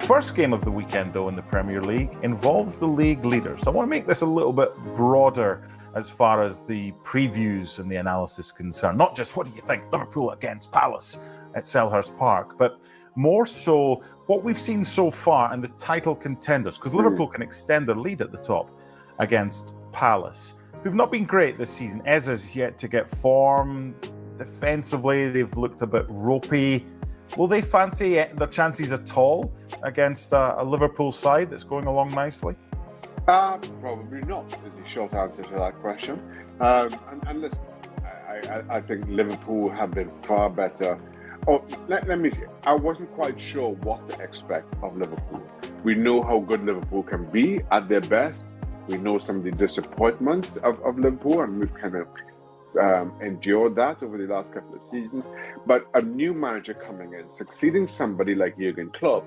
First game of the weekend, though, in the Premier League involves the league leaders. I want to make this a little bit broader as far as the previews and the analysis concerned. Not just what do you think, Liverpool against Palace at Selhurst Park, but more so what we've seen so far and the title contenders, because Liverpool can extend their lead at the top against Palace, who've not been great this season. Eza's yet to get form. Defensively, they've looked a bit ropey. Will they fancy their chances at all against a Liverpool side that's going along nicely? Probably not, is the short answer to that question. And listen, I think Liverpool have been far better. Let me see. I wasn't quite sure what to expect of Liverpool. We know how good Liverpool can be at their best. We know some of the disappointments of Liverpool, and we've kind of endured that over the last couple of seasons. But a new manager coming in, succeeding somebody like Jurgen Klopp,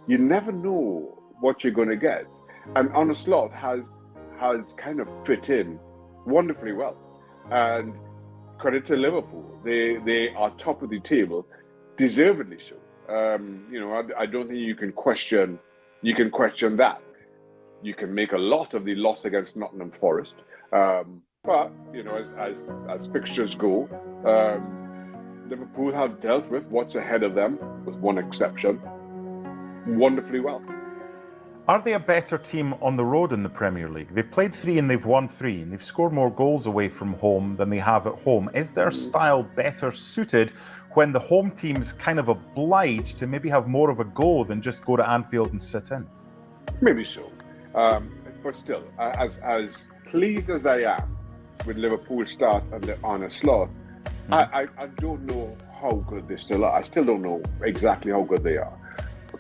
you never know what you're going to get. And Arne Slot has kind of fit in wonderfully well. And credit to Liverpool, they are top of the table, deservedly so. I don't think you can question that. You can make a lot of the loss against Nottingham Forest, but as fixtures go, Liverpool have dealt with what's ahead of them, with one exception, wonderfully well. Are they a better team on the road in the Premier League? They've played 3 and they've won 3, and they've scored more goals away from home than they have at home. Is their style better suited when the home team's kind of obliged to maybe have more of a go than just go to Anfield and sit in? Maybe so. But still, as pleased as I am with Liverpool's start under Arne Slot, I don't know how good they still are. I still don't know exactly how good they are.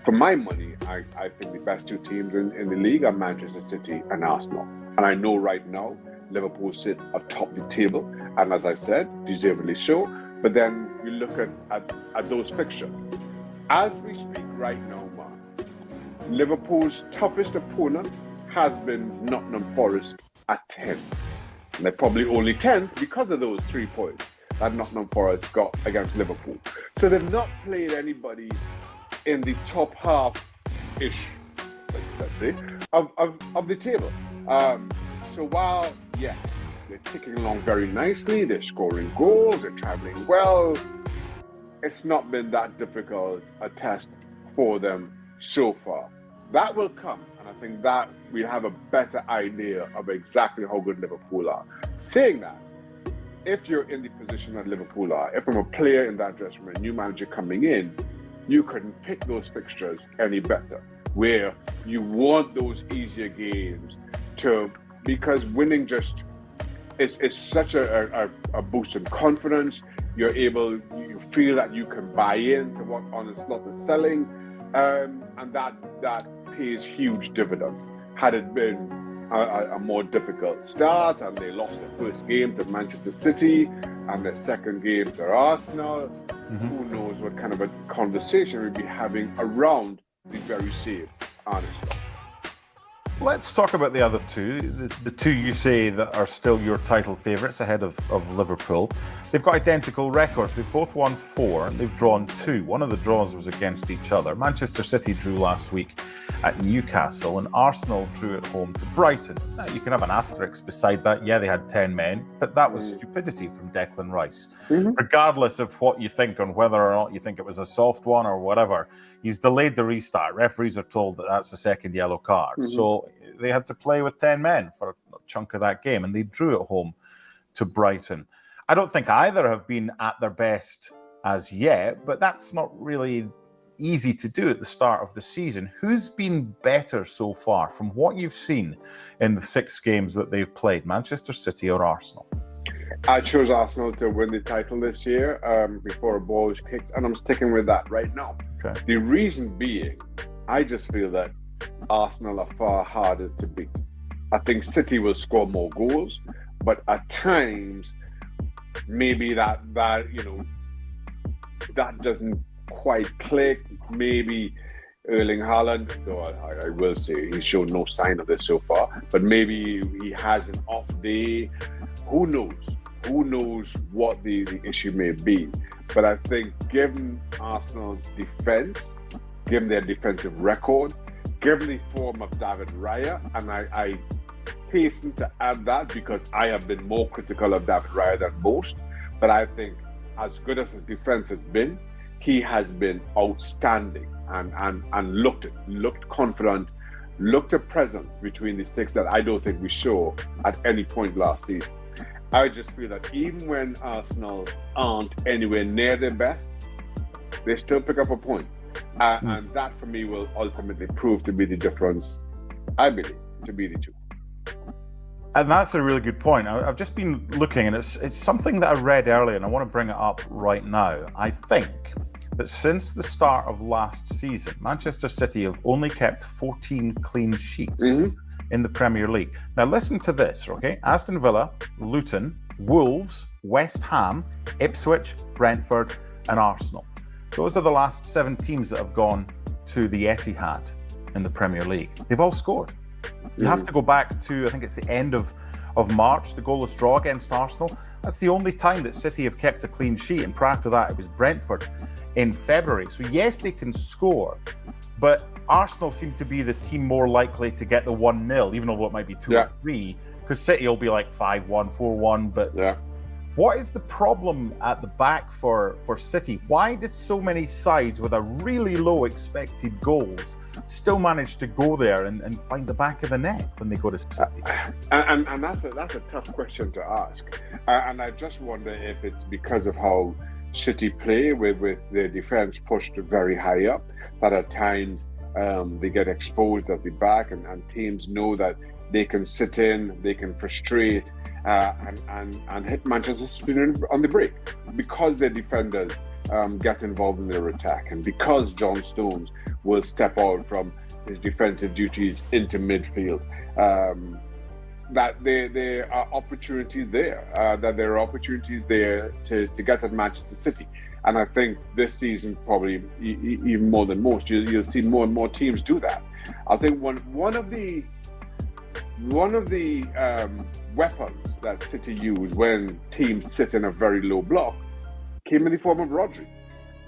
For my money, I think the best 2 teams in the league are Manchester City and Arsenal. And I know right now, Liverpool sit atop the table. And as I said, deservedly so. But then you look at those fixtures. As we speak right now, Mark, Liverpool's toughest opponent has been Nottingham Forest at 10. And they're probably only 10th because of those 3 points that Nottingham Forest got against Liverpool. So they've not played anybody in the top half-ish, let's say, of the table. So while, yes, they're ticking along very nicely, they're scoring goals, they're travelling well, it's not been that difficult a test for them so far. That will come, and I think that we'll have a better idea of exactly how good Liverpool are. Saying that, if you're in the position that Liverpool are, if I'm a player in that dressing room, a new manager coming in, you couldn't pick those fixtures any better, where you want those easier games because winning just is such a boost in confidence. You feel that you can buy into what Arne Slot is selling, and that pays huge dividends. Had it been a more difficult start and they lost their first game to Manchester City and their second game to Arsenal, who knows what kind of a conversation we'd be having around the very same Arne Slot. Let's talk about the other 2, the 2 you say that are still your title favourites ahead of Liverpool. They've got identical records. They've both won 4 and they've drawn 2. One of the draws was against each other. Manchester City drew last week at Newcastle and Arsenal drew at home to Brighton. Now, you can have an asterisk beside that. Yeah, they had 10 men, but that was stupidity from Declan Rice. Regardless of what you think on whether or not you think it was a soft one or whatever, he's delayed the restart. Referees are told that that's a second yellow card. So they had to play with 10 men for a chunk of that game, and they drew at home to Brighton. I don't think either have been at their best as yet, but that's not really easy to do at the start of the season. Who's been better so far from what you've seen in the 6 games that they've played, Manchester City or Arsenal? I chose Arsenal to win the title this year before a ball was kicked, and I'm sticking with that right now. Okay. The reason being, I just feel that Arsenal are far harder to beat. I think City will score more goals, but at times, maybe that doesn't quite click. Maybe Erling Haaland, though I will say he's shown no sign of this so far, but maybe he has an off day. Who knows? Who knows what the issue may be? But I think given Arsenal's defence given their defensive record, given the form of David Raya, and I hasten to add that because I have been more critical of David Raya than most, but I think as good as his defense has been, he has been outstanding and looked confident, looked a presence between the sticks that I don't think we saw at any point last season. I just feel that even when Arsenal aren't anywhere near their best, they still pick up a point. And that for me will ultimately prove to be the difference, I believe, to be the two. And that's a really good point. I've just been looking, and it's something that I read earlier, and I want to bring it up right now. I think that since the start of last season, Manchester City have only kept 14 clean sheets in the Premier League. Now listen to this, okay? Aston Villa, Luton, Wolves, West Ham, Ipswich, Brentford, and Arsenal. Those are the last 7 teams that have gone to the Etihad in the Premier League. They've all scored. You have to go back to, I think it's the end of March, the goalless draw against Arsenal. That's the only time that City have kept a clean sheet, and prior to that it was Brentford in February. So yes, they can score, but Arsenal seem to be the team more likely to get the 1-0, even though it might be 2 or 3, because City will be like 5-1, 4-1, but what is the problem at the back for City? Why did so many sides with a really low expected goals still manage to go there and find the back of the net when they go to City? And that's a tough question to ask. And I just wonder if it's because of how City play with their defence pushed very high up, that at times they get exposed at the back, and teams know that they can sit in, they can frustrate and hit Manchester City on the break because their defenders get involved in their attack, and because John Stones will step out from his defensive duties into midfield. That there are opportunities there, to get at Manchester City. And I think this season, probably even more than most, you'll see more and more teams do that. I think one of the weapons that City use when teams sit in a very low block came in the form of Rodri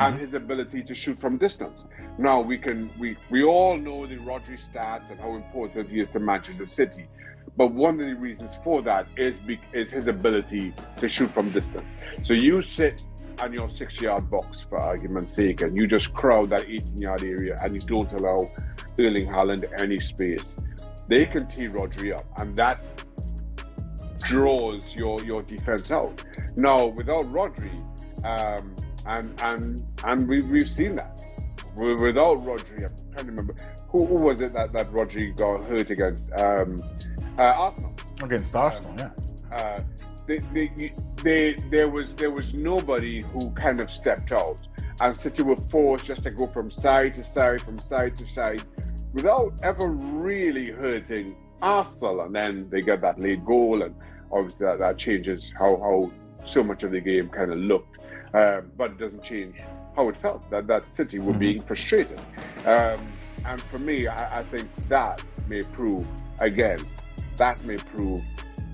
and his ability to shoot from distance. Now we all know the Rodri stats and how important he is to Manchester City, but one of the reasons for that is his ability to shoot from distance. So you sit on your 6-yard box, for argument's sake, and you just crowd that 18-yard area and you don't allow Erling Haaland any space. They can tee Rodri up, and that draws your defense out. Now, without Rodri, and we've seen that. Without Rodri, I'm trying to remember who was it that Rodri got hurt against? Arsenal. Against Arsenal, yeah. There was nobody who kind of stepped out, and City were forced just to go from side to side, without ever really hurting Arsenal. And then they get that late goal, and obviously that changes how so much of the game kind of looked, but it doesn't change how it felt, that City were being frustrated. And for me, I think that may prove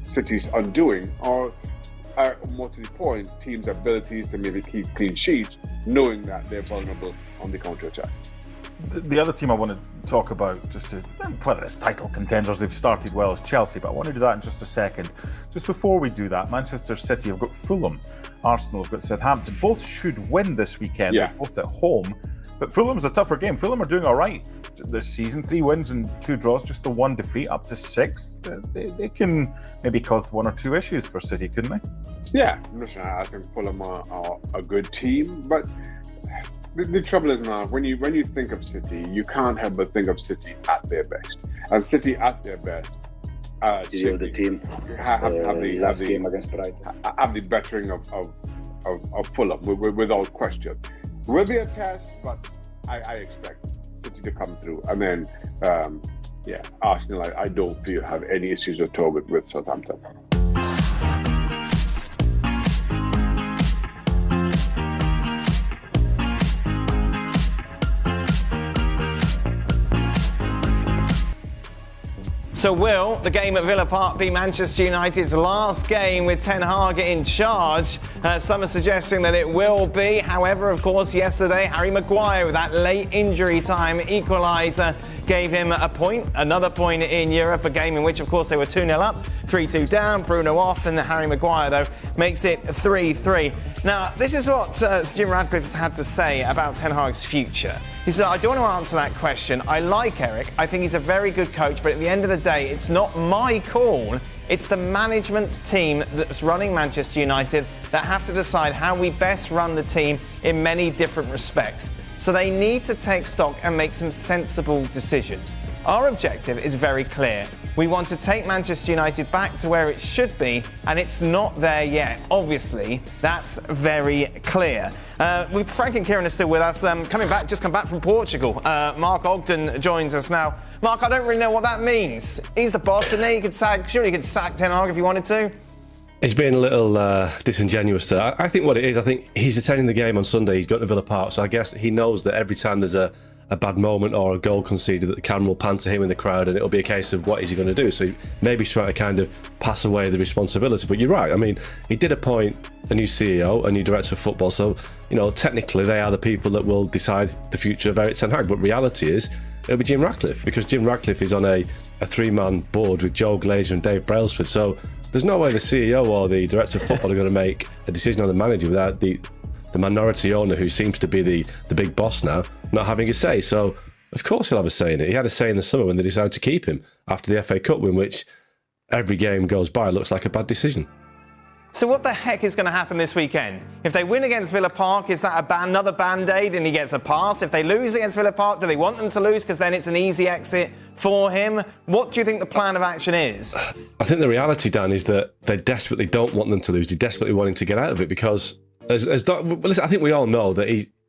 City's undoing, or more to the point, teams' abilities to maybe keep clean sheets, knowing that they're vulnerable on the counter-attack. The other team I want to talk about, just to whether it's title contenders, they've started well, as Chelsea, but I want to do that in just a second. Just before we do that, Manchester City have got Fulham, Arsenal have got Southampton. Both should win this weekend, They're both at home, but Fulham's a tougher game. Fulham are doing all right this season, 3 wins and 2 draws, just the 1 defeat up to 6th. They can maybe cause 1 or 2 issues for City, couldn't they? Yeah, listen, I think Fulham are a good team, but the trouble is now, when you think of City, you can't help but think of City at their best. And City at their best, the team have the game against Brighton, have the bettering of Fulham without question. It will be a test, but I expect City to come through. And then, Arsenal, I don't feel have any issues at all with Southampton. So will the game at Villa Park be Manchester United's last game with Ten Hag in charge? Some are suggesting that it will be. However, of course, yesterday, Harry Maguire with that late injury time equaliser gave him a point, another point in Europe, a game in which, of course, they were 2-0 up, 3-2 down, Bruno off, and Harry Maguire, though, makes it 3-3. Now, this is what Jim Ratcliffe has had to say about Ten Hag's future. He said, I don't want to answer that question. I like Eric. I think he's a very good coach, but at the end of the day, it's not my call. It's the management team that's running Manchester United that have to decide how we best run the team in many different respects. So they need to take stock and make some sensible decisions. Our objective is very clear. We want to take Manchester United back to where it should be, and it's not there yet. Obviously, that's very clear. Frank and Kieran are still with us. Just come back from Portugal. Mark Ogden joins us now. Mark, I don't really know what that means. He's the boss, and he could sack Ten Hag if he wanted to. It's been a little disingenuous there. I think what it is, I think he's attending the game on Sunday. He's got to Villa Park, so I guess he knows that every time there's a bad moment or a goal conceded, that the camera will pan to him in the crowd, and it'll be a case of what is he going to do. So maybe he's trying to kind of pass away the responsibility. But you're right. I mean, he did appoint a new CEO, a new director of football. So, technically they are the people that will decide the future of Eric Ten Hag. But reality is, it'll be Jim Ratcliffe, because Jim Ratcliffe is on a three-man board with Joe Glazer and Dave Brailsford. So there's no way the CEO or the director of football are going to make a decision on the manager without the minority owner, who seems to be the big boss now, not having a say. So of course he'll have a say in it. He had a say in the summer when they decided to keep him after the FA Cup win, which every game goes by looks like a bad decision. So what the heck is going to happen this weekend? If they win against Villa Park, is that another band-aid and he gets a pass? If they lose against Villa Park, do they want them to lose because then it's an easy exit for him? What do you think the plan of action is? I think the reality, Dan, is that they desperately don't want them to lose. They desperately want him to get out of it, because I think we all know that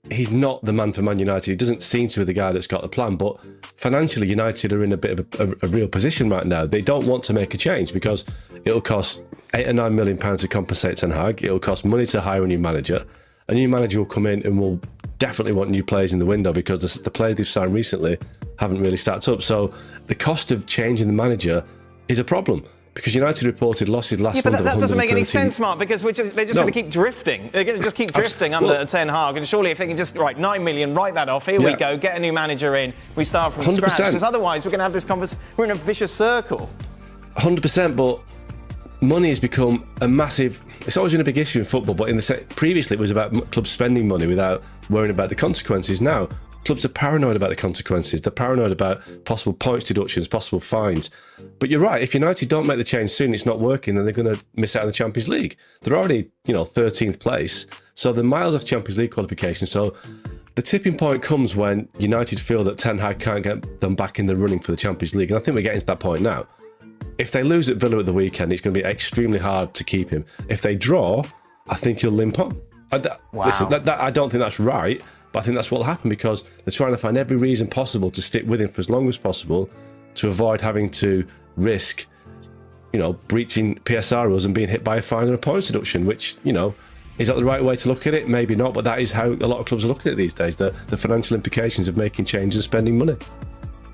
he's not the man for Man United. He doesn't seem to be the guy that's got the plan. But financially, United are in a bit of a real position right now. They don't want to make a change because it'll cost £8 or £9 million to compensate Ten Hag. It'll cost money to hire a new manager. A new manager will come in and will definitely want new players in the window, because the players they've signed recently haven't really stacked up. So the cost of changing the manager is a problem. Because United reported losses last month. But that doesn't make any sense, Mark, because they're just going to keep drifting. They're going to just keep drifting under Ten Hag. And surely if they can just, $9 million, write that off, here we go, get a new manager in, we start from 100%. Scratch. Because otherwise we're going to have this conversation, we're in a vicious circle. 100%, but money has become a massive... It's always been a big issue in football, but previously it was about clubs spending money without worrying about the consequences. Now, clubs are paranoid about the consequences. They're paranoid about possible points deductions, possible fines. But you're right, if United don't make the change soon, it's not working, then they're going to miss out on the Champions League. They're already, 13th place, so they're miles off Champions League qualification. So the tipping point comes when United feel that Ten Hag can't get them back in the running for the Champions League, and I think we're getting to that point now. If they lose at Villa at the weekend, it's going to be extremely hard to keep him. If they draw, I think he'll limp on. Wow. Listen, I don't think that's right, but I think that's what will happen, because they're trying to find every reason possible to stick with him for as long as possible to avoid having to risk, breaching PSR rules and being hit by a fine or a points deduction, which, is that the right way to look at it? Maybe not, but that is how a lot of clubs are looking at it these days, the financial implications of making changes and spending money.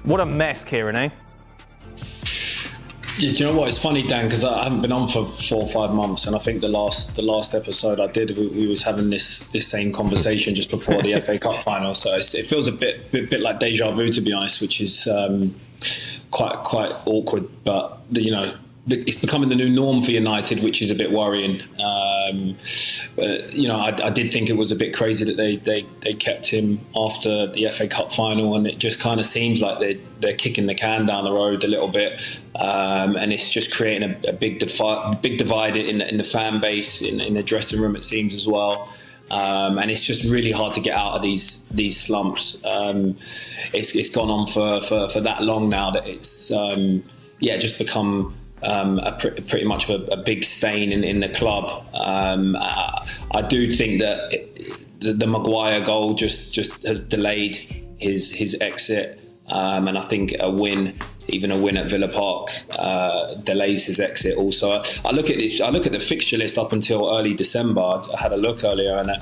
What a mess, Kieran, eh? Yeah, do you know what? It's funny, Dan, because I haven't been on for 4 or 5 months, and I think the last episode I did, we was having this same conversation just before the FA Cup final. So it feels a bit like deja vu, to be honest, which is quite awkward. But it's becoming the new norm for United, which is a bit worrying. I did think it was a bit crazy that they kept him after the FA Cup final, and it just kind of seems like they're kicking the can down the road a little bit, and it's just creating a big divide in the fan base, in the dressing room, it seems, as well. And it's just really hard to get out of these slumps. It's gone on for that long now that it's just become pretty much a big stain in the club. I do think that the Maguire goal just has delayed his exit, and I think a win at Villa Park delays his exit also. I look at the fixture list up until early December. I had a look earlier, and I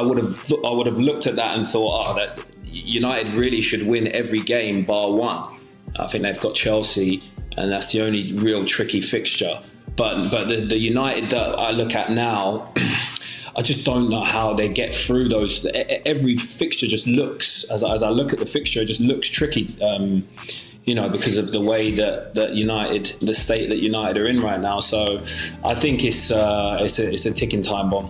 would have looked at that and thought, that United really should win every game bar one. I think they've got Chelsea, and that's the only real tricky fixture. But the United that I look at now, I just don't know how they get through those. Every fixture just looks, as I look at the fixture, it just looks tricky. Because of the way that United, the state that United are in right now. So I think it's a ticking time bomb.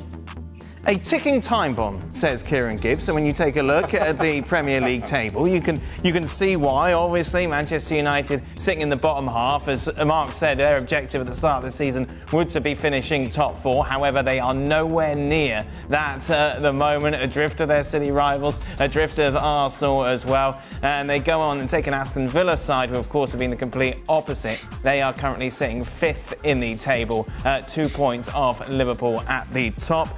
A ticking time bomb, says Kieran Gibbs. So when you take a look at the Premier League table, you can see why. Obviously, Manchester United sitting in the bottom half. As Mark said, their objective at the start of the season would to be finishing top 4. However, they are nowhere near that at the moment. Adrift of their city rivals, adrift of Arsenal as well. And they go on and take an Aston Villa side, who of course have been the complete opposite. They are currently sitting 5th in the table, 2 points off Liverpool at the top.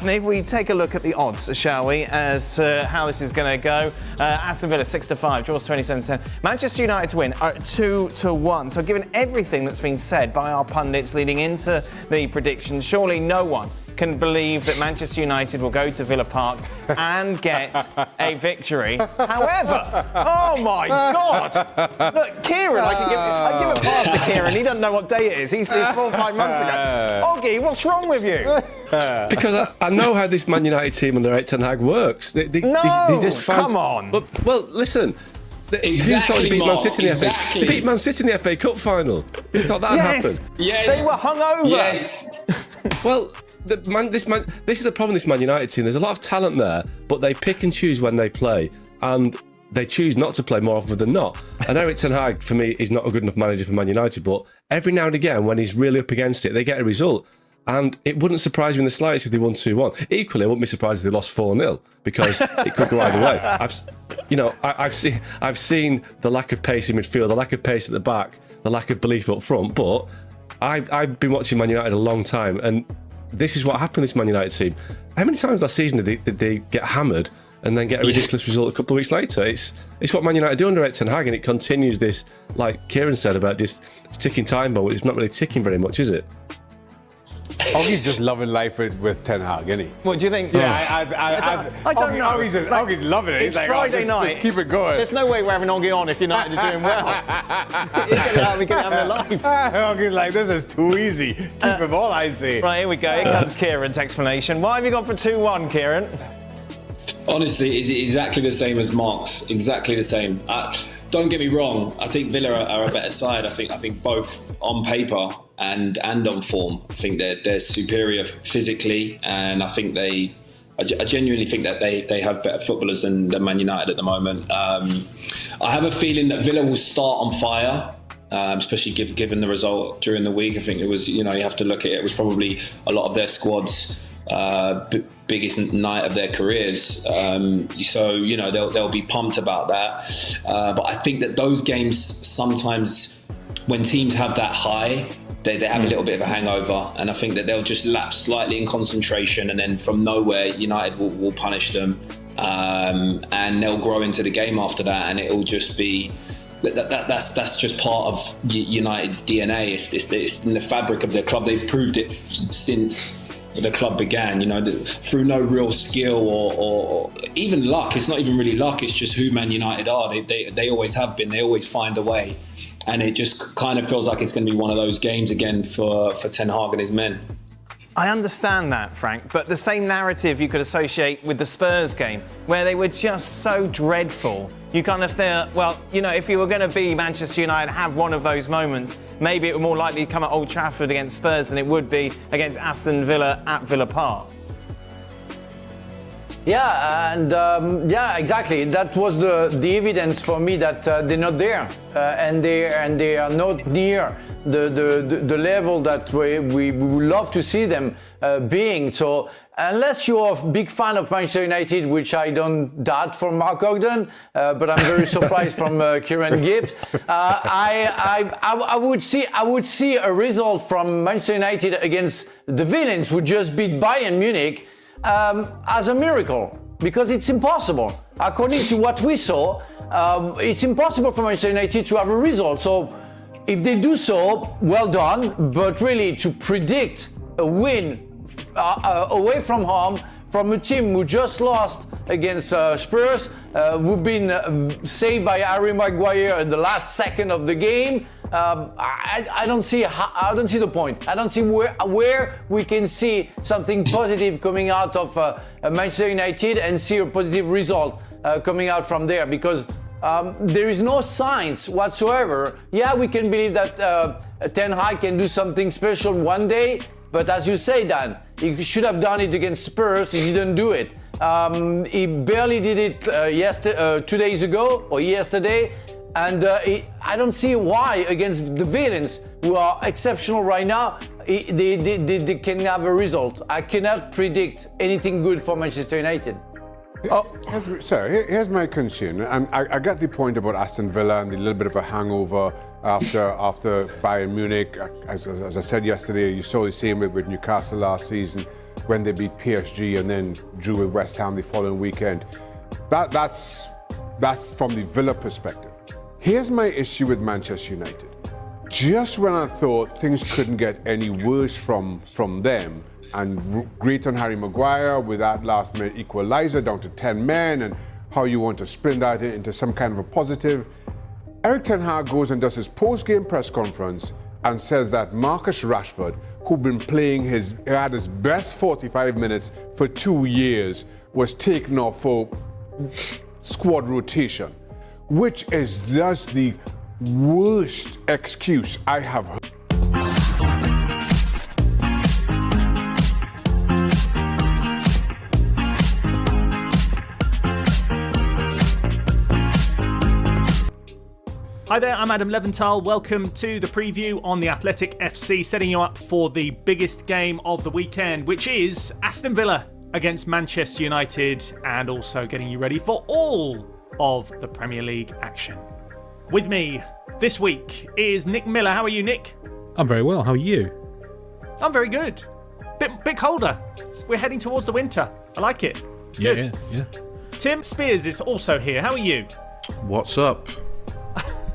Maybe we take a look at the odds, shall we, as how this is going to go. Aston Villa 6-5, draws 27-10. Manchester United to win are at 2-1. So given everything that's been said by our pundits leading into the predictions, surely no one can believe that Manchester United will go to Villa Park and get a victory. However, oh my God! Look, Kieran, I can give a pass to Kieran. He doesn't know what day it is. He's 4 or 5 months ago. Oggy, what's wrong with you? Because I know how this Man United team under Ten Hag works. They just find, come on. Well, listen. Exactly, they beat Man Mark, City in the FA. They beat Man City in the FA Cup final. You thought that happened? Yes. They were hungover. Yes. Well, this is the problem with this Man United team. There's a lot of talent there, but they pick and choose when they play, and they choose not to play more often than not. And Erik ten Hag, for me, is not a good enough manager for Man United, but every now and again, when he's really up against it, they get a result. And it wouldn't surprise me in the slightest if they won 2-1. Equally, I wouldn't be surprised if they lost 4-0, because it could go either way. I've seen the lack of pace in midfield, the lack of pace at the back, the lack of belief up front, but I've been watching Man United a long time, and this is what happened to this Man United team. How many times last season did they get hammered and then get a ridiculous result a couple of weeks later? It's what Man United do under Erik ten Hag, and it continues this, like Kieran said, about just ticking time bomb. It's not really ticking very much, is it? Oggy's just loving life with Ten Hag, isn't he? What do you think? Yeah, I don't know. Oggy's loving it. It's He's like, Friday night. Just keep it going. There's no way we're having Oggy on if United are doing well. We can have a life. Oggy's like, this is too easy. Keep him all, I say. Right, here we go. Here comes Kieran's explanation. Why have you gone for 2-1, Kieran? Honestly, it's exactly the same as Mark's. Exactly the same. Don't get me wrong. I think Villa are a better side. I think both on paper and on form. I think they're superior physically, and I think I genuinely think that they have better footballers than Man United at the moment. I have a feeling that Villa will start on fire. Especially given the result during the week. I think it was, you have to look at it. It was probably a lot of their squad's biggest night of their careers. So, they'll be pumped about that. But I think that those games, sometimes when teams have that high, they have a little bit of a hangover. And I think that they'll just lapse slightly in concentration. And then from nowhere, United will punish them. And they'll grow into the game after that. And it'll just be... That's just part of United's DNA. It's in the fabric of their club. They've proved it since the club began, through no real skill or even luck. It's not even really luck. It's just who Man United are. They always have been. They always find a way. And it just kind of feels like it's going to be one of those games again for Ten Hag and his men. I understand that, Frank, but the same narrative you could associate with the Spurs game, where they were just so dreadful. You kind of feel, well, if you were going to be Manchester United, have one of those moments, maybe it would more likely come at Old Trafford against Spurs than it would be against Aston Villa at Villa Park. Yeah, and exactly. That was the evidence for me that they're not there, and they are not near the level that we would love to see them being. So unless you're a big fan of Manchester United, which I don't doubt from Mark Ogden, but I'm very surprised from Kieran Gibbs, I would see a result from Manchester United against the villains who just beat Bayern Munich as a miracle, because it's impossible. According to what we saw, it's impossible for Manchester United to have a result. So if they do so, well done. But really, to predict a win away from home from a team who just lost against Spurs. We've been saved by Harry Maguire in the last second of the game. I don't see the point. I don't see where we can see something positive coming out of Manchester United and see a positive result coming out from there, because there is no signs whatsoever. Yeah, we can believe that Ten Hag can do something special one day, but as you say, Dan, he should have done it against Spurs. He didn't do it. He barely did it 2 days ago or yesterday, and I don't see why against the villains, who are exceptional right now, they can have a result. I cannot predict anything good for Manchester United. Here's my concern, and I get the point about Aston Villa and the little bit of a hangover after Bayern Munich. As I said yesterday, you saw the same with Newcastle last season when they beat PSG and then drew with West Ham the following weekend. That's from the Villa perspective. Here's my issue with Manchester United. Just when I thought things couldn't get any worse from them, and great on Harry Maguire with that last-minute equaliser down to 10 men, and how you want to sprint that into some kind of a positive. Erik ten Hag goes and does his post-game press conference and says that Marcus Rashford, who'd been had his best 45 minutes for 2 years, was taken off for squad rotation, which is just the worst excuse I have heard. Hi there, I'm Adam Leventhal. Welcome to the preview on the Athletic FC, setting you up for the biggest game of the weekend, which is Aston Villa against Manchester United, and also getting you ready for all of the Premier League action. With me this week is Nick Miller. How are you, Nick? I'm very well. How are you? I'm very good. Bit colder. We're heading towards the winter. I like it. It's good. Yeah. Tim Spears is also here. How are you? What's up?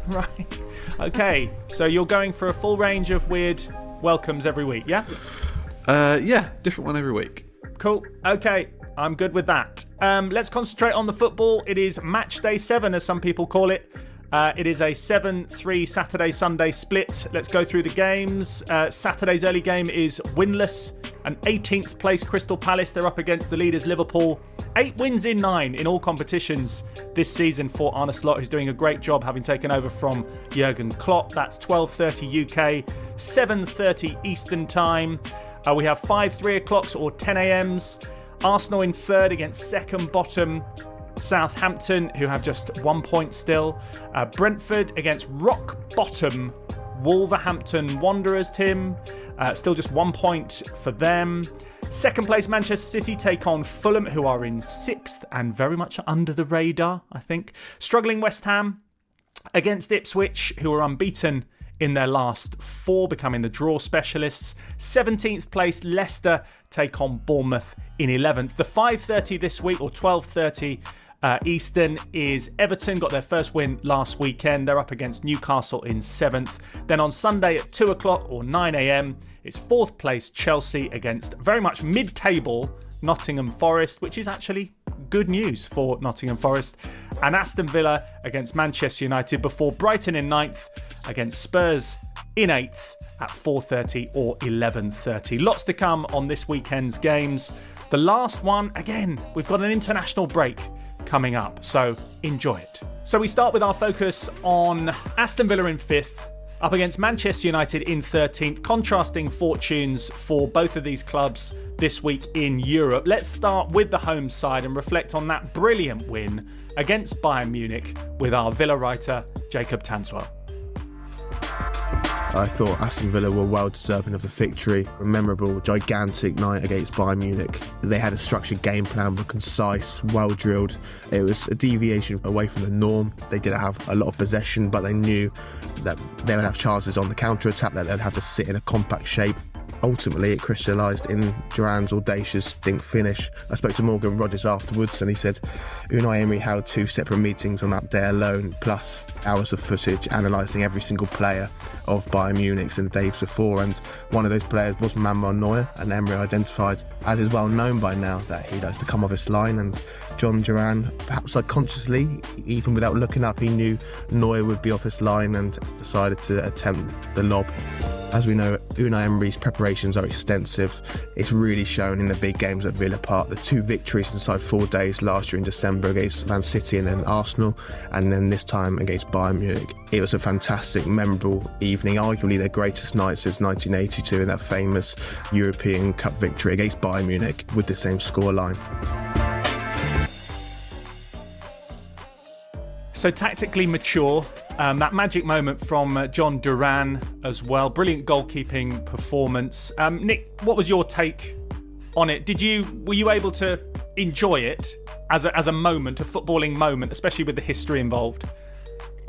Right. Okay. So you're going for a full range of weird welcomes every week, yeah? Yeah, different one every week. Cool. Okay. I'm good with that. Let's concentrate on the football. It is match day 7, as some people call it. It is a 7-3 Saturday-Sunday split. Let's go through the games. Saturday's early game is winless. An 18th place Crystal Palace. They're up against the leaders Liverpool. 8 wins in 9 in all competitions this season for Arne Slot, who's doing a great job having taken over from Jurgen Klopp. That's 12:30 UK, 7:30 Eastern Time. We have 5 3 o'clocks or 10 a.m.s. Arsenal in third against second bottom Southampton, who have just 1 point still. Brentford against rock bottom Wolverhampton Wanderers, Tim. Still just 1 point for them. Second place Manchester City take on Fulham, who are in 6th and very much under the radar, I think. Struggling West Ham against Ipswich, who are unbeaten in their last 4, becoming the draw specialists. 17th place Leicester take on Bournemouth in 11th. The 5:30 this week, or 12:30 Eastern, is Everton. Got their first win last weekend. They're up against Newcastle in 7th. Then on Sunday at 2 o'clock or 9 a.m, it's 4th place Chelsea against very much mid-table Nottingham Forest, which is actually good news for Nottingham Forest. And Aston Villa against Manchester United, before Brighton in 9th against Spurs in 8th at 4:30 or 11:30. Lots to come on this weekend's games. The last one, again, we've got an international break coming up, so enjoy it. So we start with our focus on Aston Villa in 5th, up against Manchester United in 13th. Contrasting fortunes for both of these clubs this week in Europe. Let's start with the home side and reflect on that brilliant win against Bayern Munich with our Villa writer, Jacob Tanswell. I thought Aston Villa were well deserving of the victory. A memorable, gigantic night against Bayern Munich. They had a structured game plan, were concise, well drilled. It was a deviation away from the norm. They did have a lot of possession, but they knew that they would have chances on the counter-attack, that they'd have to sit in a compact shape. Ultimately, it crystallised in Duran's audacious dink finish. I spoke to Morgan Rogers afterwards, and he said Unai Emery held 2 separate meetings on that day alone, plus hours of footage analysing every single player of Bayern Munich in the days before, and one of those players was Manuel Neuer, and Emery identified, as is well known by now, that he likes to come off his line and John Duran, perhaps unconsciously, even without looking up, he knew Neuer would be off his line and decided to attempt the lob. As we know, Unai Emery's preparations are extensive. It's really shown in the big games at Villa Park. The 2 victories inside 4 days last year in December against Man City and then Arsenal, and then this time against Bayern Munich. It was a fantastic, memorable evening, arguably their greatest night since 1982 in that famous European Cup victory against Bayern Munich with the same scoreline. So tactically mature, that magic moment from John Duran as well. Brilliant goalkeeping performance. Nick, what was your take on it? Were you able to enjoy it as a moment, a footballing moment, especially with the history involved?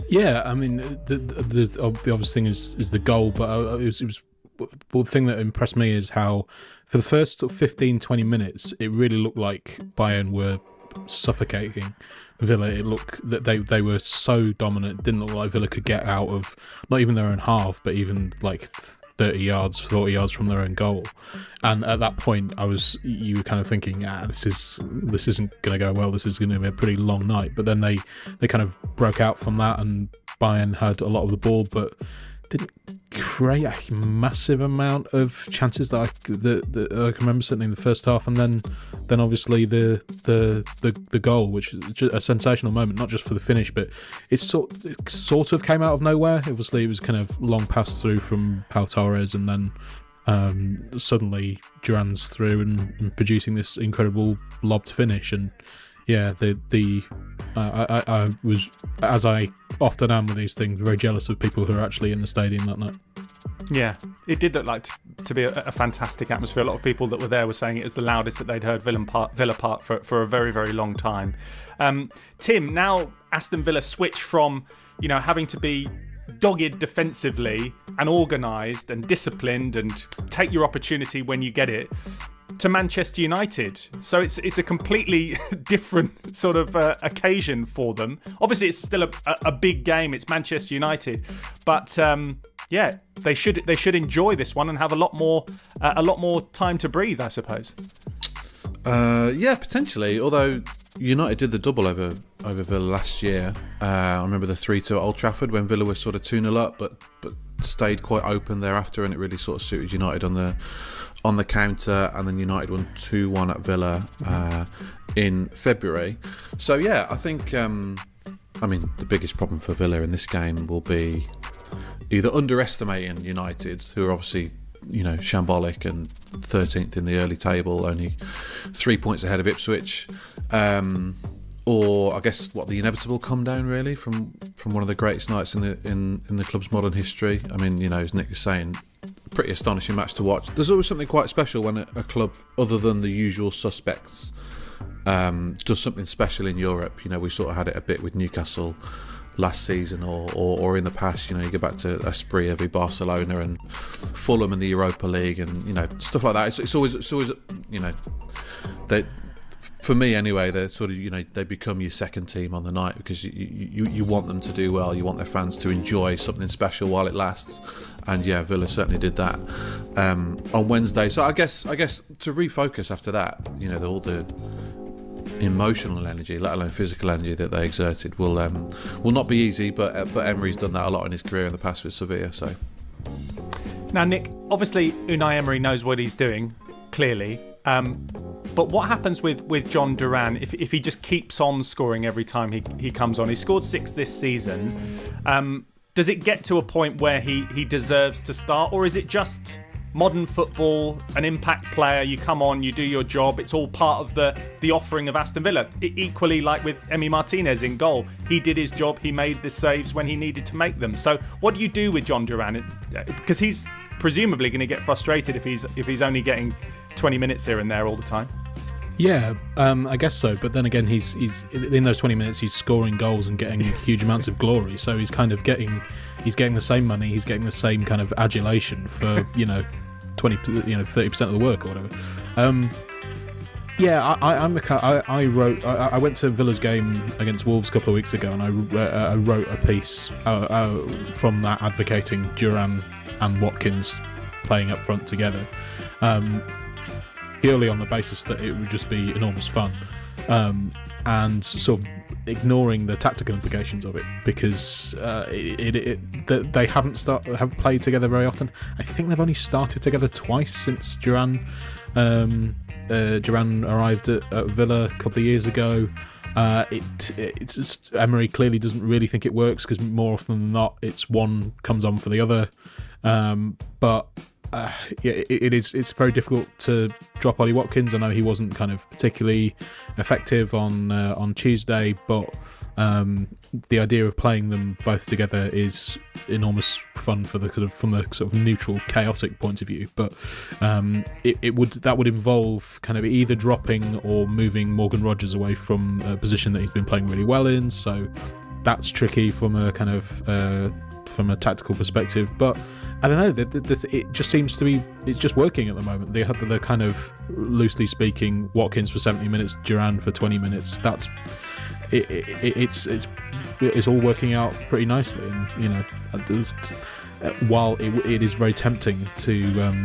Yeah, I mean, the obvious thing is the goal, but the thing that impressed me is how for the first 15-20 minutes, it really looked like Bayern were suffocating Villa. It looked that they were so dominant. It didn't look like Villa could get out of not even their own half, but even like 40 yards from their own goal. And at that point, you were kind of thinking, this isn't going to go well. This is going to be a pretty long night. But then they kind of broke out from that, and Bayern had a lot of the ball, but didn't create a massive amount of chances that I can remember, certainly in the first half, and then obviously the goal, which is just a sensational moment, not just for the finish, but it sort of came out of nowhere. Obviously, it was kind of long pass through from Pau Torres, and then suddenly Duran's through and producing this incredible lobbed finish. And yeah, I was, as I often am with these things, very jealous of people who are actually in the stadium that night. Yeah, it did look like to be a fantastic atmosphere. A lot of people that were there were saying it was the loudest that they'd heard Villa Park for a very, very long time. Tim, now Aston Villa switch from having to be dogged defensively and organised and disciplined and take your opportunity when you get it, to Manchester United. So it's a completely different sort of occasion for them. Obviously, it's still a big game. It's Manchester United, but yeah, they should enjoy this one and have a lot more time to breathe, I suppose. Yeah, potentially. Although United did the double over Villa last year. I remember the 3-2 at Old Trafford when Villa was sort of 2-0 up, but stayed quite open thereafter, and it really sort of suited United on the counter, and then United won 2-1 at Villa in February. So yeah, I think the biggest problem for Villa in this game will be either underestimating United, who are obviously shambolic and 13th in the early table, only 3 points ahead of Ipswich, or I guess the inevitable come down really from one of the greatest nights in the club's modern history. I mean, as Nick is saying, pretty astonishing match to watch. There's always something quite special when a club other than the usual suspects does something special in Europe. We sort of had it a bit with Newcastle last season, or in the past. You go back to Esprit v Barcelona and Fulham in the Europa League, and stuff like that. It's always they, for me anyway, they're sort of they become your second team on the night, because you want them to do well. You want their fans to enjoy something special while it lasts. And yeah, Villa certainly did that on Wednesday. So I guess to refocus after that, all the emotional energy, let alone physical energy, that they exerted will not be easy. But Emery's done that a lot in his career in the past with Sevilla. So now, Nick, obviously Unai Emery knows what he's doing, clearly. But what happens with John Duran if he just keeps on scoring every time he comes on? He scored 6 this season. Does it get to a point where he deserves to start, or is it just modern football, an impact player, you come on, you do your job, it's all part of the offering of Aston Villa? Equally like with Emi Martinez in goal, he did his job, he made the saves when he needed to make them. So what do you do with John Duran? Because he's presumably going to get frustrated if he's only getting 20 minutes here and there all the time. Yeah, I guess so. But then again, he's in those 20 minutes, he's scoring goals and getting huge amounts of glory. So he's kind of getting the same money, he's getting the same kind of adulation for 30% of the work or whatever. Yeah, I went to Villa's game against Wolves a couple of weeks ago, and I wrote a piece from that advocating Duran and Watkins playing up front together. Purely on the basis that it would just be enormous fun. and sort of ignoring the tactical implications of it, because they haven't played together very often. I think they've only started together twice since Duran arrived at Villa a couple of years ago. It's just Emery clearly doesn't really think it works, because more often than not, it's one comes on for the other. It's very difficult to drop Ollie Watkins. I know he wasn't kind of particularly effective on Tuesday, but the idea of playing them both together is enormous fun from the sort of neutral, chaotic point of view. But that would involve kind of either dropping or moving Morgan Rogers away from a position that he's been playing really well in. So that's tricky from a kind of from a tactical perspective, but I don't know. It just seems to be it's just working at the moment. They're kind of, loosely speaking, Watkins for 70 minutes, Duran for 20 minutes. That's it's all working out pretty nicely, and while it is very tempting to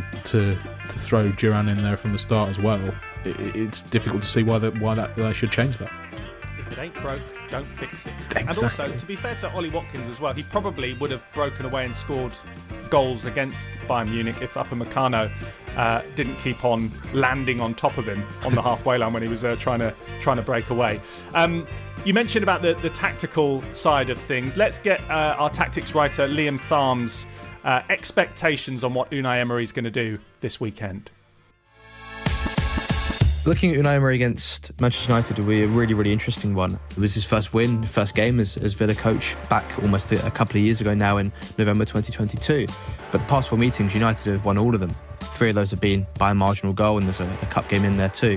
throw Duran in there from the start as well, it's difficult to see why that should change that. If it ain't broke, don't fix it. Exactly. And also, to be fair to Ollie Watkins as well, he probably would have broken away and scored goals against Bayern Munich if Upamecano didn't keep on landing on top of him on the halfway line when he was trying to break away. You mentioned about the tactical side of things. Let's get our tactics writer Liam Tharm's expectations on what Unai Emery is going to do this weekend. Looking at Unai Emery against Manchester United will be a really, really interesting one. It was his first win, first game as Villa coach back almost a couple of years ago now in November 2022. But the past 4 meetings, United have won all of them. 3 of those have been by a marginal goal, and there's a cup game in there too.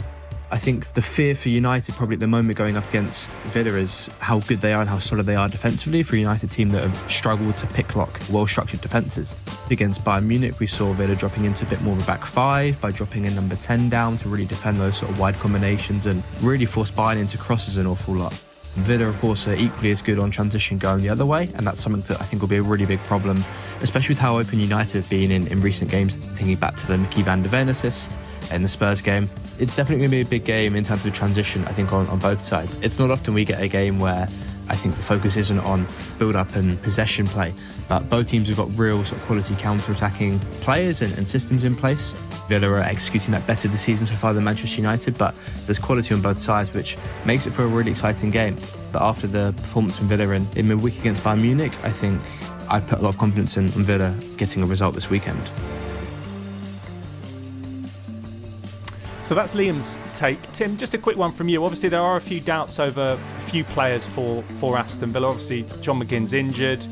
I think the fear for United probably at the moment going up against Villa is how good they are and how solid they are defensively for a United team that have struggled to pick-lock well-structured defences. Against Bayern Munich, we saw Villa dropping into a bit more of a back 5 by dropping in number 10 down to really defend those sort of wide combinations and really force Bayern into crosses an awful lot. Villa, of course, are equally as good on transition going the other way, and that's something that I think will be a really big problem, especially with how open United have been in recent games, thinking back to the Mickey van de Ven assist in the Spurs game. It's definitely going to be a big game in terms of transition, I think, on both sides. It's not often we get a game where I think the focus isn't on build-up and possession play, but both teams have got real sort of quality counter-attacking players and systems in place. Villa are executing that better this season so far than Manchester United, but there's quality on both sides, which makes it for a really exciting game. But after the performance from Villa in midweek against Bayern Munich, I think I'd put a lot of confidence in Villa getting a result this weekend. So that's Liam's take. Tim, just a quick one from you. Obviously, there are a few doubts over a few players for Aston Villa. Obviously, John McGinn's injured,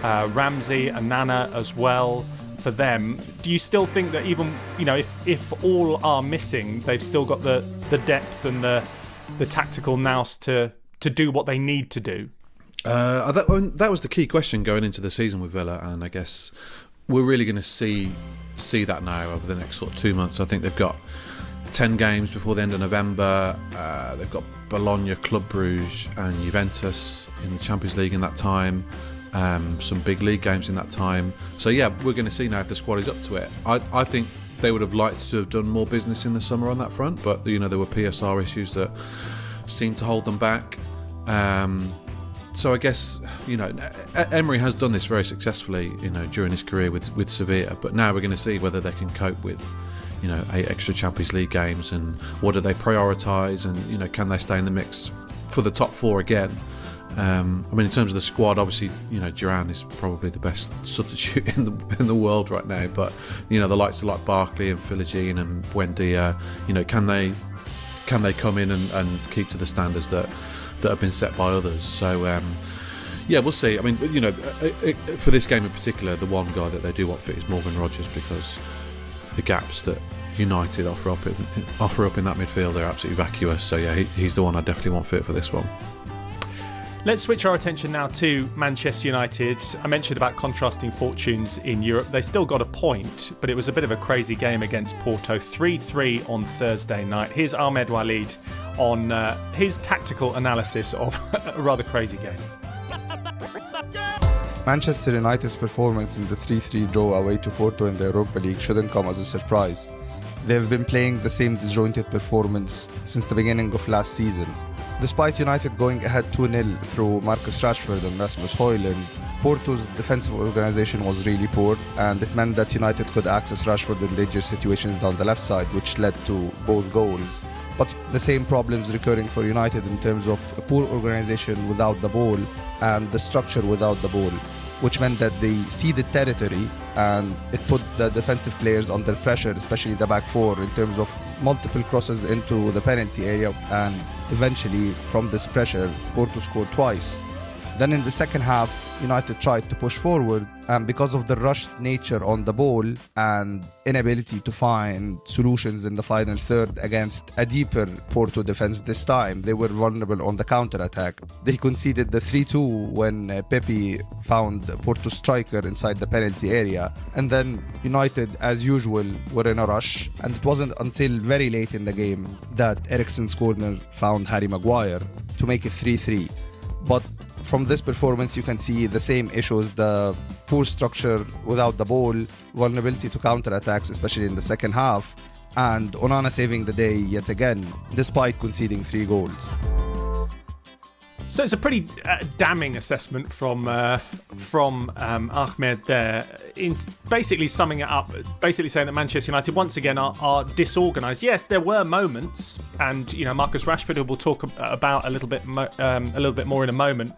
Ramsey and Nana as well for them. Do you still think that even, if all are missing, they've still got the depth and the tactical nous to do what they need to do? That was the key question going into the season with Villa, and I guess we're really going to see that now over the next sort of 2 months. I think they've got 10 games before the end of November. They've got Bologna, Club Brugge and Juventus in the Champions League in that time. Some big league games in that time. So yeah, we're going to see now if the squad is up to it. I think they would have liked to have done more business in the summer on that front, but there were PSR issues that seemed to hold them back. So I guess Emery has done this very successfully during his career with Sevilla, but now we're going to see whether they can cope with 8 extra Champions League games, and what do they prioritise, and can they stay in the mix for the top 4 again. In terms of the squad, obviously Duran is probably the best substitute in the world right now, but the likes of like Barkley and Philogene and Buendia, can they come in and keep to the standards that have been set by others. So we'll see. For this game in particular, the one guy that they do want fit is Morgan Rogers, because the gaps that United offer up in that midfield are absolutely vacuous. So yeah, he's the one I definitely want fit for this one. Let's switch our attention now to Manchester United. I mentioned about contrasting fortunes in Europe. They still got a point, but it was a bit of a crazy game against Porto. 3-3 on Thursday night. Here's Ahmed Walid on his tactical analysis of a rather crazy game. Manchester United's performance in the 3-3 draw away to Porto in the Europa League shouldn't come as a surprise. They've been playing the same disjointed performance since the beginning of last season. Despite United going ahead 2-0 through Marcus Rashford and Rasmus Højlund, Porto's defensive organisation was really poor, and it meant that United could access Rashford in dangerous situations down the left side, which led to both goals. But the same problems recurring for United in terms of a poor organisation without the ball and the structure without the ball, which meant that they ceded territory, and it put the defensive players under pressure, especially the back four, in terms of multiple crosses into the penalty area, and eventually from this pressure Porto scored twice. Then in the second half, United tried to push forward, and because of the rushed nature on the ball and inability to find solutions in the final third against a deeper Porto defense this time, they were vulnerable on the counter-attack. They conceded the 3-2 when Pepe found Porto striker inside the penalty area. And then United, as usual, were in a rush, and it wasn't until very late in the game that Eriksen's corner found Harry Maguire to make it 3-3. But from this performance, you can see the same issues: the poor structure without the ball, vulnerability to counter-attacks, especially in the second half, and Onana saving the day yet again, despite conceding 3 goals. So it's a pretty damning assessment from Ahmed there, in basically summing it up, basically saying that Manchester United once again are disorganised. Yes, there were moments, and Marcus Rashford, who we'll talk about a little bit more in a moment,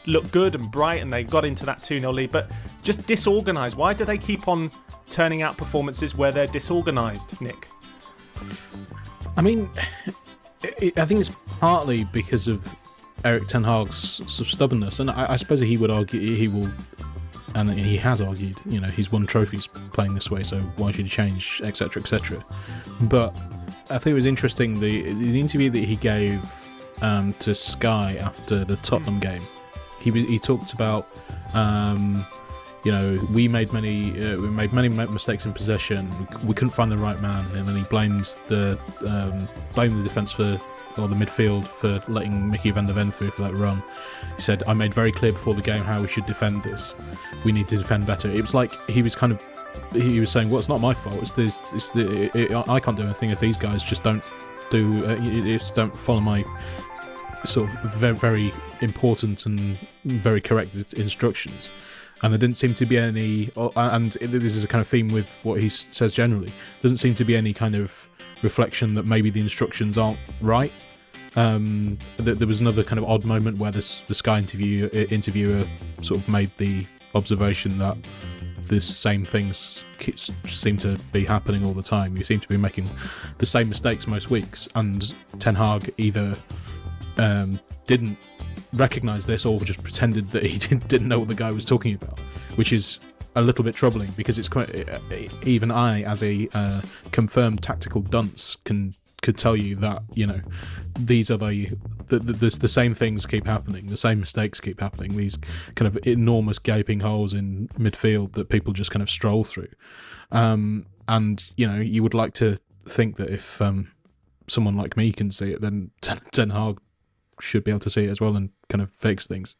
looked good and bright, and they got into that 2-0 lead, but just disorganised. Why do they keep on turning out performances where they're disorganised, Nick? I mean, I think it's partly because of Erik ten Hag's sort of stubbornness, and I suppose he would argue, he will, and he has argued, he's won trophies playing this way, so why should he change, etc., etc. But I think it was interesting the interview that he gave to Sky after the Tottenham game. He talked about we made many mistakes in possession. We couldn't find the right man, and then he blamed the defence or the midfield for letting Mickey van der Ven through for that run. He said, "I made very clear before the game how we should defend this. We need to defend better." It was like he was saying, "Well, it's not my fault. I can't do anything if these guys just don't follow my sort of very, very important and very correct instructions." And there didn't seem to be any, and this is a kind of theme with what he says generally, doesn't seem to be any kind of reflection that maybe the instructions aren't right. There was another kind of odd moment where the Sky interviewer sort of made the observation that the same things seem to be happening all the time. You seem to be making the same mistakes most weeks, and Ten Hag either didn't recognise this or just pretended that he didn't know what the guy was talking about, which is a little bit troubling, because it's quite, even I, as a confirmed tactical dunce, could tell you that these are the same things keep happening, the same mistakes keep happening, these kind of enormous gaping holes in midfield that people just kind of stroll through, and you would like to think that if someone like me can see it, then Ten Hag should be able to see it as well and kind of fix things.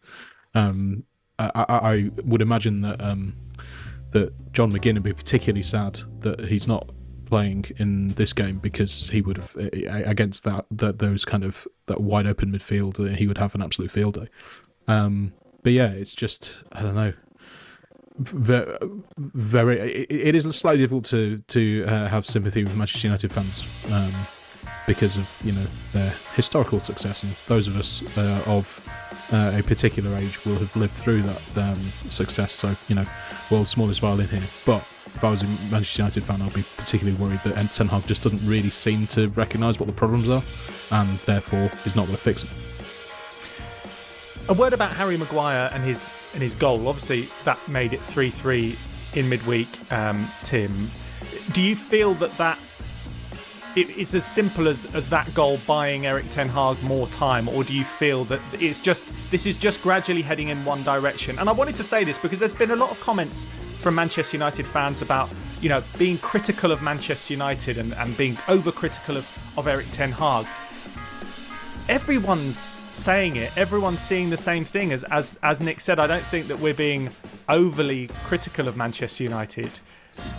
I would imagine that that John McGinn would be particularly sad that he's not playing in this game, because he would have, against those kind of that wide open midfield, he would have an absolute field day. But yeah, it's just, I don't know, very. It is slightly difficult to have sympathy with Manchester United fans, because of their historical success, and those of us of a particular age will have lived through that success. So world's smallest violin here. But if I was a Manchester United fan, I'd be particularly worried that Ten Hag just doesn't really seem to recognise what the problems are, and therefore is not going to fix them. A word about Harry Maguire and his goal. Obviously, that made it 3-3 in midweek. Tim, do you feel that it's as simple as that goal buying Erik ten Hag more time, or do you feel that this is just gradually heading in one direction? And I wanted to say this because there's been a lot of comments from Manchester United fans about being critical of Manchester United and being overcritical of Erik ten Hag. Everyone's saying it. Everyone's seeing the same thing. As Nick said, I don't think that we're being overly critical of Manchester United.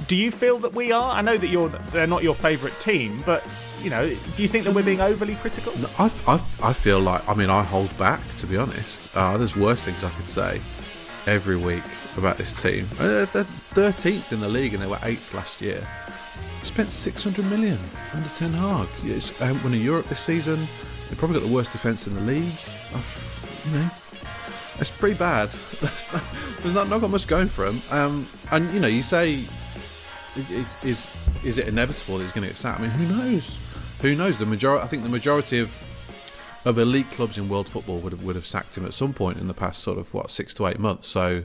Do you feel that we are? I know that they're not your favourite team, but do you think that we're being overly critical? No, I feel like, I hold back, to be honest. There's worse things I could say every week about this team. They're 13th in the league and they were 8th last year. They spent 600 million under Ten Hag. Winning Europe this season. They've probably got the worst defence in the league. It's pretty bad. There's not got much going for them. And you say, is it inevitable that he's going to get sacked? Who knows? Who knows? I think the majority of elite clubs in world football would have sacked him at some point in the past sort of 6 to 8 months. So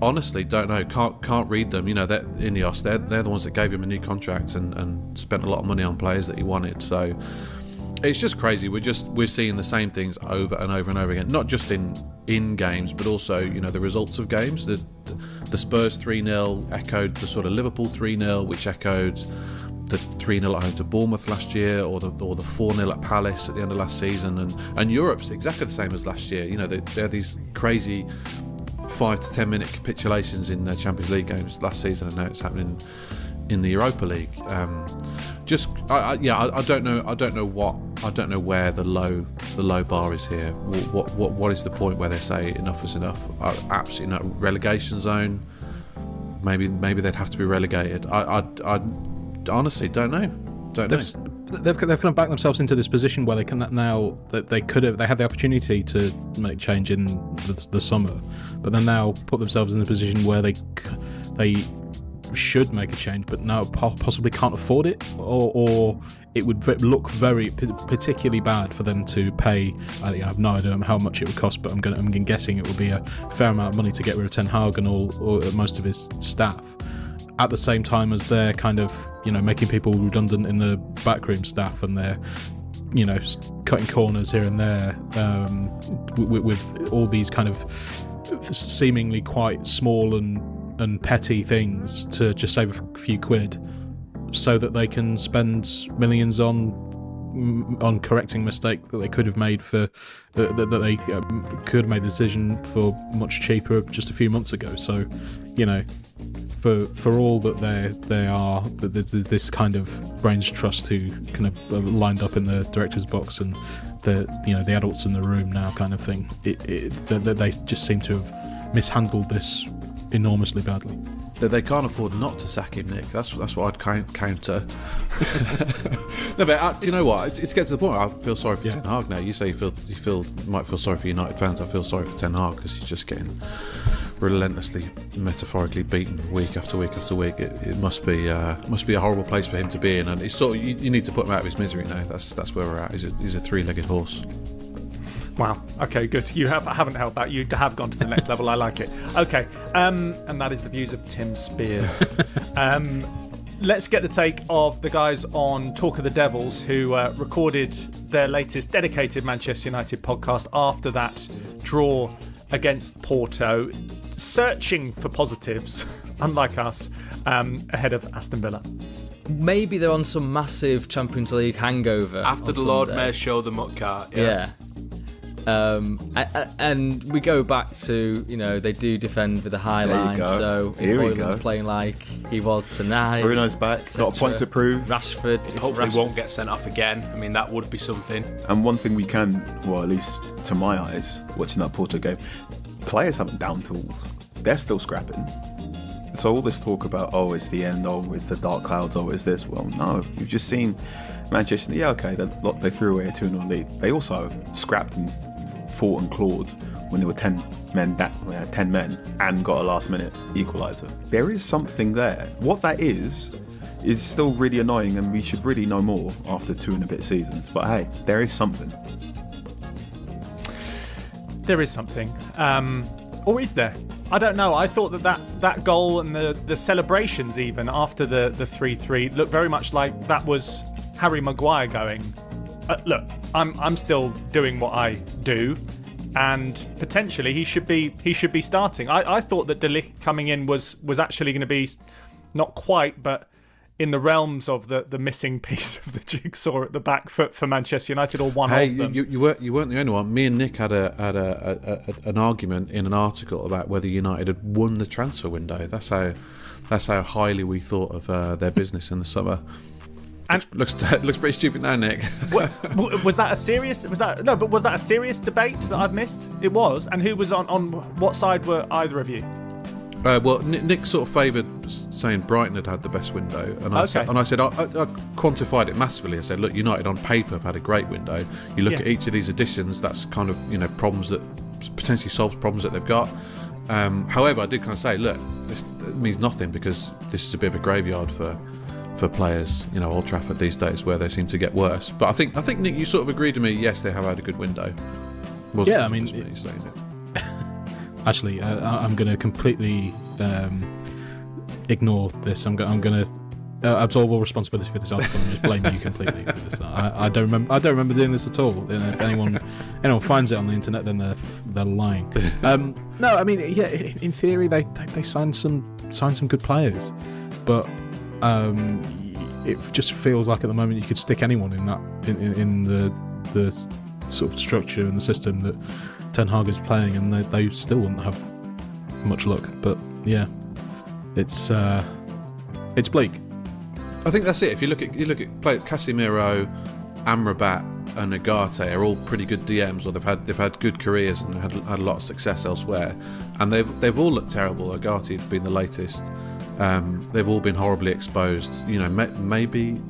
honestly, don't know. Can't read them. They're Ineos. They're the ones that gave him a new contract and spent a lot of money on players that he wanted. So it's just crazy. We're seeing the same things over and over and over again. Not just in games, but also the results of games. The Spurs 3-0 echoed the sort of Liverpool 3-0, which echoed the 3-0 at home to Bournemouth last year, or the 4-0 at Palace at the end of last season, and Europe's exactly the same as last year. They're these crazy 5 to 10 minute capitulations in their Champions League games last season, and now it's happening in the Europa League. I don't know where the low bar is here. What is the point where they say enough is enough? Absolutely not. Relegation zone. Maybe they'd have to be relegated. I honestly don't know. They've kind of backed themselves into this position where they can now that they had the opportunity to make change in the summer, but then now put themselves in a position where they should make a change, but now possibly can't afford it, or it would look very particularly bad for them to pay. I have no idea how much it would cost, but I'm guessing it would be a fair amount of money to get rid of Ten Hag and or most of his staff. At the same time as they're kind of making people redundant in the backroom staff, and they're cutting corners here and there with all these kind of seemingly quite small and petty things to just save a few quid, so that they can spend millions on correcting mistake that they could have made that they could have made the decision for much cheaper just a few months ago. So for all that they are, there's this kind of brains trust who kind of lined up in the director's box and the adults in the room now kind of thing. They just seem to have mishandled this enormously badly. They can't afford not to sack him, Nick. That's what I'd counter. No, but do you know what? It's getting to the point where I feel sorry for Ten Hag now. You say you might feel sorry for United fans. I feel sorry for Ten Hag because he's just getting relentlessly, metaphorically beaten week after week after week. It must be a horrible place for him to be in, and it's sort of, you need to put him out of his misery now. That's where we're at. He's a three-legged horse. Wow. Okay, good. You haven't held that. You have gone to the next level. I like it. Okay. And that is the views of Tim Spears. Let's get the take of the guys on Talk of the Devils, who recorded their latest dedicated Manchester United podcast after that draw against Porto, searching for positives, unlike us, ahead of Aston Villa. Maybe they're on some massive Champions League hangover. After the Lord Mayor show the muck cart. Yeah. And we go back to, they do defend with a high line, so if Højlund's playing like he was tonight, Bruno's back, got a point to prove. Rashford hopefully won't get sent off again. I mean, that would be something. And one thing we can, well, at least to my eyes, watching that Porto game, players haven't down tools. They're still scrapping. So all this talk about, it's the end, it's the dark clouds, it's this. Well, no, you've just seen Manchester. Yeah, okay, they threw away a 2-0 lead. They also scrapped and fought and clawed when there were 10 men and got a last-minute equaliser. There is something there. What that is still really annoying, and we should really know more after 2 and a bit seasons. But hey, there is something. There is something. Or is there? I don't know. I thought that goal and the celebrations even after the 3-3 looked very much like that was Harry Maguire going, look, I'm still doing what I do, and potentially he should be starting. I thought that De Ligt coming in was actually going to be not quite, but in the realms of the missing piece of the jigsaw at the back for Manchester United, or one of them. You weren't the only one. Me and Nick had an argument in an article about whether United had won the transfer window. That's that's how highly we thought of their business in the summer. Looks pretty stupid now, Nick. Was that a serious? Was that a serious debate that I've missed? It was. And who was on what side were either of you? Well, Nick sort of favoured saying Brighton had the best window, and I said I quantified it massively. I said, look, United on paper have had a great window. You look at each of these additions, that's kind of problems that potentially solves problems that they've got. However, I did kind of say, look, this means nothing because this is a bit of a graveyard for players, Old Trafford these days, where they seem to get worse. But I think Nick, you sort of agreed to me. Yes, they have had a good window. I mean, saying it. Actually, I'm going to completely ignore this. I'm going to absolve all responsibility for this article and just blame you completely for this. I don't remember doing this at all. And if anyone finds it on the internet, then they're lying. No, I mean, yeah, in theory they signed some good players, but it just feels like at the moment you could stick anyone in that in the sort of structure and the system that Ten Hag is playing, and they still wouldn't have much luck. But yeah, it's bleak. I think that's it. If you look at Casemiro, Amrabat, and Agate are all pretty good DMs, or they've had good careers and had a lot of success elsewhere, and they've all looked terrible. Agate being the latest. They've all been horribly exposed. Maybe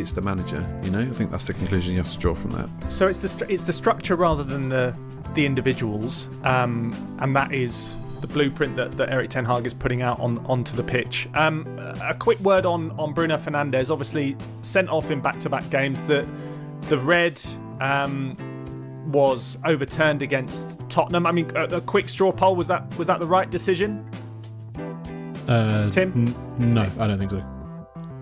it's the manager. I think that's the conclusion you have to draw from that. So it's the structure rather than the individuals, and that is the blueprint that Erik Ten Hag is putting out onto the pitch. A quick word on Bruno Fernandes, obviously sent off in back-to-back games. The red was overturned against Tottenham. I mean, a quick straw poll, was that the right decision? Tim? No, I don't think so.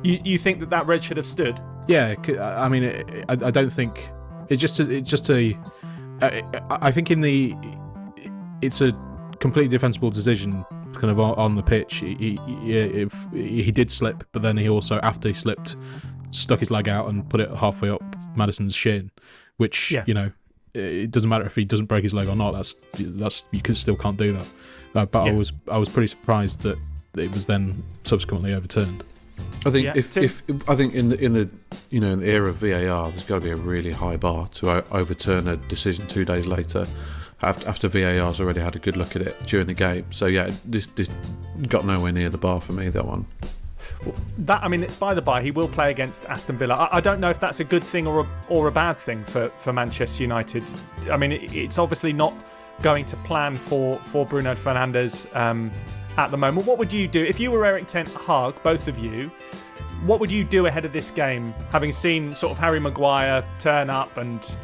You think that red should have stood? Yeah, I mean, I don't think I think it's a completely defensible decision, kind of on the pitch. He did slip, but then he also, after he slipped, stuck his leg out and put it halfway up Maddison's shin, which it doesn't matter if he doesn't break his leg or not. That's you still can't do that. But yeah. I was pretty surprised that it was then subsequently overturned. I think I think in the in the era of VAR, there's got to be a really high bar to overturn a decision 2 days later, after VAR's already had a good look at it during the game. So yeah, this got nowhere near the bar for me, that one. That, I mean, it's by the by, he will play against Aston Villa. I don't know if that's a good thing or a bad thing for Manchester United. I mean, it's obviously not going to plan for Bruno Fernandes at the moment. What would you do if you were Erik Ten Hag, both of you? What would you do ahead of this game, having seen sort of Harry Maguire turn up and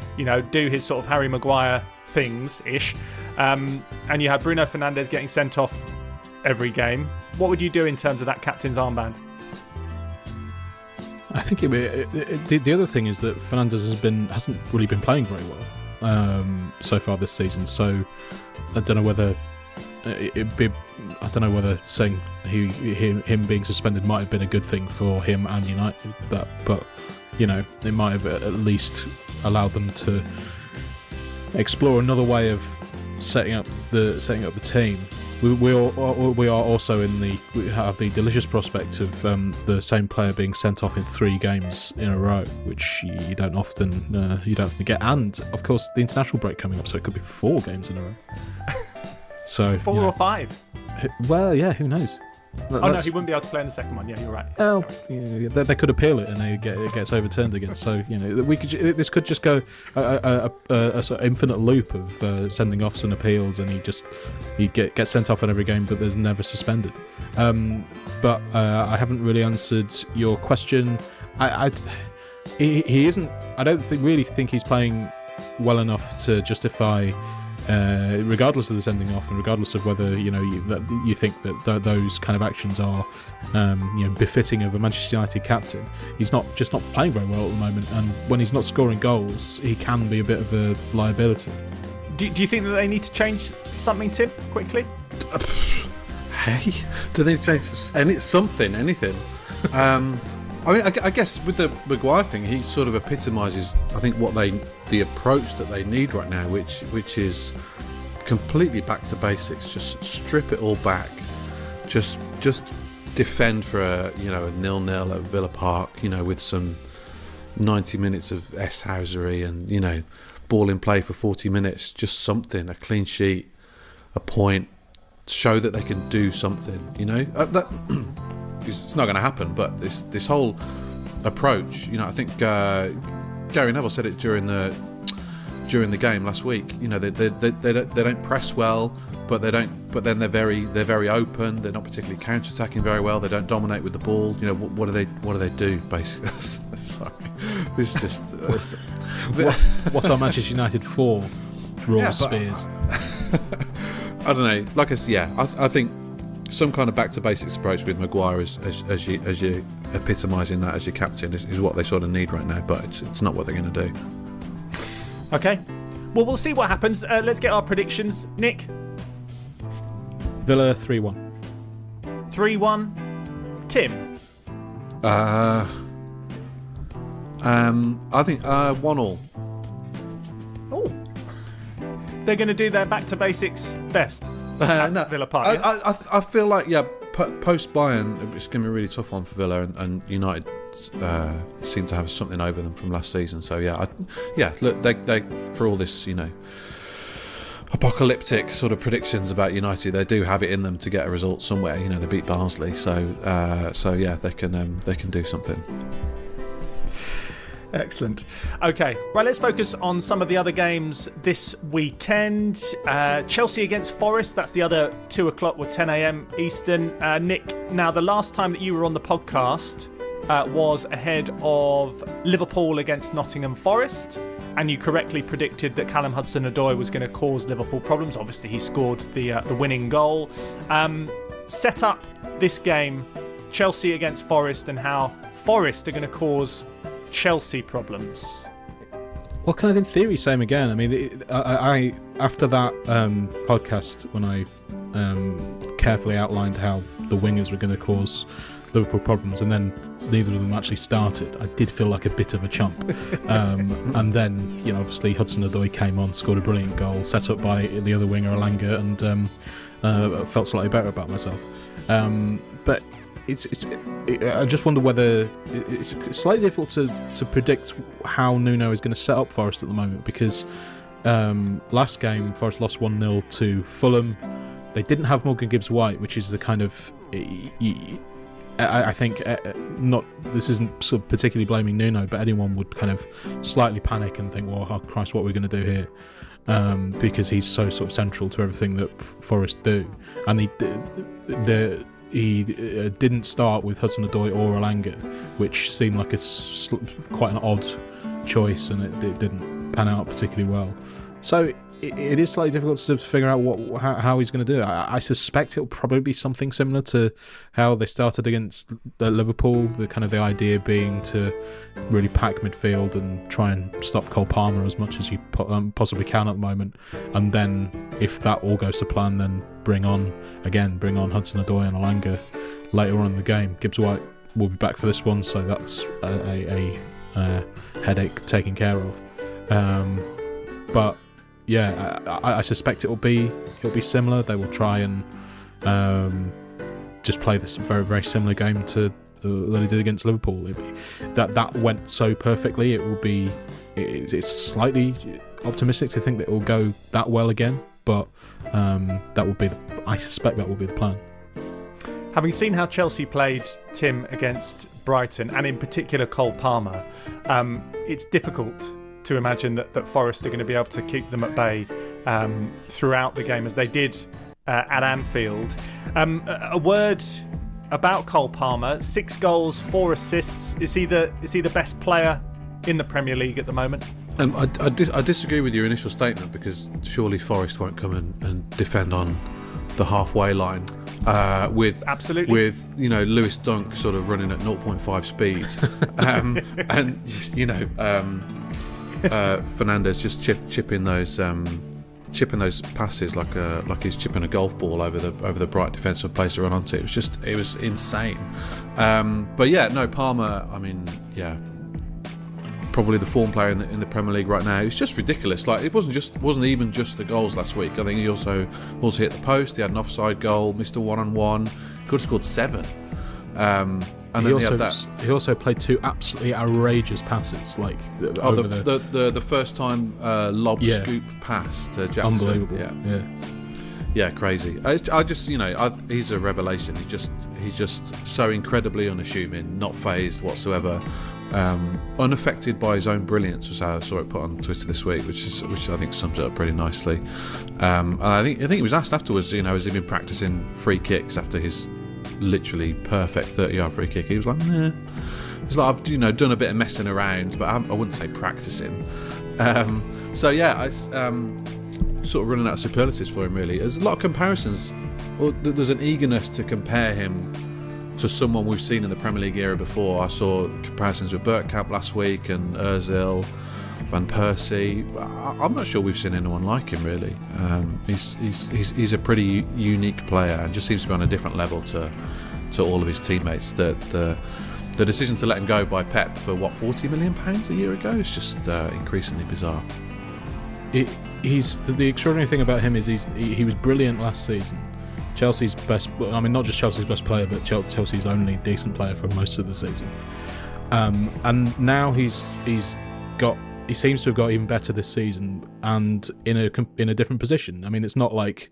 do his sort of Harry Maguire things-ish, and you had Bruno Fernandes getting sent off every game? What would you do in terms of that captain's armband? I think the other thing is that Fernandes hasn't really been playing very well so far this season. So I don't know whether saying him being suspended might have been a good thing for him and United. But it might have at least allowed them to explore another way of setting up the team. We are also we have the delicious prospect of the same player being sent off in 3 games in a row, which you don't often get, and of course the international break coming up, so it could be 4 games in a row. So 4 or 5. Well, yeah, who knows? No, he wouldn't be able to play in the second one. Yeah, you're right. Well, they could appeal it and it gets overturned again. So this could just go a sort of infinite loop of sending offs and appeals, and he gets sent off in every game, but there's never suspended. But I haven't really answered your question. He isn't. I don't really think he's playing well enough to justify. Regardless of the sending off, and regardless of whether you think that those kind of actions are befitting of a Manchester United captain, he's not playing very well at the moment, and when he's not scoring goals, he can be a bit of a liability. Do you think that they need to change something, Tim, quickly? Hey, do they change anything? I mean, I guess with the Maguire thing, he sort of epitomises, I think, the approach that they need right now, which is completely back to basics. Just strip it all back. Just defend for a 0-0 at Villa Park, with some 90 minutes of S-housery and ball in play for 40 minutes, just something, a clean sheet, a point, show that they can do something. That it's not going to happen, but this whole approach, I think Gary Neville said it during the game last week. They don't press well, but they don't. But then they're very open. They're not particularly counter-attacking very well. They don't dominate with the ball. What do they do basically? Sorry, this is just. What's our Manchester United for? Raw spears. I don't know. Like I think some kind of back to basics approach with Maguire as you epitomising that as your captain is what they sort of need right now. But it's not what they're going to do. Okay. Well, we'll see what happens. Let's get our predictions. Nick? Villa 3-1. 3-1. Tim? I think 1-1. Oh. They're going to do their back to basics best at Villa Park. I feel like, post Bayern, it's going to be a really tough one for Villa, and United seem to have something over them from last season. So look, they for all this apocalyptic sort of predictions about United, they do have it in them to get a result somewhere. They beat Barnsley, so they can do something. Excellent. Okay, right, let's focus on some of the other games this weekend. Chelsea against Forest, that's the other 2 o'clock or 10 a.m. Eastern. Nick, now the last time that you were on the podcast was ahead of Liverpool against Nottingham Forest, and you correctly predicted that Callum Hudson-Odoi was going to cause Liverpool problems. Obviously, he scored the winning goal. Set up this game, Chelsea against Forest, and how Forest are going to cause Chelsea problems. Well, kind of in theory, same again. I mean, I after that podcast, when I carefully outlined how the wingers were going to cause Liverpool problems, and then neither of them actually started, I did feel like a bit of a chump. And then, obviously Hudson-Odoi came on, scored a brilliant goal, set up by the other winger, Alanga, and felt slightly better about myself. But I just wonder whether it's slightly difficult to predict how Nuno is going to set up Forest at the moment, because last game Forest lost 1-0 to Fulham. They didn't have Morgan Gibbs-White, which is the kind of I think not. This isn't sort of particularly blaming Nuno, but anyone would kind of slightly panic and think, "Well, oh Christ, what are we going to do here?" Because he's so sort of central to everything that Forest do, and he didn't start with Hudson-Odoi or Alanga, which seemed like quite an odd choice, and it didn't pan out particularly well. So it is slightly difficult to figure out how he's going to do it. I suspect it'll probably be something similar to how they started against Liverpool. The idea being to really pack midfield and try and stop Cole Palmer as much as you possibly can at the moment. And then, if that all goes to plan, then bring on Hudson-Odoi and Alanga later on in the game. Gibbs-White will be back for this one, so that's a headache taken care of. But yeah, I suspect it'll be similar. They will try and just play this very, very similar game to that they did against Liverpool. That went so perfectly. It's slightly optimistic to think that it will go that well again, but I suspect that will be the plan. Having seen how Chelsea played, Tim, against Brighton, and in particular Cole Palmer, it's difficult to imagine that Forest are going to be able to keep them at bay throughout the game, as they did at Anfield. A word about Cole Palmer: 6 goals, 4 assists. Is he the best player in the Premier League at the moment? I disagree with your initial statement, because surely Forest won't come and defend on the halfway line with Lewis Dunk sort of running at 0.5 speed, and Fernandez just chipping those passes like he's chipping a golf ball over the bright defensive place to run onto. It was insane. But Palmer, I mean, probably the form player in the Premier League right now. It's just ridiculous. Like, it wasn't even just the goals last week. I think he also hit the post. He had an offside goal, missed a 1-on-1. Could have scored 7. And he also played 2 absolutely outrageous passes, like the first time lob scoop pass to Jackson. Unbelievable. Yeah, crazy. I just, he's a revelation. He's just so incredibly unassuming, not phased whatsoever, unaffected by his own brilliance, was how I saw it put on Twitter this week, which I think sums it up pretty nicely. And I think he was asked afterwards, has he been practicing free kicks after his literally perfect 30-yard free kick? He was like, nah. It's like, I've done a bit of messing around, but I wouldn't say practicing. Sort of running out of superlatives for him, really. There's a lot of comparisons. There's an eagerness to compare him to someone we've seen in the Premier League era before. I saw comparisons with Bergkamp last week and Ozil, Van Persie. I'm not sure we've seen anyone like him, really. He's a pretty unique player and just seems to be on a different level to all of his teammates. The decision to let him go by Pep for £40 million a year ago is just increasingly bizarre. The extraordinary thing about him is he was brilliant last season. Chelsea's best, not just Chelsea's best player, but Chelsea's only decent player for most of the season. And now he seems to have got even better this season, and in a different position. I mean, it's not like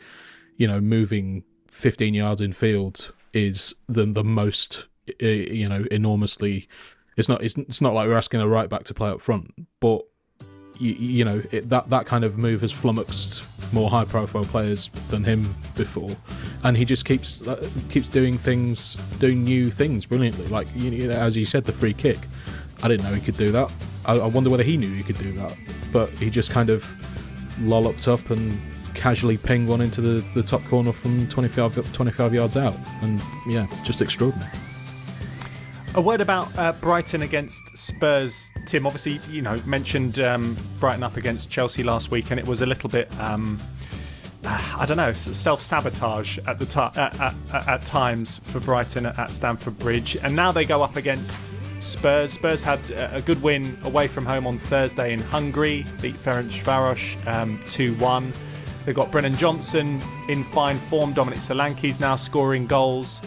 moving 15 yards in field is the most enormously. It's not like we're asking a right back to play up front, but that kind of move has flummoxed more high-profile players than him before, and he just keeps doing new things brilliantly. Like as you said, the free kick. I didn't know he could do that. I wonder whether he knew he could do that, but he just kind of lolloped up and casually pinged one into the top corner from 25 yards out, and just extraordinary. A word about Brighton against Spurs, Tim. Obviously, mentioned Brighton up against Chelsea last week, and it was a little bit, self-sabotage at times for Brighton at Stamford Bridge. And now they go up against Spurs. Spurs had a good win away from home on Thursday in Hungary, beat Ferencváros 2-1. They've got Brennan Johnson in fine form. Dominic Solanke's now scoring goals.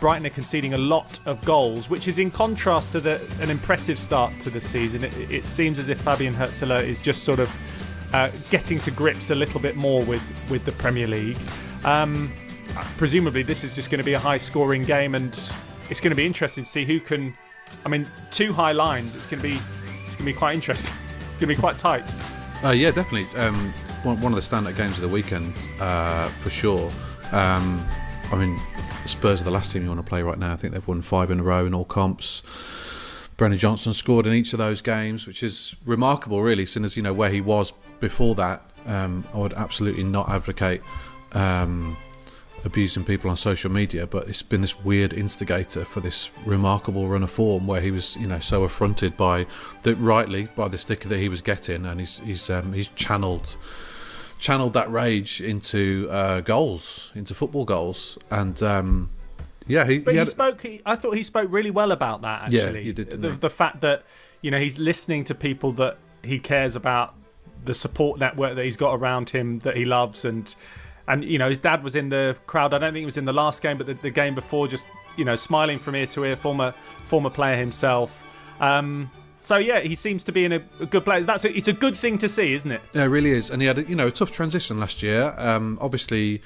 Brighton are conceding a lot of goals, which is in contrast to an impressive start to the season. It seems as if Fabian Hürzeler is just sort of getting to grips a little bit more with the Premier League. Presumably, this is just going to be a high-scoring game, and it's going to be interesting to see who can. 2 high lines. It's going to be quite interesting. It's going to be quite tight. Yeah, definitely. One of the standout games of the weekend, for sure. Spurs are the last team you want to play right now. I think they've won 5 in a row in all comps. Brennan Johnson scored in each of those games, which is remarkable, really, seeing as where he was before that. I would absolutely not advocate abusing people on social media, but it's been this weird instigator for this remarkable run of form where he was, so affronted rightly by the sticker that he was getting, and he's channeled that rage into goals, into football goals, and I thought he spoke really well about that. Actually, yeah, he did. The fact that he's listening to people that he cares about, the support network that he's got around him that he loves, and his dad was in the crowd. I don't think he was in the last game, but the game before, just smiling from ear to ear. Former player himself. So yeah, he seems to be in a good place. It's a good thing to see, isn't it? Yeah, it really is. And he had a tough transition last year. Obviously,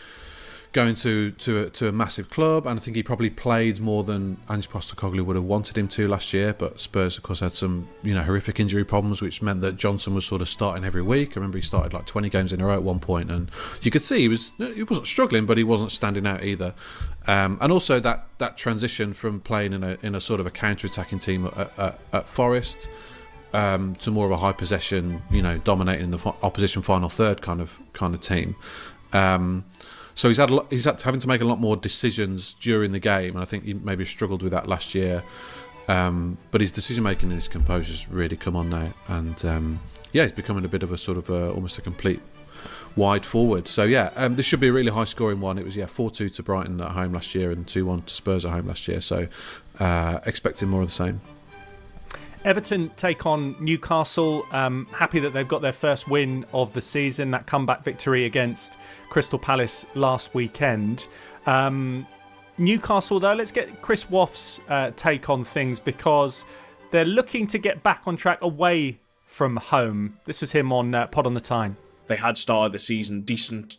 going to a massive club, and I think he probably played more than Ange Postecoglou would have wanted him to last year. But Spurs, of course, had some horrific injury problems, which meant that Johnson was sort of starting every week. I remember he started like 20 games in a row at one point, and you could see he wasn't struggling, but he wasn't standing out either. And also that transition from playing in a sort of a counter-attacking team at Forest to more of a high possession, dominating the opposition final third kind of team. So he's had having to make a lot more decisions during the game, and I think he maybe struggled with that last year. But his decision making and his composure's really come on now, and he's becoming a bit of a sort of almost a complete wide forward. So this should be a really high scoring one. It was 4-2 to Brighton at home last year and 2-1 to Spurs at home last year. So expecting more of the same. Everton take on Newcastle. Happy that they've got their first win of the season, that comeback victory against Crystal Palace last weekend. Newcastle, though, let's get Chris Woff's take on things, because they're looking to get back on track away from home. This was him on Pod on the Tyne. They had started the season decent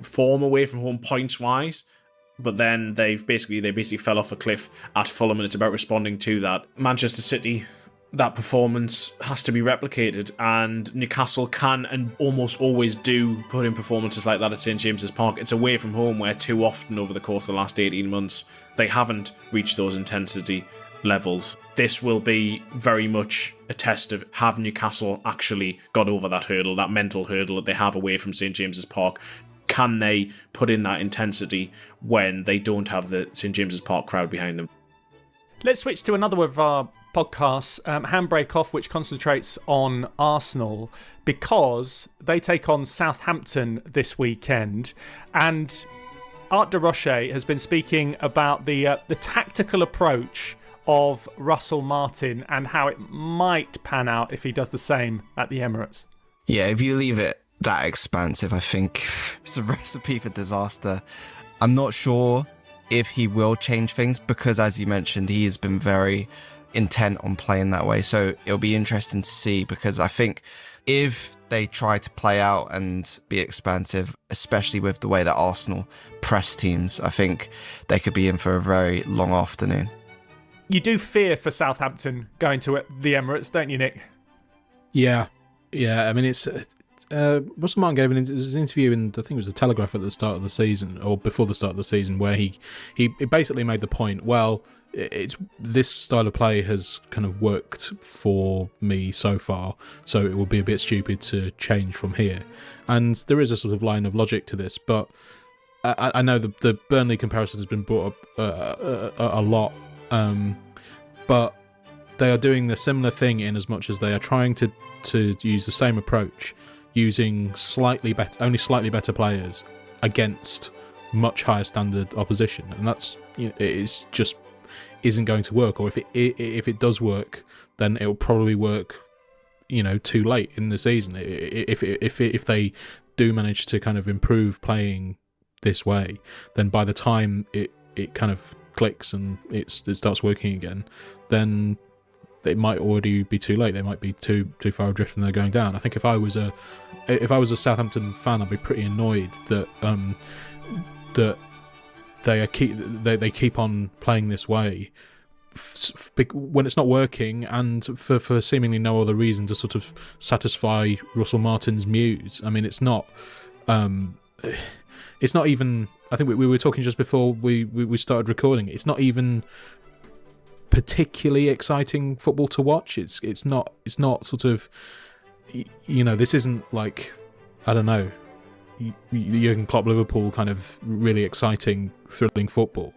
form away from home points wise, but then they basically fell off a cliff at Fulham, and it's about responding to that. Manchester City, that performance has to be replicated, and Newcastle can and almost always do put in performances like that at St James's Park. It's away from home where too often over the course of the last 18 months they haven't reached those intensity levels. This will be very much a test of, have Newcastle actually got over that hurdle, that mental hurdle that they have away from St James's Park? Can they put in that intensity when they don't have the St James's Park crowd behind them? Let's switch to another of our podcasts, Handbrake Off, which concentrates on Arsenal, because they take on Southampton this weekend. And Art de Roche has been speaking about the tactical approach of Russell Martin and how it might pan out if he does the same at the Emirates. Yeah, if you leave it that expansive, I think it's a recipe for disaster. I'm not sure if he will change things, because, as you mentioned, he has been very intent on playing that way. So it'll be interesting to see, because I think if they try to play out and be expansive, especially with the way that Arsenal press teams, I think they could be in for a very long afternoon. You do fear for Southampton going to the Emirates, don't you, Nick? Yeah. I mean, it's Russell Martin gave an interview in, I think it was the Telegraph at the start of the season, or before the start of the season, where he basically made the point, well, it's this style of play has kind of worked for me so far, so it would be a bit stupid to change from here. And there is a sort of line of logic to this, but I know the Burnley comparison has been brought up a lot, but they are doing the similar thing in as much as they are trying to use the same approach, using only slightly better players against much higher standard opposition, and that's, it just isn't going to work. Or if it does work, then it will probably work, too late in the season. If they do manage to kind of improve playing this way, then by the time it kind of clicks and it starts working again, then it might already be too late. They might be too far adrift and they're going down. I think if I was a Southampton fan, I'd be pretty annoyed that they keep on playing this way when it's not working, and for seemingly no other reason to sort of satisfy Russell Martin's muse. I mean, it's not even. I think we were talking just before we started recording. It's not even particularly exciting football to watch. It's not sort of, this isn't like, I don't know, Jurgen Klopp Liverpool kind of really exciting, thrilling football.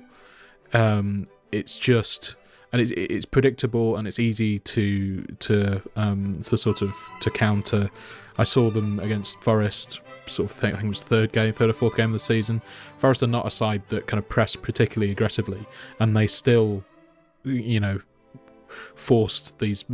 It's just, and it's predictable and it's easy to counter. I saw them against Forest, sort of thing. I think it was third or fourth game of the season. Forest are not a side that kind of press particularly aggressively, and they still, forced these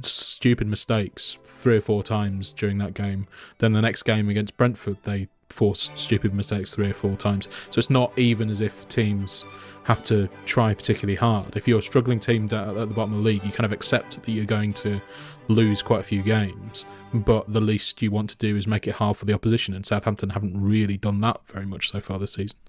stupid mistakes 3 or 4 times during that game. Then the next game against Brentford, they forced stupid mistakes 3 or 4 times. So it's not even as if teams have to try particularly hard. If you're a struggling team down at the bottom of the league, you kind of accept that you're going to lose quite a few games, but the least you want to do is make it hard for the opposition, and Southampton haven't really done that very much so far this season.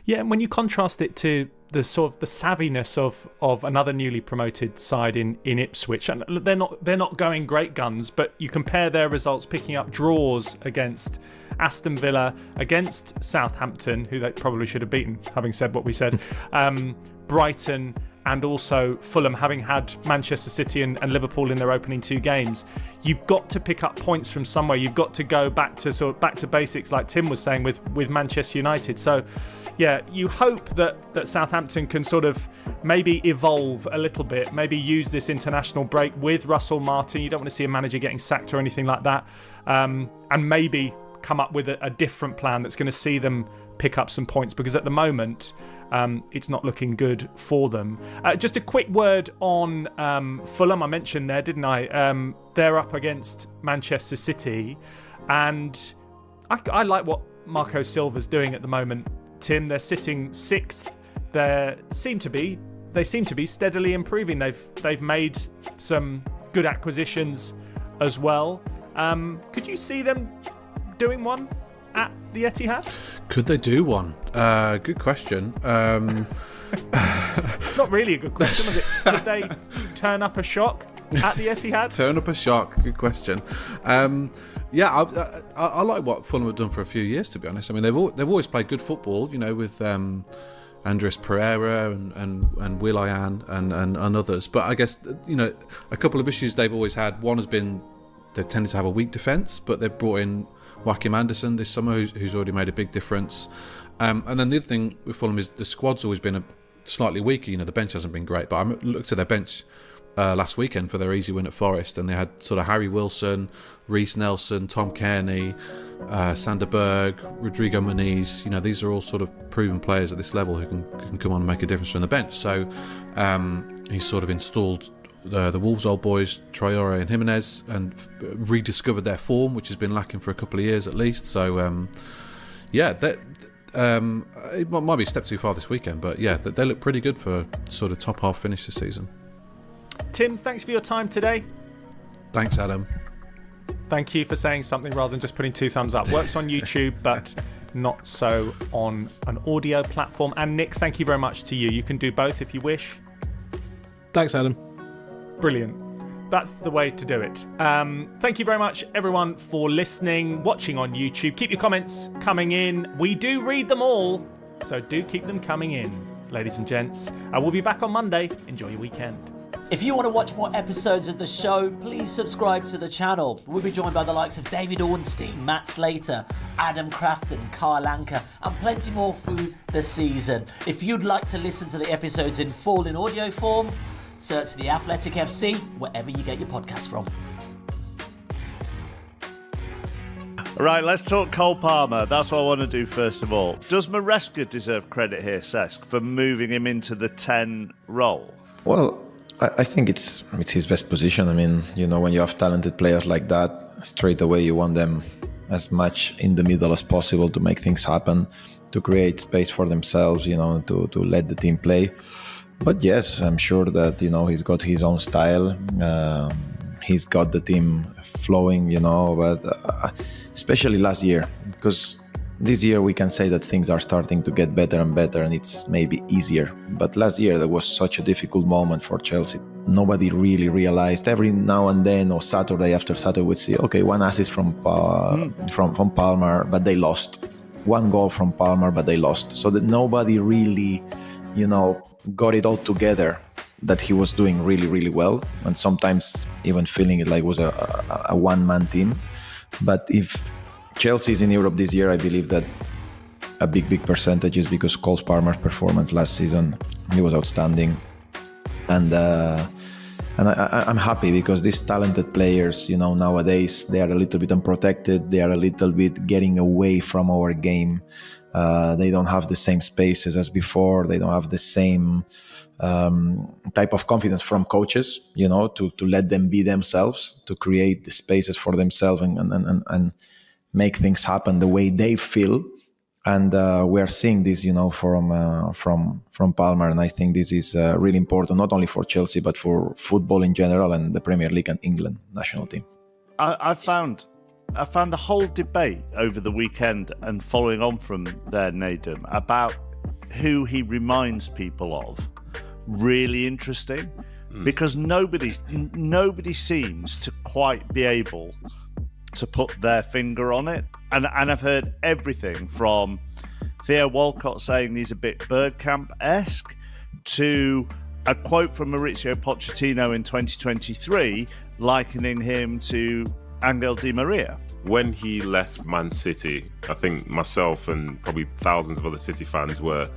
Yeah, and when you contrast it to the sort of the savviness of another newly promoted side in Ipswich, and they're not going great guns, but you compare their results, picking up draws against Aston Villa, against Southampton, who they probably should have beaten, having said what we said, Brighton, and also Fulham, having had Manchester City and Liverpool in their opening 2 games. You've got to pick up points from somewhere. You've got to go back to basics, like Tim was saying with Manchester United. So, yeah, you hope that Southampton can sort of maybe evolve a little bit, maybe use this international break with Russell Martin. You don't want to see a manager getting sacked or anything like that, and maybe come up with a different plan that's going to see them pick up some points, because at the moment it's not looking good for them. Just a quick word on Fulham. I mentioned there, didn't I? They're up against Manchester City, and I like what Marco Silva's doing at the moment, Tim. They're sitting 6th they seem to be steadily improving. They've made some good acquisitions as well. Could you see them doing one at the Etihad? Could they do one? Good question. It's not really a good question, was it? Could they turn up a shock at the Etihad? Turn up a shock. Good question. Yeah, I like what Fulham have done for a few years, to be honest. I mean, they've always played good football, you know, with Andres Pereira and Will.i.am and others. But I guess, you know, a couple of issues they've always had. One has been they've tended to have a weak defence, but they've brought in Joachim Andersen this summer, who's already made a big difference. And then the other thing with Fulham is the squad's always been slightly weaker. You know, the bench hasn't been great, but I looked at their bench last weekend for their easy win at Forest, and they had sort of Harry Wilson, Reece Nelson, Tom Kearney, Sander Berg, Rodrigo Muniz. You know, these are all sort of proven players at this level who can come on and make a difference from the bench. So he's sort of installed the Wolves old boys, Traore and Jimenez, and rediscovered their form, which has been lacking for a couple of years at least. So yeah, it might be a step too far this weekend, but yeah, they look pretty good for sort of top half finish this season. Tim, thanks for your time today. Thanks, Adam. Thank you for saying something rather than just putting 2 thumbs up. Works on YouTube, but not so on an audio platform. And Nick, thank you very much to you. You can do both if you wish. Thanks, Adam. Brilliant. That's the way to do it. Thank you very much, everyone, for listening, watching on YouTube. Keep your comments coming in. We do read them all, so do keep them coming in, ladies and gents. We'll be back on Monday. Enjoy your weekend. If you want to watch more episodes of the show, please subscribe to the channel. We'll be joined by the likes of David Ornstein, Matt Slater, Adam Crafton, Carl Anker, and plenty more through the season. If you'd like to listen to the episodes in full in audio form, search The Athletic FC wherever you get your podcasts from. Right, let's talk Cole Palmer. That's what I want to do first of all. Does Maresca deserve credit here, Cesc, for moving him into the 10 role? Well, I think it's his best position. I mean, you know, when you have talented players like that, straight away you want them as much in the middle as possible to make things happen, to create space for themselves, you know, to let the team play. But yes, I'm sure that, you know, he's got his own style. He's got the team flowing, you know, but especially last year, because this year we can say that things are starting to get better and better and it's maybe easier. But last year there was such a difficult moment for Chelsea. Nobody really realized. Every now and then, or Saturday after Saturday, we'd see, okay, 1 assist from Palmer, but they lost. 1 goal from Palmer, but they lost. So that nobody really, you know, got it all together that he was doing really, really well. And sometimes even feeling it like it was a one-man team. But if Chelsea is in Europe this year, I believe that a big percentage is because Cole Palmer's performance last season, he was outstanding. And I'm happy because these talented players, you know, nowadays, they are a little bit unprotected. They are a little bit getting away from our game. They don't have the same spaces as before. They don't have the same type of confidence from coaches, you know, to let them be themselves, to create the spaces for themselves and make things happen the way they feel. And we are seeing this, you know, from Palmer. And I think this is really important, not only for Chelsea, but for football in general and the Premier League and England national team. I found the whole debate over the weekend and following on from there, Nadem, about who he reminds people of really interesting, because nobody seems to quite be able to put their finger on it. And I've heard everything from Theo Walcott saying he's a bit Bergkamp-esque to a quote from Maurizio Pochettino in 2023 likening him to Angel Di Maria. When he left Man City, I think myself and probably thousands of other City fans were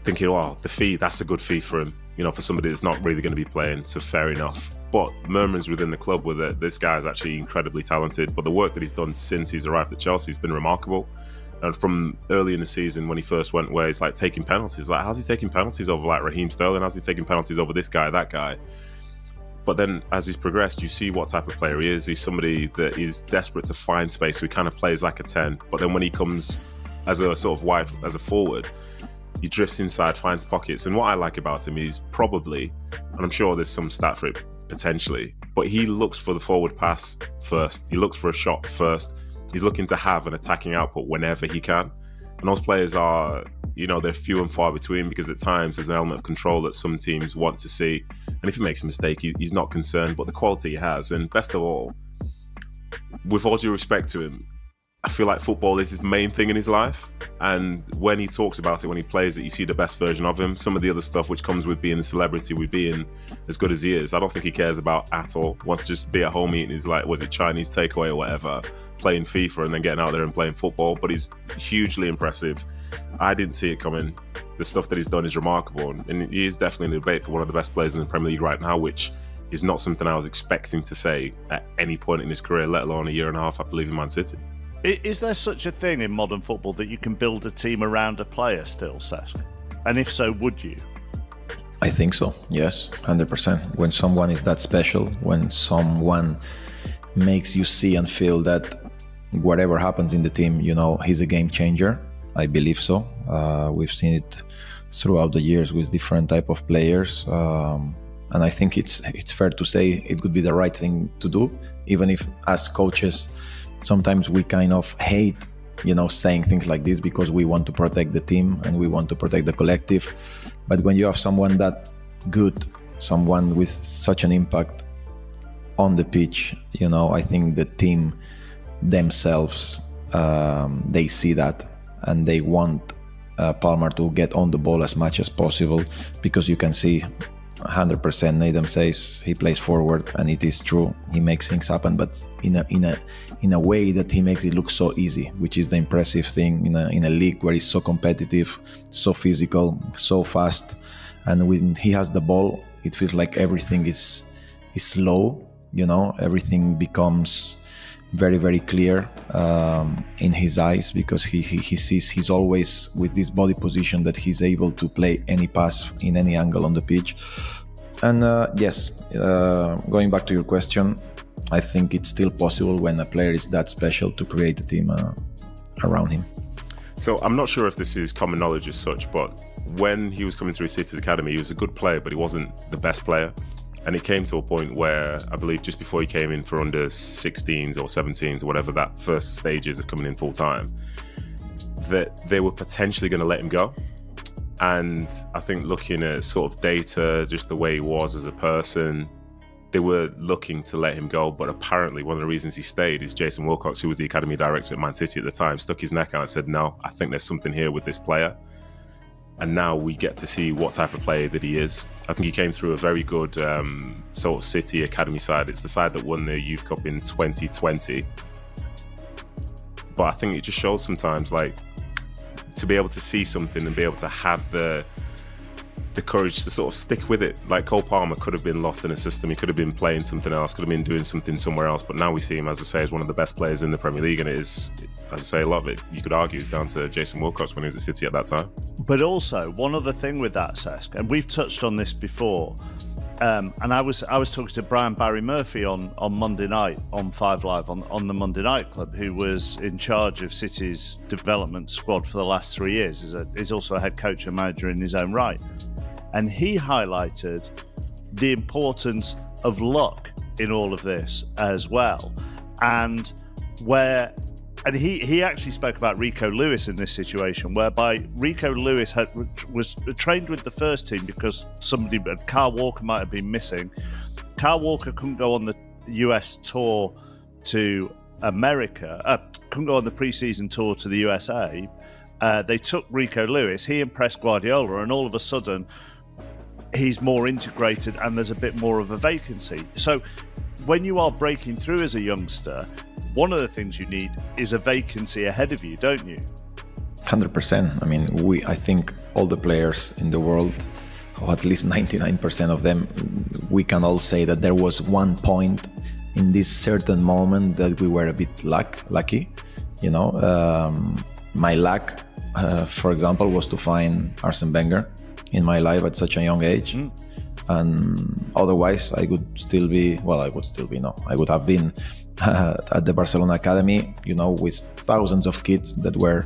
thinking, wow, the fee, that's a good fee for him. You know, for somebody that's not really going to be playing, so fair enough. But murmurs within the club were that this guy is actually incredibly talented, but the work that he's done since he's arrived at Chelsea has been remarkable. And from early in the season when he first went, where he's like taking penalties, like how's he taking penalties over like Raheem Sterling? How's he taking penalties over this guy, that guy? But then as he's progressed, you see what type of player he is. He's somebody that is desperate to find space. So he kind of plays like a 10. But then when he comes as a sort of wide, as a forward, He drifts inside, finds pockets. And what I like about him is probably, and I'm sure there's some stat for it potentially, but he looks for the forward pass first. He looks for a shot first. He's looking to have an attacking output whenever he can. And those players are, they're few and far between, because at times there's an element of control that some teams want to see. And if he makes a mistake, he's not concerned, but the quality he has. And best of all, with all due respect to him, I feel like football is his main thing in his life. And when he talks about it, when he plays it, you see the best version of him. Some of the other stuff which comes with being a celebrity, with being as good as he is, I don't think he cares about at all. Wants to just be at home eating his, Chinese takeaway or whatever, playing FIFA and then getting out there and playing football. But he's hugely impressive. I didn't see it coming. The stuff that he's done is remarkable. And he is definitely in the debate for one of the best players in the Premier League right now, which is not something I was expecting to say at any point in his career, let alone a year and a half after leaving Man City. Is there such a thing in modern football that you can build a team around a player still, Cesc? And if so, would you? I think so, yes, 100%. When someone is that special, when someone makes you see and feel that whatever happens in the team, he's a game changer, I believe so. We've seen it throughout the years with different type of players. And I think it's fair to say it could be the right thing to do, even if as coaches, sometimes we kind of hate, saying things like this because we want to protect the team and we want to protect the collective. But when you have someone that good, someone with such an impact on the pitch, I think the team themselves, they see that and they want Palmer to get on the ball as much as possible, because you can see 100% Nathan says he plays forward, and it is true. He makes things happen, but in a way that he makes it look so easy, which is the impressive thing in a league where he's so competitive, so physical, so fast. And when he has the ball, it feels like everything is slow. Everything becomes very, very clear in his eyes, because he sees he's always with this body position that he's able to play any pass in any angle on the pitch. And yes, going back to your question, I think it's still possible when a player is that special to create a team around him. So I'm not sure if this is common knowledge as such, but when he was coming through City's academy, he was a good player, but he wasn't the best player. And it came to a point where, I believe just before he came in for under 16s or 17s or whatever that first stage is of coming in full time, that they were potentially going to let him go. And I think looking at sort of data, just the way he was as a person, they were looking to let him go. But apparently one of the reasons he stayed is Jason Wilcox, who was the academy director at Man City at the time, stuck his neck out and said, no, I think there's something here with this player. And now we get to see what type of player that he is. I think he came through a very good sort of City academy side. It's the side that won the Youth Cup in 2020. But I think it just shows sometimes, to be able to see something and be able to have the courage to sort of stick with it. Like Cole Palmer could have been lost in a system. He could have been playing something else, could have been doing something somewhere else. But now we see him, as I say, as one of the best players in the Premier League. And it is, as I say, a lot of it, you could argue, is down to Jason Wilcox when he was at City at that time. But also, one other thing with that, Cesc, and we've touched on this before, and I was talking to Barry Murphy on Monday night on 5 Live on the Monday Night Club, who was in charge of City's development squad for the last 3 years. He's also a head coach and manager in his own right. And he highlighted the importance of luck in all of this as well. And he actually spoke about Rico Lewis in this situation, whereby Rico Lewis was trained with the first team because Kyle Walker might have been missing. Kyle Walker couldn't go on the US tour to America, couldn't go on the pre-season tour to the USA. They took Rico Lewis, he impressed Guardiola, and all of a sudden he's more integrated and there's a bit more of a vacancy. So when you are breaking through as a youngster, one of the things you need is a vacancy ahead of you, don't you? 100%. I mean, I think all the players in the world, or at least 99% of them, we can all say that there was one point in this certain moment that we were a bit lucky. My luck, for example, was to find Arsene Wenger in my life at such a young age. And otherwise I would have been at the Barcelona Academy, with thousands of kids that were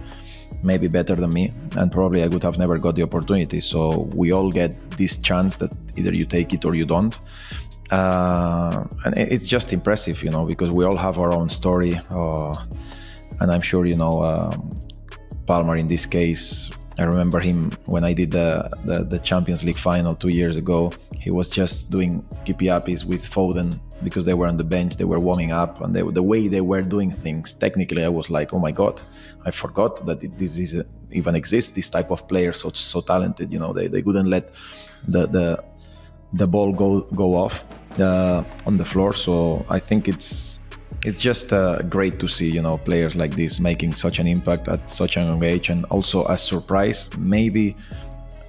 maybe better than me, and probably I would have never got the opportunity. So we all get this chance that either you take it or you don't. And it's just impressive, you know, because we all have our own story. And I'm sure, you know, Palmer in this case, I remember him when I did the Champions League final 2 years ago. He was just doing keepy-uppies with Foden because they were on the bench, they were warming up, and the way they were doing things, technically I was like, oh my God, I forgot that this even exists, this type of player, so talented, you know, they couldn't let the ball go off on the floor. So I think it's just great to see, you know, players like this making such an impact at such a young age, and also a surprise. Maybe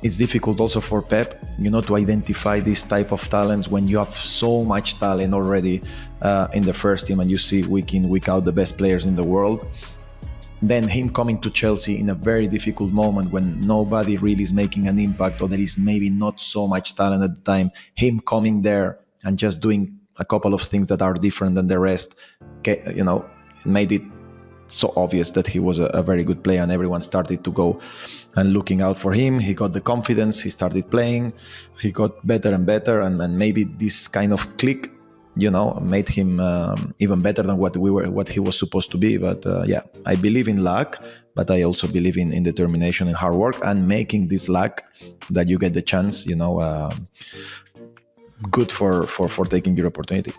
it's difficult also for Pep, you know, to identify this type of talents when you have so much talent already in the first team, and you see week in, week out the best players in the world. Then him coming to Chelsea in a very difficult moment when nobody really is making an impact, or there is maybe not so much talent at the time, him coming there and just doing a couple of things that are different than the rest, you know, made it so obvious that he was a very good player, and everyone started to go and looking out for him. He got the confidence, he started playing, he got better and better, and maybe this kind of click, you know, made him even better than what he was supposed to be. But yeah, I believe in luck, but I also believe in determination and hard work, and making this luck that you get the chance, you know, good for taking your opportunity.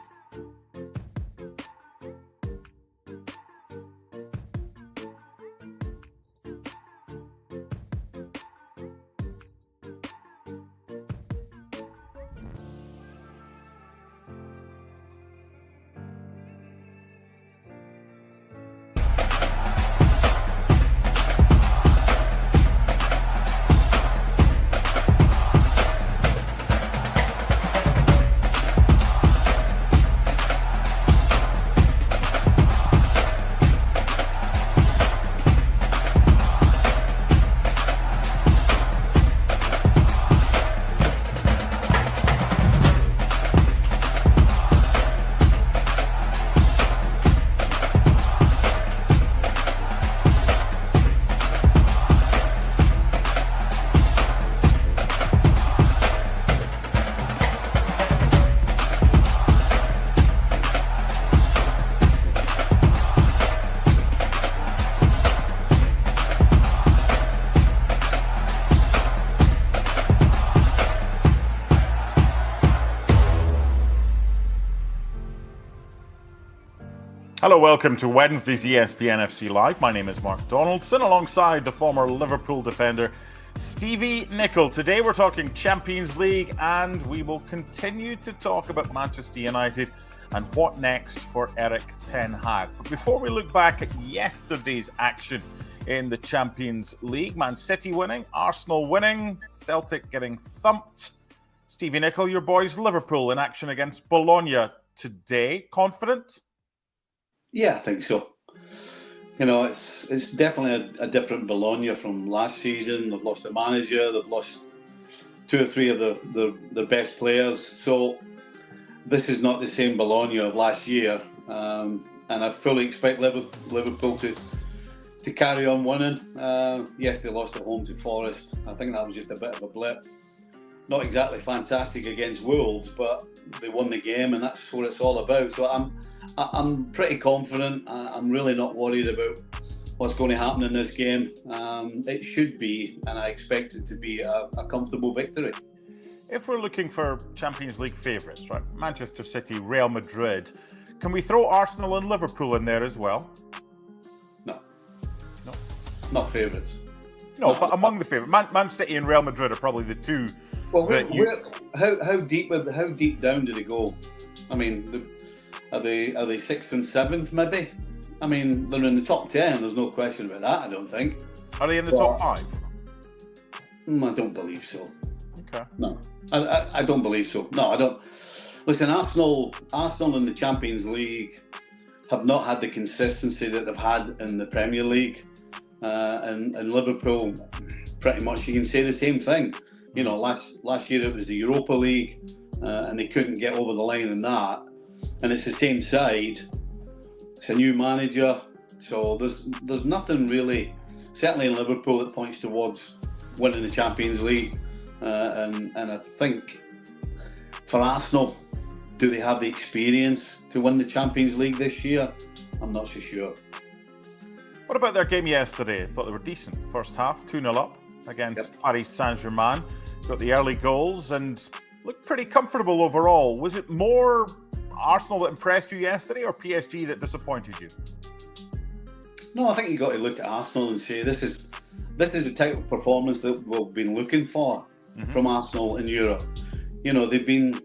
Hello, welcome to Wednesday's ESPN FC Live. My name is Mark Donaldson, alongside the former Liverpool defender Stevie Nicol. Today we're talking Champions League, and we will continue to talk about Manchester United and what next for Erik ten Hag. But before we look back at yesterday's action in the Champions League, Man City winning, Arsenal winning, Celtic getting thumped. Stevie Nicol, your boys Liverpool in action against Bologna today. Confident? Yeah, I think so. You know, it's definitely a different Bologna from last season. They've lost the manager, they've lost two or three of the best players. So this is not the same Bologna of last year. And I fully expect Liverpool to carry on winning. Yes, they lost at home to Forest. I think that was just a bit of a blip. Not exactly fantastic against Wolves, but they won the game, and that's what it's all about. So I'm pretty confident. I'm really not worried about what's going to happen in this game. It should be, and I expect it to be, a comfortable victory. If we're looking for Champions League favourites, right? Manchester City, Real Madrid, can we throw Arsenal and Liverpool in there as well? No. Not favourites. No, but among the favourites, Man City and Real Madrid are probably the two. Well, how deep down do they go? I mean, are they 6th and 7th maybe? I mean, they're in the top 10. There's no question about that. I don't think. Are they in the top 5? I don't believe so. Okay. No, I don't believe so. No, I don't. Listen, Arsenal in the Champions League have not had the consistency that they've had in the Premier League, and Liverpool, pretty much you can say the same thing. You know, last year it was the Europa League, and they couldn't get over the line in that. And it's the same side. It's a new manager, so there's nothing really certainly in Liverpool, it points towards winning the Champions League. And I think for Arsenal, do they have the experience to win the Champions League this year? I'm not so sure. What about their game yesterday? I thought they were decent. First half, 2-0 up against Paris Saint-Germain. Got the early goals and looked pretty comfortable overall. Was it more Arsenal that impressed you yesterday or PSG that disappointed you? No, I think you've got to look at Arsenal and say this is the type of performance that we've been looking for from Arsenal in Europe. You know, they've been,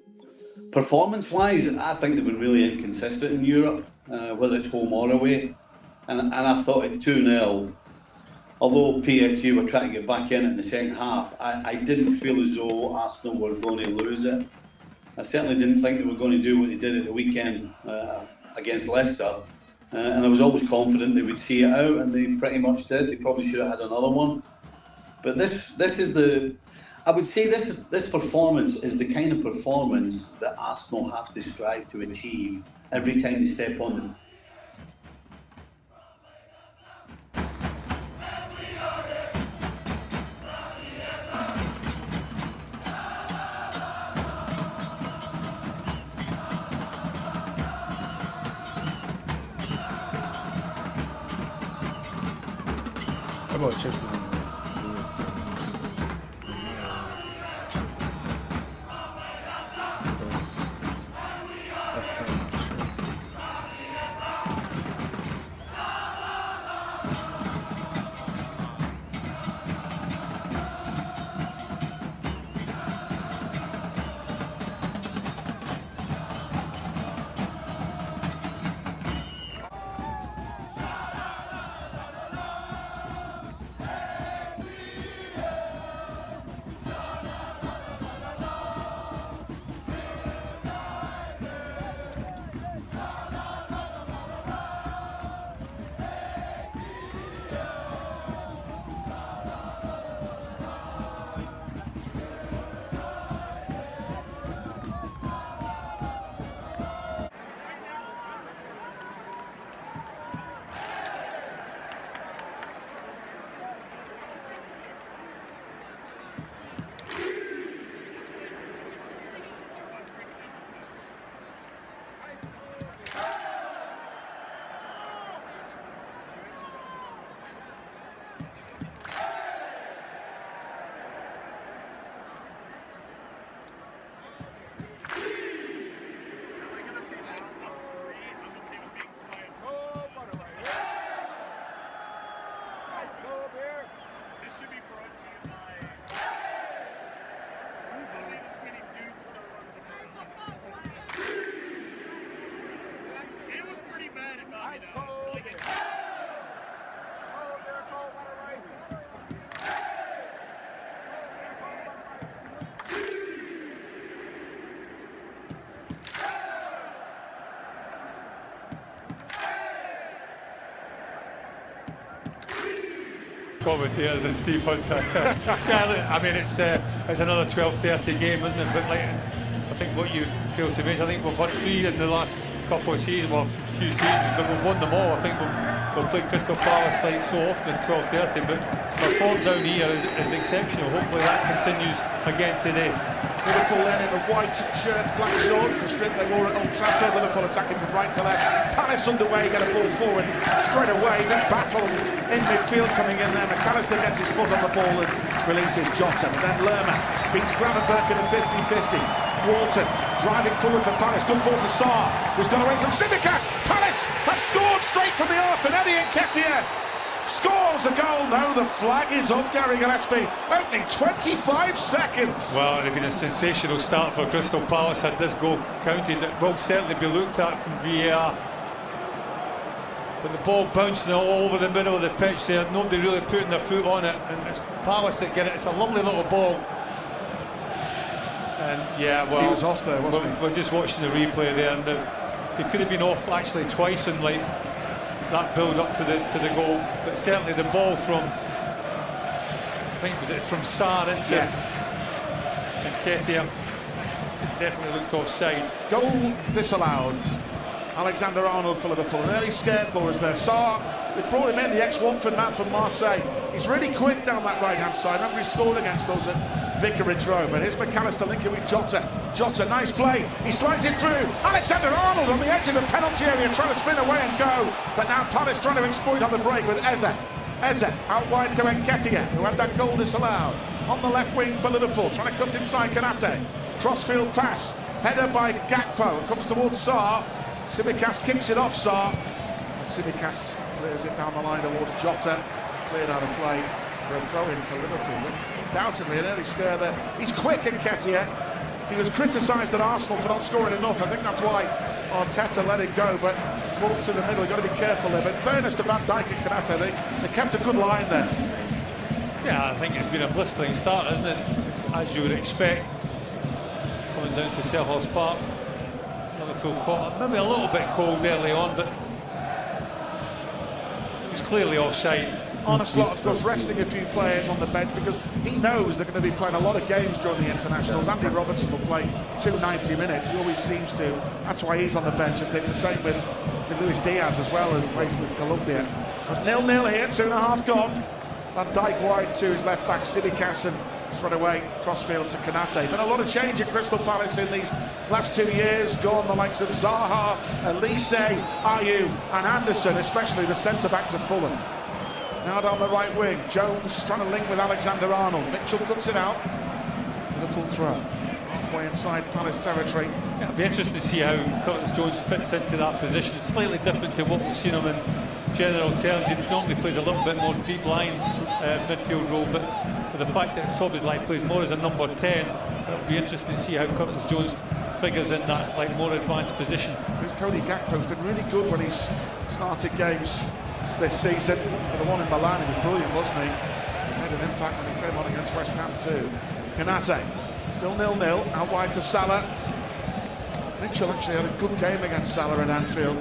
performance-wise, I think they've been really inconsistent in Europe, whether it's home or away. And I thought at 2-0, although PSG were trying to get back in the second half, I didn't feel as though Arsenal were going to lose it. I certainly didn't think they were going to do what they did at the weekend against Leicester. And I was always confident they would see it out, and they pretty much did. They probably should have had another one. But this is the, I would say this performance is the kind of performance that Arsenal have to strive to achieve every time they step on the How about Chelsea? Aston. With here as Steve Hunter. Yeah, I mean it's another 12:30 game, isn't it? But like, I think what you feel to me is I think we've won 3 in the last couple of seasons, well, few seasons, but we've won them all. I think we've played Crystal Palace like so often in 12:30, but our form down here is exceptional. Hopefully that continues again today. Liverpool then in the white shirts, black shorts, the strip they wore at Old Trafford. Liverpool attacking from right to left. Palace underway, get a ball forward straight away. Big battle in midfield coming in there. McAllister gets his foot on the ball and releases Jota. And then Lerma beats Gravenberg in a 50-50. Walton driving forward for Palace. Good ball to Sarr, who's got away from Tsimikas. Palace have scored straight from the off, and Eddie Nketiah scores a goal. Now the flag is up, Gary Gillespie. Opening 25 seconds. Well, it'd been a sensational start for Crystal Palace had this goal counted. It will certainly be looked at from VAR. But the ball bouncing all over the middle of the pitch there, nobody really putting their foot on it, and it's Palace that get it. It's a lovely little ball. And yeah, well, he was off there, wasn't he? We're just watching the replay there, and he could have been off actually twice in like that build up to the goal, but certainly the ball from, I think was it from Sarr into Nketiah, definitely looked offside. Goal disallowed. Alexander-Arnold for Liverpool. An early scare for us there. Sarr, they brought him in, the ex-Watford man from Marseille. He's really quick down that right-hand side. Remember, he scored against us at Vicarage Road. But here's McAllister linking with Jota. Jota, nice play. He slides it through. Alexander-Arnold on the edge of the penalty area, trying to spin away and go. But now Palace trying to exploit on the break with Eze. Eze out wide to Nketiah, who had that goal disallowed. On the left wing for Liverpool, trying to cut inside Konate. Crossfield pass, header by Gakpo. It comes towards Sarr. Tsimikas kicks it off Sarr. Tsimikas clears it down the line towards Jota. Cleared out of play for a throw-in for Liverpool. Undoubtedly an early scare there. He's quick, Nketiah. He was criticised at Arsenal for not scoring enough. I think that's why Arteta let it go, but ball through the middle, you've got to be careful there. But in fairness to Van Dijk and Konate, they kept a good line there. Yeah, I think it's been a blistering start, isn't it? As you would expect. Coming down to Selhurst Park. Liverpool caught maybe a little bit cold early on, but it was clearly offside. Arne Slot, of course, resting a few players on the bench because he knows they're going to be playing a lot of games during the internationals. Andy Robertson will play 90 minutes. He always seems to. That's why he's on the bench. I think the same with Luis Diaz as well as with Colombia. But 0-0 here, 2.5 gone. Van Dijk wide to his left back, Tsimikas, and straight away crossfield to Konate. Been a lot of change at Crystal Palace in these last 2 years. Gone the likes of Zaha, Elise, Ayew and Anderson, especially the centre-back to Fulham. Now down the right wing, Jones trying to link with Alexander-Arnold. Mitchell cuts it out. Little throw. Halfway inside Palace territory. Yeah, it'll be interesting to see how Curtis-Jones fits into that position. Slightly different to what we've seen him in general terms. He normally plays a little bit more deep line midfield role, but with the fact that Szoboszlai plays more as a number 10, it'll be interesting to see how Curtis-Jones figures in that more advanced position. This Cody Gakpo's been really good when he's started games this season. For the one in Milan, he was brilliant, wasn't he? He made an impact when he came on against West Ham too. Konate, still 0-0, out wide to Salah. Mitchell actually had a good game against Salah at Anfield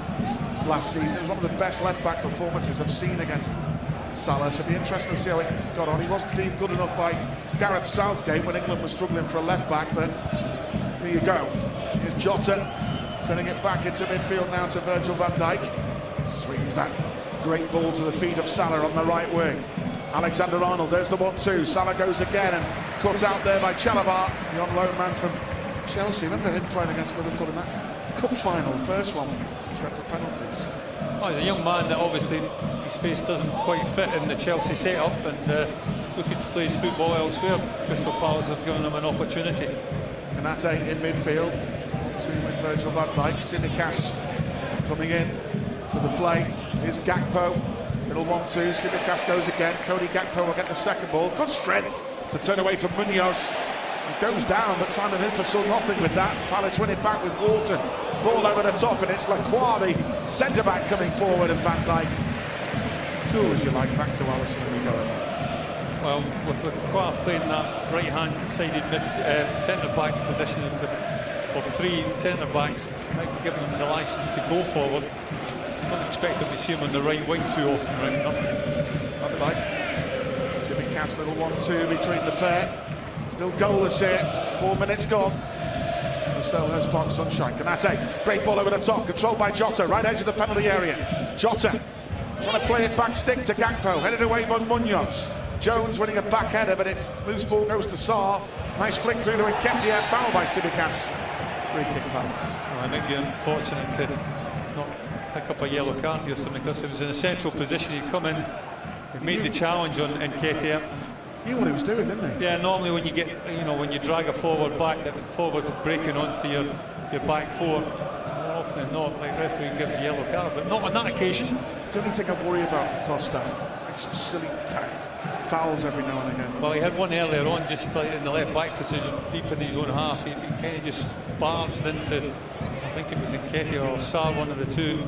last season. It was one of the best left-back performances I've seen against Salah, so it'll be interesting to see how it got on. He wasn't deemed good enough by Gareth Southgate when England was struggling for a left-back, but here you go. Here's Jota, turning it back into midfield now to Virgil van Dijk. Swings that great ball to the feet of Salah on the right wing. Alexander-Arnold, there's the 1-2. Salah goes again and cut out there by Chalobah, the on-loan man from Chelsea. Remember him playing against Liverpool in that cup final, the first one, which went to penalties. Oh, he's a young man that obviously his face doesn't quite fit in the Chelsea setup, and looking to play his football elsewhere. Crystal Palace have given him an opportunity. Konate in midfield, 1-2 with Virgil van Dijk. Tsimikas coming in to the play. Here's Gakpo, middle 1-2. Tsimikas goes again. Cody Gakpo will get the second ball. Good strength to turn away from Munoz. He goes down, but Simon Inter saw nothing with that. Palace win it back with Walton. Ball over the top, and it's Lacroix, the centre-back, coming forward, and Van Dijk. Cool as you like, back to Alisson and we go. Well, with Lacroix playing that right-hand-sided centre-back position of 3 centre-backs, might be giving them the licence to go forward. I don't expect them to see him on the right wing too often right enough. Van Dijk. Tsimikas, little 1-2 between the pair. Still goalless here, 4 minutes gone. The Selhurst Park sunshine. Konate, great ball over the top, controlled by Jota, right edge of the penalty area. Jota trying to play it back stick to Gakpo, headed away by Munoz. Jones winning a back header, but loose ball goes to Sarr. Nice flick through to Nketiah, foul by Tsimikas. Free kick Palace. Well, I think you're unfortunate to not pick up a yellow card here, because it was in a central position. He'd come in, he made the challenge on Nketiah. He knew what he was doing, didn't he? Yeah, normally when you get, when you drag a forward back, that forward's breaking onto your back four. More often than not, like referee gives a yellow card, but not on that occasion. It's the only thing I worry about Costas. Makes some silly fouls every now and again. Well, he had one earlier on, just like in the left back position, deep in his own half. He kind of just barged into, I think it was Nketiah or Sarr, one of the two.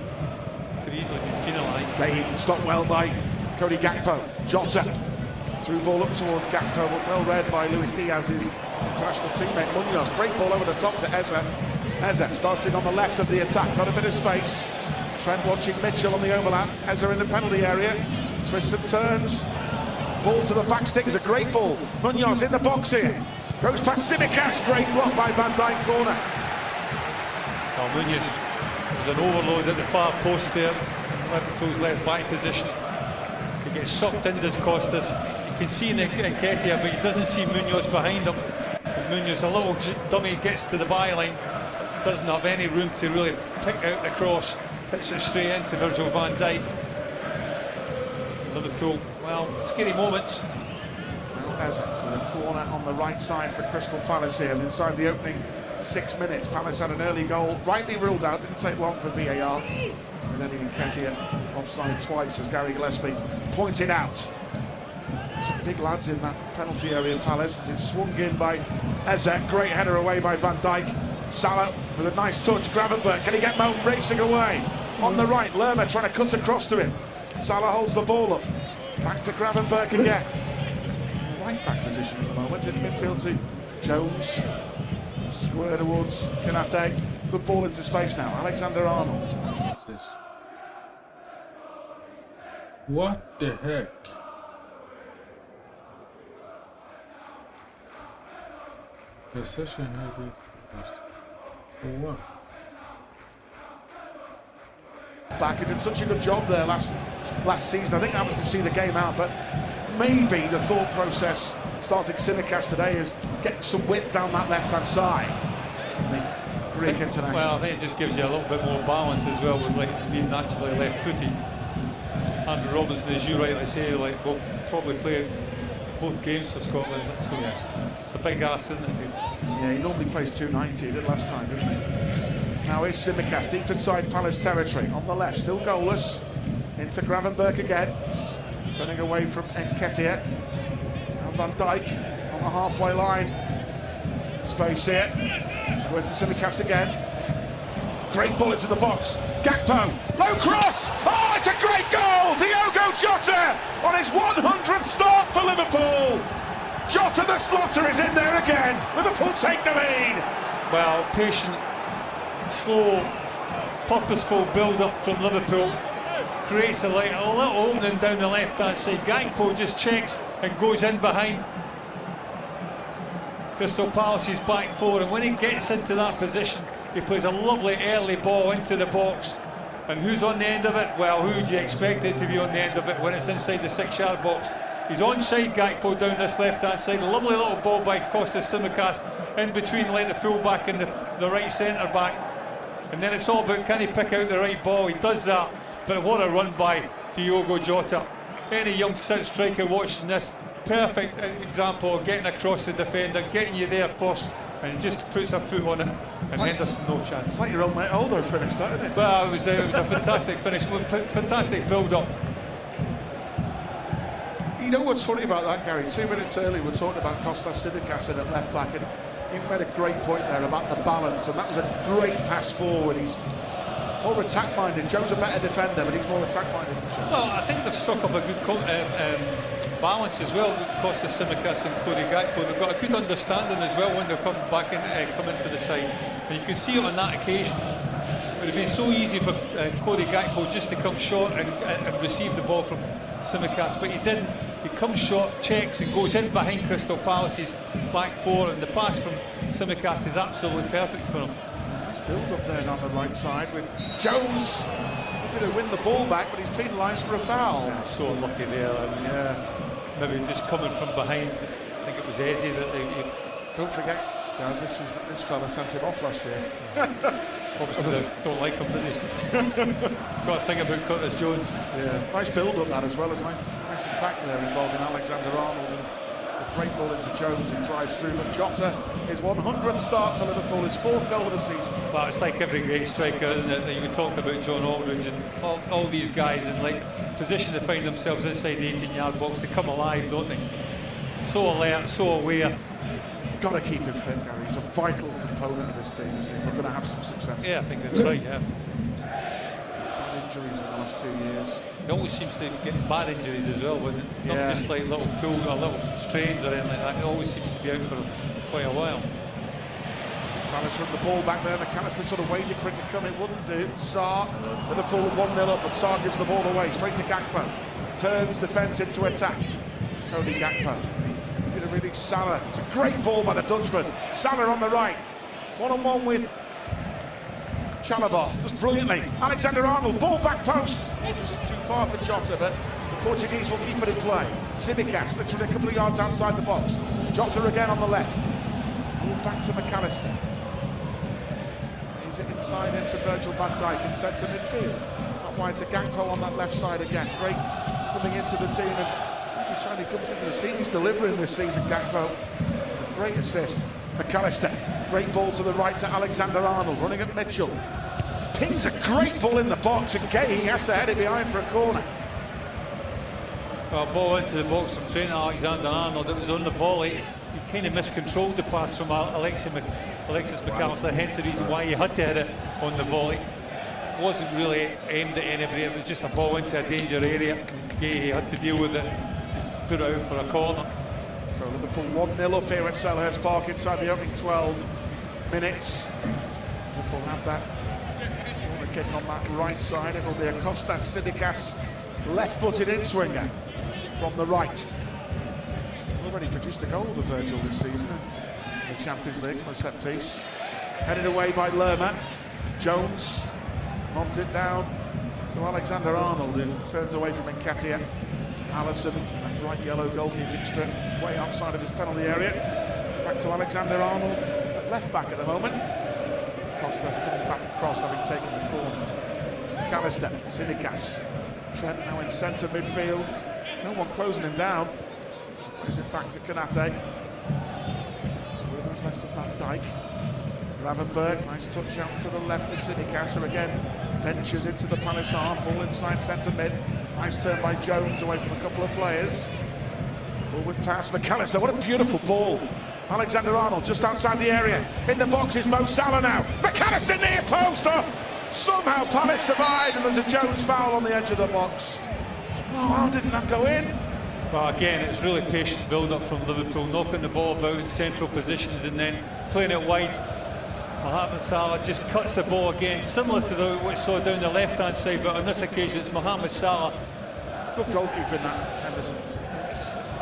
Could easily be penalised. They stopped well by Cody Gakpo. Jota. Through ball up towards Gakpo, but well read by Luis Diaz's international teammate Munoz. Great ball over the top to Eze. Eze starting on the left of the attack, got a bit of space. Trent watching Mitchell on the overlap. Eze in the penalty area. Twists and turns. Ball to the back stick is a great ball. Munoz in the box here. Goes past Tsimikas. Great block by Van Dijk, corner. Well, Munoz There's an overload at the far post there. Liverpool's left back position. He gets sucked in, does Costas. You can see Nketiah, but he doesn't see Munoz behind him. And Munoz, a little dummy, gets to the byline. Doesn't have any room to really pick out the cross. Hits it straight into Virgil van Dijk. Liverpool, well, scary moments. As with a corner on the right side for Crystal Palace here, and inside the opening 6 minutes, Palace had an early goal, rightly ruled out, didn't take long for VAR. And then Nketiah offside twice, as Gary Gillespie pointed out. Some big lads in that penalty area, Palace, as it's swung in by Eze. Great header away by Van Dijk. Salah with a nice touch. Gravenberch, can he get Mo racing away? On the right, Lerma trying to cut across to him. Salah holds the ball up. Back to Gravenberch again. Right back position at the moment, in midfield to Jones. Square towards Konate. Good ball into space now. Alexander-Arnold. What the heck? There's such a heavy. For what? Back and did such a good job there last season. I think that was to see the game out, but maybe the thought process starting Tsimikas today is get some width down that left-hand side. The Greek international. Well, I think it just gives you a little bit more balance as well with being naturally left-footed. Andrew Robertson, as you rightly say, will probably play both games for Scotland. So yeah, it's a big ask, isn't it? Yeah, he normally plays 290. He did last time, didn't he? Now is Tsimikas deep inside Palace territory. On the left, still goalless. Into Gravenberch again. Turning away from Nketiah. Now Van Dijk on the halfway line. Space here. Square to Tsimikas again. Great ball into the box. Gakpo. Low cross. Oh, it's a great goal. Diogo Jota on his 100th start for Liverpool. Jota the Slotter is in there again. Liverpool take the lead. Well, patient, slow, purposeful build-up from Liverpool. Creates a little opening down the left-hand side. Gakpo just checks and goes in behind Crystal Palace's back four, and when he gets into that position, he plays a lovely early ball into the box. And who's on the end of it? Well, who do you expect it to be on the end of it when it's inside the 6-yard box? He's onside, Gakpo, down this left-hand side. A lovely little ball by Costas Tsimikas in between the full-back and the right centre-back. And then it's all about, can he pick out the right ball? He does that. But what a run by Diogo Jota. Any young striker watching this, perfect example of getting across the defender, getting you there first, and just puts a foot on it, and Henderson no chance. Like your old mate Aldo finished that, didn't it? Well, it was a fantastic finish, fantastic build-up. You know what's funny about that, Gary? 2 minutes early, we're talking about Costas Tsimikas at left back, and he made a great point there about the balance, and that was a great pass forward. He's more attack-minded. Joe's a better defender, but he's more attack-minded. Well, I think they've struck up a good balance as well. Costas Tsimikas and Cody Gakpo, they've got a good understanding as well when they're coming back and come into the side. And you can see it on that occasion. It would have been so easy for Cody Gakpo just to come short and receive the ball from Tsimikas, but he didn't. He comes short, checks, and goes in behind Crystal Palace's back four, and the pass from Tsimikas is absolutely perfect for him. Nice build up there on the right side with Jones. He's going to win the ball back, but he's penalised for a foul. Yeah, so unlucky there. Yeah. Maybe just coming from behind. I think it was Eze that they. Don't forget, guys, this fella sent him off last year. Obviously, they don't like him, does he? Got a thing about Curtis Jones. Yeah, nice build up that as well as nice attack there involving Alexander-Arnold, and a great ball into Jones who drives through. But Jota, his 100th start for Liverpool, his 4th goal of the season. Well, it's like every great striker, isn't it? That you talked about John Aldridge and all these guys in position to find themselves inside the 18-yard box. They come alive, don't they? So alert, so aware. Got to keep him fit, Gary. He's a vital component of this team, isn't he? We're going to have some success. Yeah, I think that's right, yeah. Some bad injuries in the last 2 years. He always seems to get bad injuries as well, but it's not just like little pull or little strains or anything like that. He always seems to be out for quite a while. Palace with the ball back there. McAllister sort of waited for it to come. It wouldn't do. Sarr, Liverpool 1-0 up, but Sarr gives the ball away straight to Gakpo. Turns defence into attack. Cody Gakpo. Going to release Salah. It's a great ball by the Dutchman. Salah on the right. 1-on-1 with Chalobah does brilliantly. Alexander-Arnold, ball back post. Just too far for Jota, but the Portuguese will keep it in play. Tsimikas literally a couple of yards outside the box. Jota again on the left. Ball back to McAllister. He's inside him to Virgil van Dijk in centre midfield. Not wide to Gakpo on that left side again. Great coming into the team, and every time he comes into the team he's delivering this season, Gakpo. Great assist. McAllister, great ball to the right to Alexander-Arnold, running at Mitchell. Pings a great ball in the box, and Gay has to head it behind for a corner. Well, ball into the box from Trent Alexander-Arnold. It was on the volley. He kind of miscontrolled the pass from Alexis McAllister, hence the reason why he had to hit it on the volley. It wasn't really aimed at anybody, it was just a ball into a danger area. Gay had to deal with it, just put it out for a corner. So Liverpool 1-0 up here at Selhurst Park inside the opening 12 minutes. Liverpool have that corner kick on that right side. It will be a Kostas Tsimikas left-footed in-swinger from the right. He's already produced a goal for Virgil this season in the Champions League from a set piece. Headed away by Lerma. Jones nods it down to Alexander-Arnold, who turns away from Nketiah. Alisson, that bright yellow goalkeeping strip, way outside of his penalty area. Back to Alexander-Arnold, left back at the moment. Kostas coming back across, having taken the corner. McAllister, Tsimikas. Trent now in centre midfield. No one closing him down. Brings it back to Konate. So Bruno's left to Van Dijk. Gravenberg, nice touch out to the left to Tsimikas, who again ventures into the Palace half, ball inside centre mid. Nice turn by Jones away from a couple of players. Forward pass, McAllister, what a beautiful ball. Alexander-Arnold just outside the area. In the box is Mo Salah now. McAllister near post. Oh, somehow Palace survived, and there's a Jones foul on the edge of the box. Oh, how didn't that go in? Well, again, it's really patient build-up from Liverpool, knocking the ball about in central positions and then playing it wide. Mohamed Salah just cuts the ball again, similar to what we saw down the left-hand side, but on this occasion it's Mohamed Salah. Good goalkeeping that, Henderson.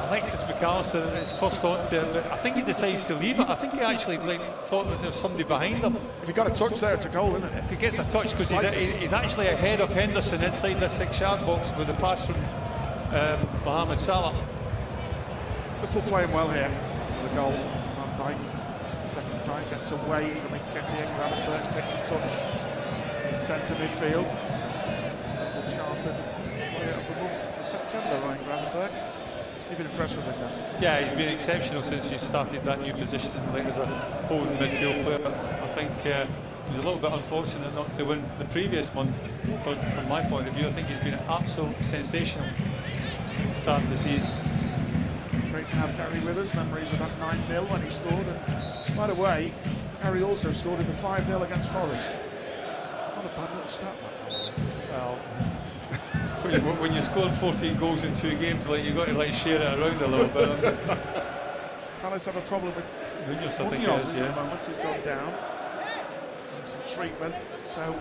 Alexis McAllister is first on to it, but I think he decides to leave it. I think he actually thought that there was somebody behind him. If he got a touch there, it's a goal, isn't it? If he gets a touch, because he's actually ahead of Henderson inside the 6-yard box with the pass from Mohamed Salah. Liverpool playing well here for the goal. Van Dijk, second time, gets away from Nketiah. Gravenberg takes a touch in centre midfield. Stumble chartered player of the month for September, Ryan Gravenberg. You've been impressed with him, then? Yeah, he's been exceptional since he started that new position, like as a holding midfield player. I think it was a little bit unfortunate not to win the previous month, from my point of view. I think he's been an absolute sensational start of the season. Great to have Gary with us. Memories of that 9-0 when he scored. And by the way, Gary also scored in the 5-0 against Forest. Not a bad little stat, that. Well, when you're scoring 14 goals in 2 games, like you've got to share it around a little bit. Palace have a problem with Munoz, I think Munoz, it is, at the moment. He's gone down. And some treatment. So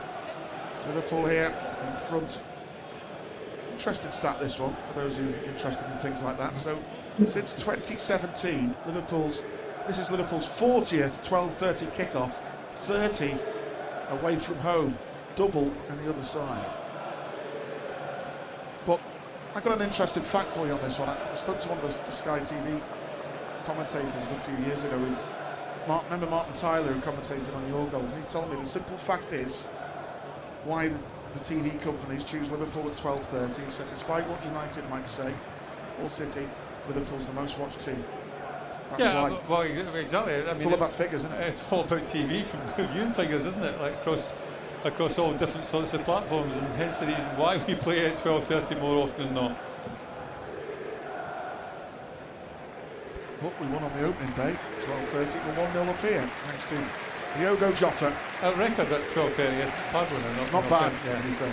Liverpool here in front. Interesting stat, this one, for those who are interested in things like that. So since 2017, this is Liverpool's 40th 12:30 kickoff, 30 away from home, double on the other side. But I got an interesting fact for you on this one. I spoke to one of the Sky TV commentators a good few years ago. Remember Martin Tyler, who commentated on your goals, and he told me the simple fact is why the TV companies choose Liverpool at 12:30. He said, despite what United might say, or City, Liverpool's the most watched team. That's why. Well, exactly. It's all about figures, isn't it? It's all about TV from viewing figures, isn't it? Like across all different sorts of platforms, and hence the reason why we play at 12:30 more often than not. What we won on the opening day, 12:30, we're 1-0 up here, thanks to Diogo Jota. Our record at 12:30 is hard one. It's not bad, to be fair.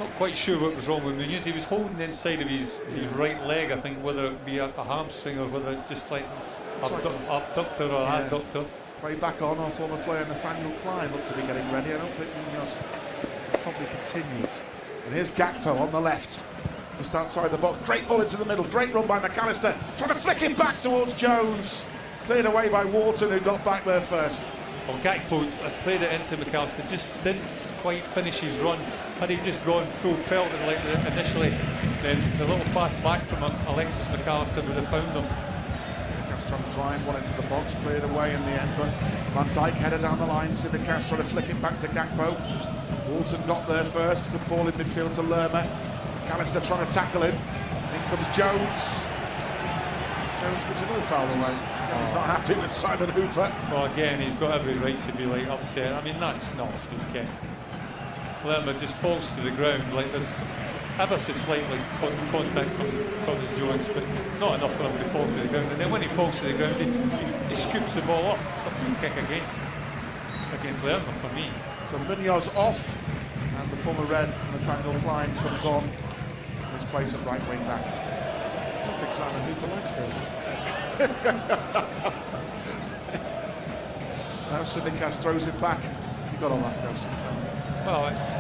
Not quite sure what was wrong with Munoz. He was holding the inside of his right leg, I think, whether it be a hamstring or whether it's just like abductor or adductor. Way back on, our former player Nathaniel Klein looked to be getting ready. I don't think Munoz will probably continue. And here's Gakpo on the left. Just outside the box. Great ball into the middle. Great run by McAllister. Trying to flick it back towards Jones. Cleared away by Wharton, who got back there first. Well, Gakpo played it into McAllister, just didn't quite finish his run. Had he just gone full pelt and like initially, then the little pass back from Alexis McAllister would have found him. Simicast trying to drive one into the box, cleared away in the end, but Van Dijk headed down the line. Simicast trying to flick it back to Gakpo. Walton got there first, good ball in midfield to Lerma. McAllister trying to tackle him. In comes Jones. Jones gives another foul away. He's not happy with Simon Hooper. Well, again, he's got every right to be like upset. I mean, that's not a free kick. Lerma just falls to the ground, like there's ever so slightly contact from Curtis Jones, but not enough for him to fall to the ground. And then when he falls to the ground, he scoops the ball up. It's a free kick against Lerma for me. So Munoz off, and the former Red, Nathaniel Klein, comes on in his place at right wing back. I don't think Simon Hooper likes goals. Now Simicast throws it back. You've got to laugh, guys. Well, it's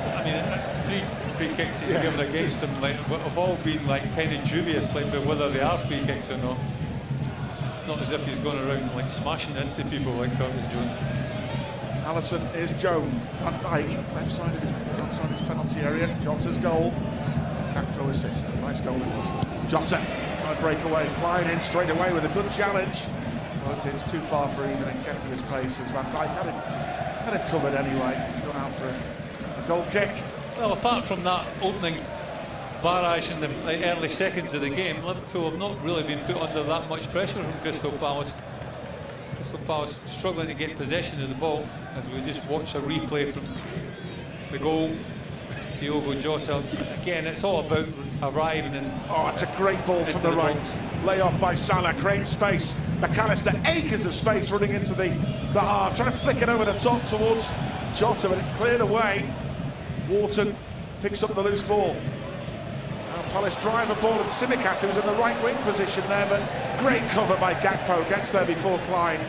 3 free kicks he's given against them, like, have all been like kind of dubious, like whether they are free kicks or not. It's not as if he's going around like smashing into people like Curtis Jones. Allison is Joan. Van Dijk, left side of his penalty area. Jota's goal. Gakpo assist. Nice goal it was. Jota trying to break away. Klein in straight away with a good challenge. But it's too far for even Nketiah's pace as Van Dijk had it covered anyway. He's gone out for a goal kick. Well, apart from that opening barrage in the early seconds of the game, Liverpool have not really been put under that much pressure from Crystal Palace. Crystal Palace struggling to get possession of the ball as we just watch a replay from the goal. Diogo Jota. Again, it's all about arriving and... Oh, it's a great ball from the right. Lay off by Salah, creates space. McAllister, acres of space running into the half, trying to flick it over the top towards Jota, but it's cleared away. Wharton picks up the loose ball. Now Palace drive a ball, and Simicast, who's in the right wing position there, but great cover by Gakpo, gets there before Klein.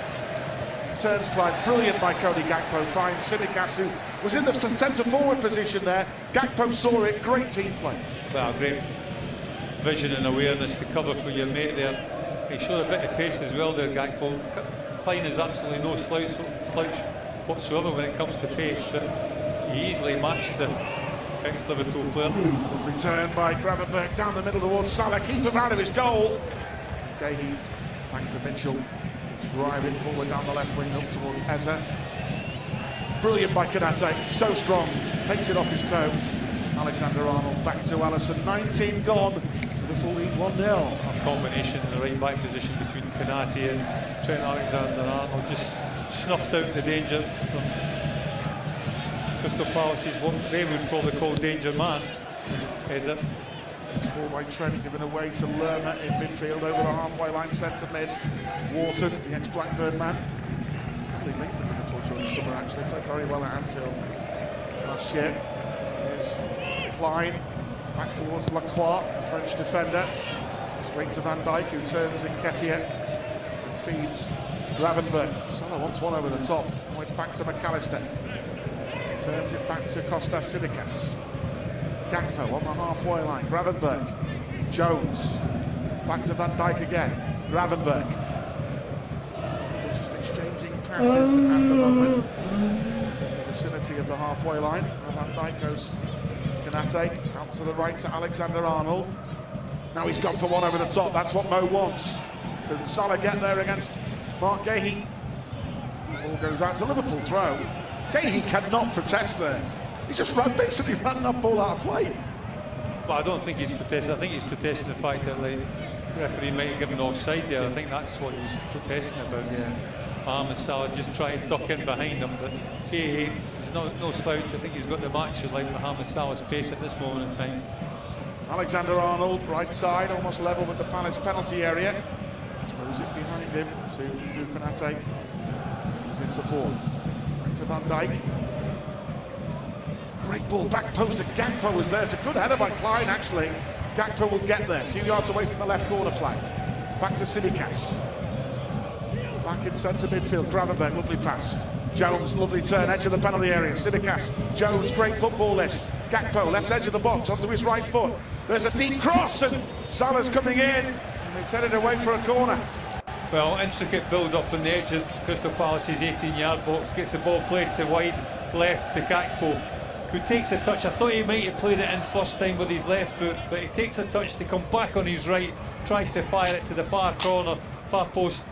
Turns Klein, brilliant by Cody Gakpo, finds Simicast, who was in the centre forward position there. Gakpo saw it, great team play. Well, great vision and awareness to cover for your mate there. He showed a bit of pace as well there, Gakpo. Klein is absolutely no slouch whatsoever when it comes to pace, but he easily matched the ex-Liverpool player. Return by Gravenberch down the middle towards Salah, keeper out of his goal. Gahey back to Mitchell, driving forward down the left wing up towards Eze. Brilliant by Konate, so strong, takes it off his toe. Alexander-Arnold back to Alisson, 19 gone, Liverpool lead 1-0. A combination in the right back position between Konate and Trent Alexander-Arnold just snuffed out the danger from Crystal Palace's what they would probably call danger man. Is it? It's ball by Trent given away to Lerma in midfield over the halfway line, centre mid. Wharton, the ex-Blackburn man. Probably linked with Liverpool during the summer actually, played very well at Anfield last year. Here's Klein, back towards Lacroix, the French defender. Straight to Van Dijk, who turns Nketiah and feeds Gravenberch. Salah wants one over the top. Now it's back to McAllister. Turns it back to Kostas Tsimikas. Gakpo on the halfway line. Gravenberch. Jones. Back to Van Dijk again. Gravenberch. They're just exchanging passes at the moment. In the vicinity of the halfway line. Now Van Dijk goes Konate out to the right to Alexander-Arnold. Now he's gone for one over the top. That's what Mo wants. Can Salah get there against Mark Gahey? The ball goes out to Liverpool throw. Gahey cannot protest there. He just basically ran that ball out of play. Well, I don't think he's protesting. I think he's protesting the fact that the referee might have given offside there. I think that's what he was protesting about. Yeah. Mohamed Salah just trying to duck in behind him, but Gahey is no slouch. I think he's got the match of like Mohamed Salah's pace at this moment in time. Alexander-Arnold, right side, almost level with the Palace penalty area. Throws it behind him to Konate. He's in support. Back to Van Dijk. Great ball, back post, and Gakpo was there. It's a good header by Klein, actually. Gakpo will get there, a few yards away from the left corner flag. Back to Tsimikas. Back in centre midfield, Gravenberch, lovely pass. Jones, lovely turn, edge of the penalty area. Tsimikas, Jones, great football list. Gakpo, left edge of the box, onto his right foot. There's a deep cross, and Salah's coming in, and it's headed away for a corner. Well, intricate build-up on the edge of Crystal Palace's 18-yard box. Gets the ball played to wide left to Gakpo, who takes a touch. I thought he might have played it in first time with his left foot, but he takes a touch to come back on his right, tries to fire it to the far corner, far post.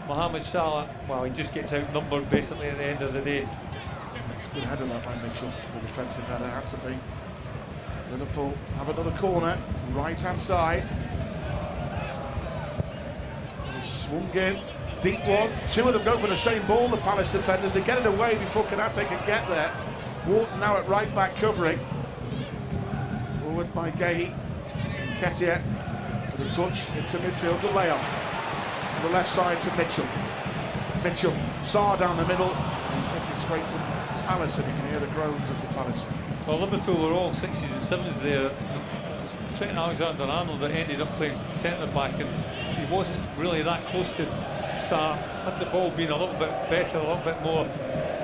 Mohamed Salah, well, he just gets outnumbered basically at the end of the day. It's a good header that by Mitchell. The defensive header had to be. Liverpool have another corner, right-hand side. Swung in, deep one. Two of them go for the same ball, the Palace defenders. They get it away before Konate can get there. Wharton now at right back covering. Forward by Guehi. Nketiah for the touch into midfield. Good layoff. To the left side to Mitchell. Mitchell, Sarr down the middle. He's hitting straight to Alisson. You can hear the groans of the Palace fans. Well, Liverpool were all 6s and 7s there. It was Trent Alexander-Arnold that ended up playing centre-back, and he wasn't really that close to Sarr. Had the ball been a little bit better, a little bit more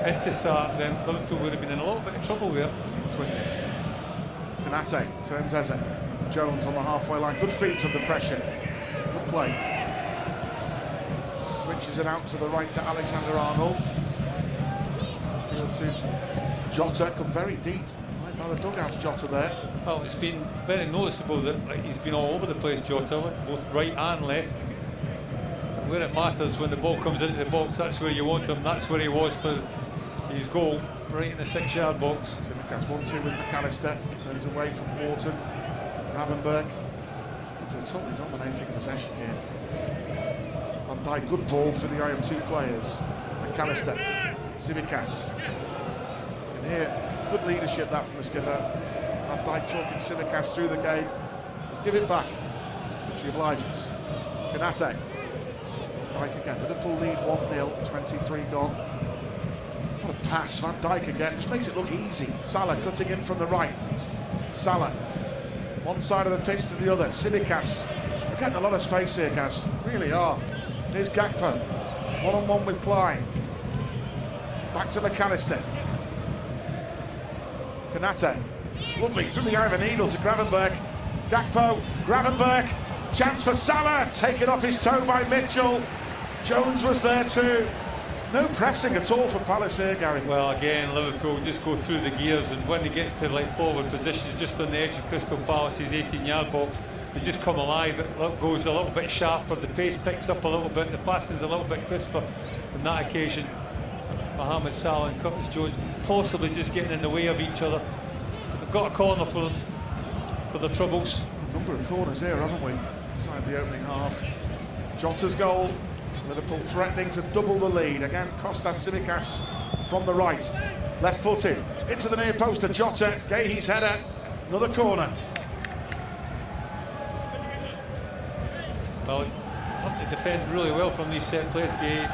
into Sarr, then Liverpool would have been in a little bit of trouble there. Konate turns Eze. Jones on the halfway line. Good feet under pressure. Good play. Switches it out to the right to Alexander-Arnold. Field to Jota. Come very deep. Right by the dugouts, Jota there. Well, it's been very noticeable that he's been all over the place, Jota, both right and left. Where it matters, when the ball comes into the box, that's where you want him. That's where he was for his goal, right in the 6-yard box. Simicast 1-2 with McAllister. Turns away from Wharton. Gravenberch. It's a totally dominating possession here. Van Dijk, good ball through the eye of two players. McAllister. Simicast. You can hear good leadership that from the skipper. Van Dijk talking Simicast through the game. Let's give it back. She obliges. Konate. Dijk again. Liverpool lead 1-0. 23 gone. What a pass. Van Dijk again. Just makes it look easy. Salah cutting in from the right. Salah. One side of the pitch to the other. Simicast. We're getting a lot of space here, Kaz. Really are. Here's Gakpo. One-on-one with Klein. Back to McAllister. Konate. Lovely. Through the eye of a needle to Gravenberch. Gakpo. Gravenberch. Chance for Salah. Taken off his toe by Mitchell. Jones was there too. No pressing at all from Palace here, Gary. Well, again, Liverpool just go through the gears, and when they get to like forward positions, just on the edge of Crystal Palace's 18-yard box, they just come alive. It goes a little bit sharper, the pace picks up a little bit, the passing's a little bit crisper. On that occasion, Mohamed Salah and Curtis Jones possibly just getting in the way of each other. But they've got a corner for them, for their troubles. A number of corners here, haven't we? Inside the opening half. Jota's goal. Liverpool threatening to double the lead. Again, Kostas Tsimikas from the right. Left-footed. Into the near post to Jota. Guehi's header. Another corner. Well, have to defend really well from these set plays. Guehi,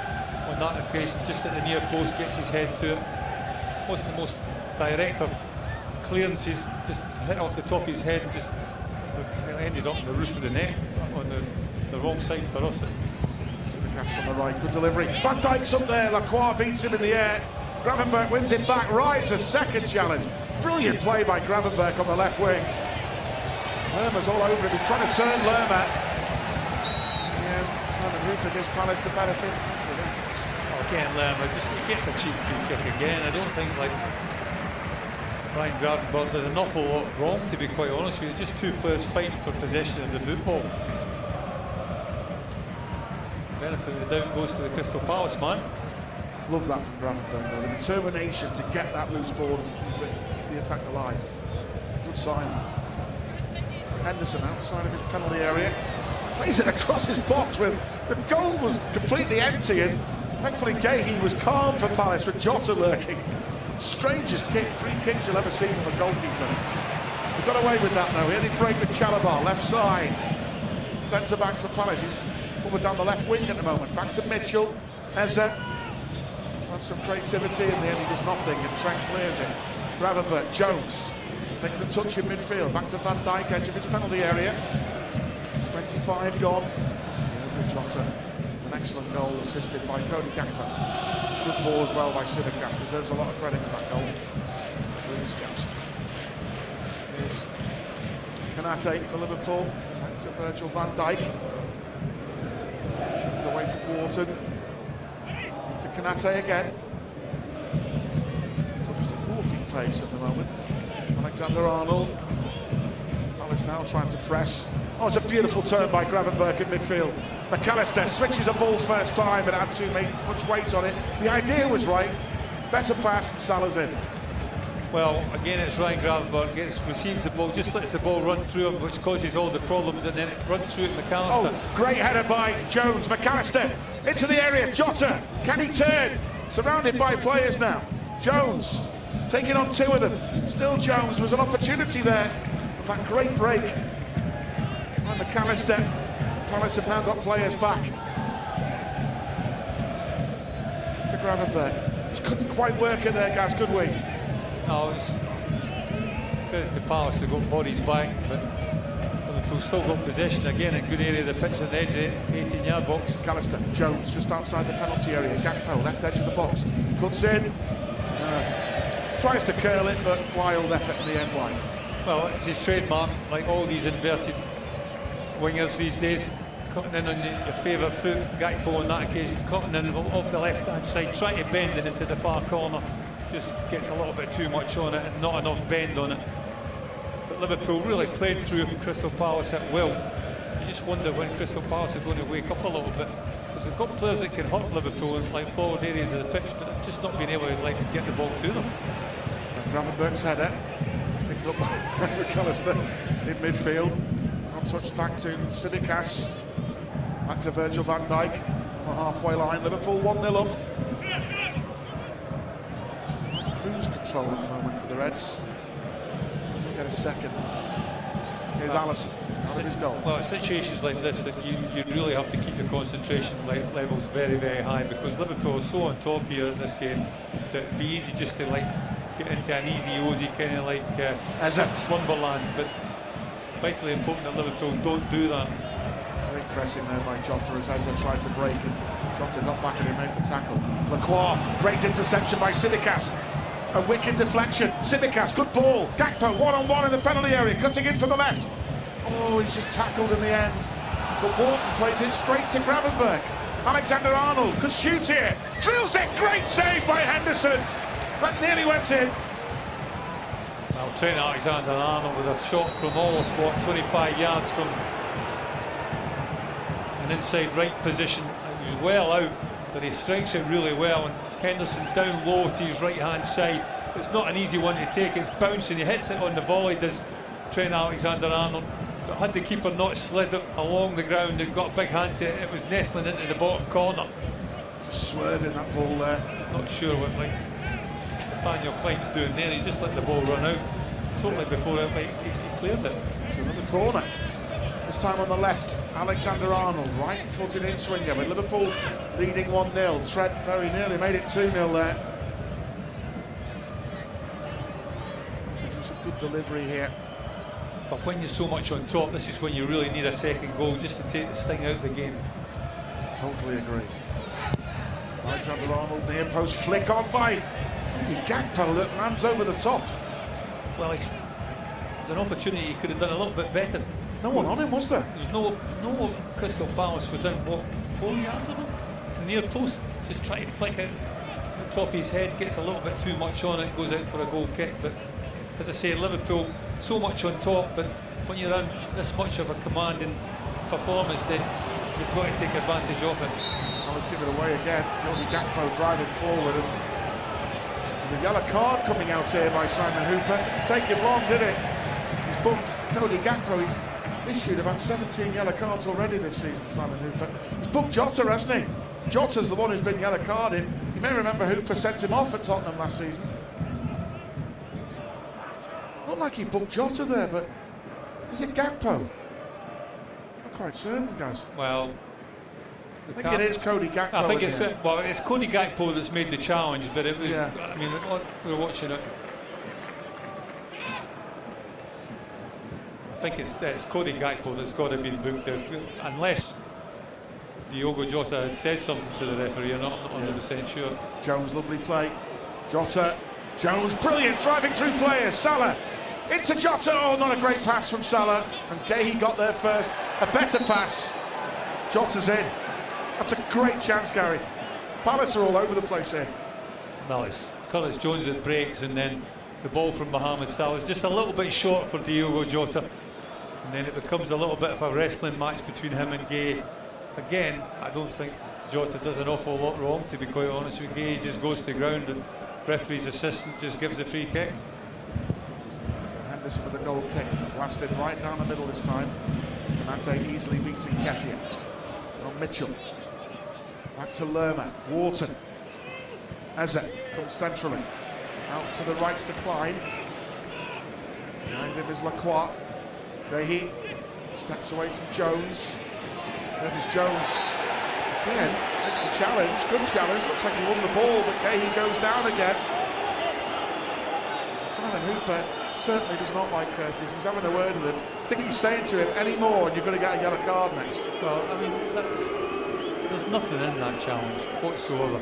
on that occasion, just at the near post, gets his head to it. Wasn't the most direct of clearances. Just hit off the top of his head and just ended up in the roof of the net on the wrong side for us. Simicast on the right, good delivery. Van Dijk's up there, Lacroix beats him in the air. Gravenberch wins it back right to second challenge. Brilliant play by Gravenberch on the left wing. Lerma's all over him, he's trying to turn Lerma. Yeah, Simon Roofer gives Palace the benefit. Oh, again, Lerma he gets a cheap free kick again. I don't think like Brian Gravenberch, there's an awful lot wrong, to be quite honest with you. It's just two players fighting for possession of the football. Benefit of the doubt goes to the Crystal Palace man. Love that from Gravenberch though, the determination to get that loose ball and keep the attack alive. Good sign. Henderson outside of his penalty area. Plays it across his box with the goal was completely empty, and thankfully Guehi was calm for Palace with Jota lurking. Strangest free kick you'll ever see from a goalkeeper. They got away with that though. Here they break with Chalobah, left side. Centre back for Palace. He's covered down the left wing at the moment. Back to Mitchell. Eze. Had some creativity, in the end he does nothing, and Trent clears it. Gravenberch, Jones takes the touch in midfield. Back to Van Dijk, edge of his penalty area. 25 gone. Jota, an excellent goal assisted by Cody Gakpo. Good ball as well by Simicast. Deserves a lot of credit for that goal. Here's Konate for Liverpool. Back to Virgil van Dijk. Away away from Wharton. Into Kanate again. So just a walking pace at the moment. Alexander-Arnold. Palace now trying to press. Oh, it's a beautiful turn by Gravenberch in midfield. McAllister switches a ball first time, but had too much weight on it. The idea was right. Better pass, and Salah's in. Well, again, it's Ryan Gravenberch receives the ball, just lets the ball run through him, which causes all the problems, and then it runs through McAllister. Oh, great header by Jones. McAllister into the area. Jota, can he turn? Surrounded by players now. Jones taking on two of them. Still Jones. There was an opportunity there from that great break by McAllister. Palace have now got players back. To Gravenberch. Just couldn't quite work it there, guys, could we? No, it's credit to Palace, they've got bodies back, but Liverpool still got possession again in good area of the pitch on the edge of the 18-yard box. McAllister, Jones just outside the penalty area. Gakpo, left edge of the box, cuts in, tries to curl it, but wild effort in the end line. Well, it's his trademark, like all these inverted wingers these days, cutting in on your favourite foot. Gakpo on that occasion, cutting in off the left-hand side, trying to bend it into the far corner. Just gets a little bit too much on it and not enough bend on it. But Liverpool really played through Crystal Palace at will. You just wonder when Crystal Palace are going to wake up a little bit, because they've got players that can hurt Liverpool in like forward areas of the pitch, but they've just not been able to get the ball to them. Gravenberch's header picked up by McAllister in midfield. Untouched back to Tsimikas. Back to Virgil van Dijk on the halfway line. Liverpool 1-0 up. Cruise control at the moment for the Reds. We'll get a second. Here's Alisson out of his goal. Well, situations like this that you really have to keep your concentration levels very, very high, because Liverpool is so on top here in this game that it'd be easy just to get into an easy kind of slumberland. But vitally important that Liverpool don't do that. Great pressing there by Jota as Eze tried to break, and Jota got back and he made the tackle. Lacroix, great interception by Tsimikas. A wicked deflection. Tsimikas, good ball. Gakpo, one-on-one in the penalty area, cutting in for the left. Oh, he's just tackled in the end. But Wharton plays it straight to Gravenberch. Alexander-Arnold could shoot here. Drills it, great save by Henderson. That nearly went in. Well, Trent Alexander-Arnold with a shot from almost 25 yards from an inside right position. He was well out, but he strikes it really well, and Henderson down low to his right hand side. It's not an easy one to take. It's bouncing, he hits it on the volley, does Trent Alexander-Arnold, but had the keeper not slid it along the ground and got a big hand to it, it was nestling into the bottom corner. Just swerving that ball there. Not sure what Nathaniel Klein's doing there. He just let the ball run out totally before he cleared it. It's another corner. This time on the left, Alexander-Arnold, right-footed in-swinger, with Liverpool leading 1-0. Trent very nearly made it 2-0 there. It's a good delivery here. But when you're so much on top, this is when you really need a second goal just to take the sting out of the game. Totally agree. Alexander-Arnold, near post flick on by Gakpo that lands over the top. Well, there's an opportunity he could have done a little bit better. No one on him, was there? There's no Crystal Palace within, 4 yards of him? Near post, just trying to flick it the top of his head, gets a little bit too much on it, goes out for a goal kick. But as I say, Liverpool so much on top, but when you're on this much of a commanding performance, then you've got to take advantage of it. Now let's give it away again. Jody Gakpo driving forward, and there's a yellow card coming out here by Simon Hooper. Didn't take him long, did it? He's bumped Cody Gakpo. He's issued about 17 yellow cards already this season, Simon Hooper. He's booked Jota, hasn't he? Jota's the one who's been yellow carded. You may remember Hooper sent him off at Tottenham last season. Not like he booked Jota there, but is it Gakpo? Not quite certain, guys. Well, I think it is Cody Gakpo. I think it's Cody Gakpo that's made the challenge, but it was. Yeah. I mean, we were watching it. I think it's Cody Gakpo that's got to be booked out, unless Diogo Jota had said something to the referee. I'm not 100% sure. Jones, lovely play. Jota, Jones, brilliant, driving through players. Salah into Jota. Oh, not a great pass from Salah, and Gahey got there first. A better pass. Jota's in. That's a great chance, Gary. Palace are all over the place here. Well, it's Curtis Jones that breaks, and then the ball from Mohamed Salah is just a little bit short for Diogo Jota. And then it becomes a little bit of a wrestling match between him and Gay. Again, I don't think Jota does an awful lot wrong, to be quite honest with you. Gay just goes to ground and referee's assistant just gives a free kick. Henderson with the goal kick. Blasted right down the middle this time. Konate easily beats Nketiah. On Mitchell. Back to Lerma. Wharton. Eze comes centrally. Out to the right to Klein. Behind him is Lacroix. Dehi steps away from Jones. Curtis Jones again makes the challenge. Good challenge. Looks like he won the ball, but Dehi goes down again. Simon Hooper certainly does not like Curtis. He's having a word with him. I think he's saying to him, any more and you're going to get a yellow card next. Well, I mean, there's nothing in that challenge whatsoever.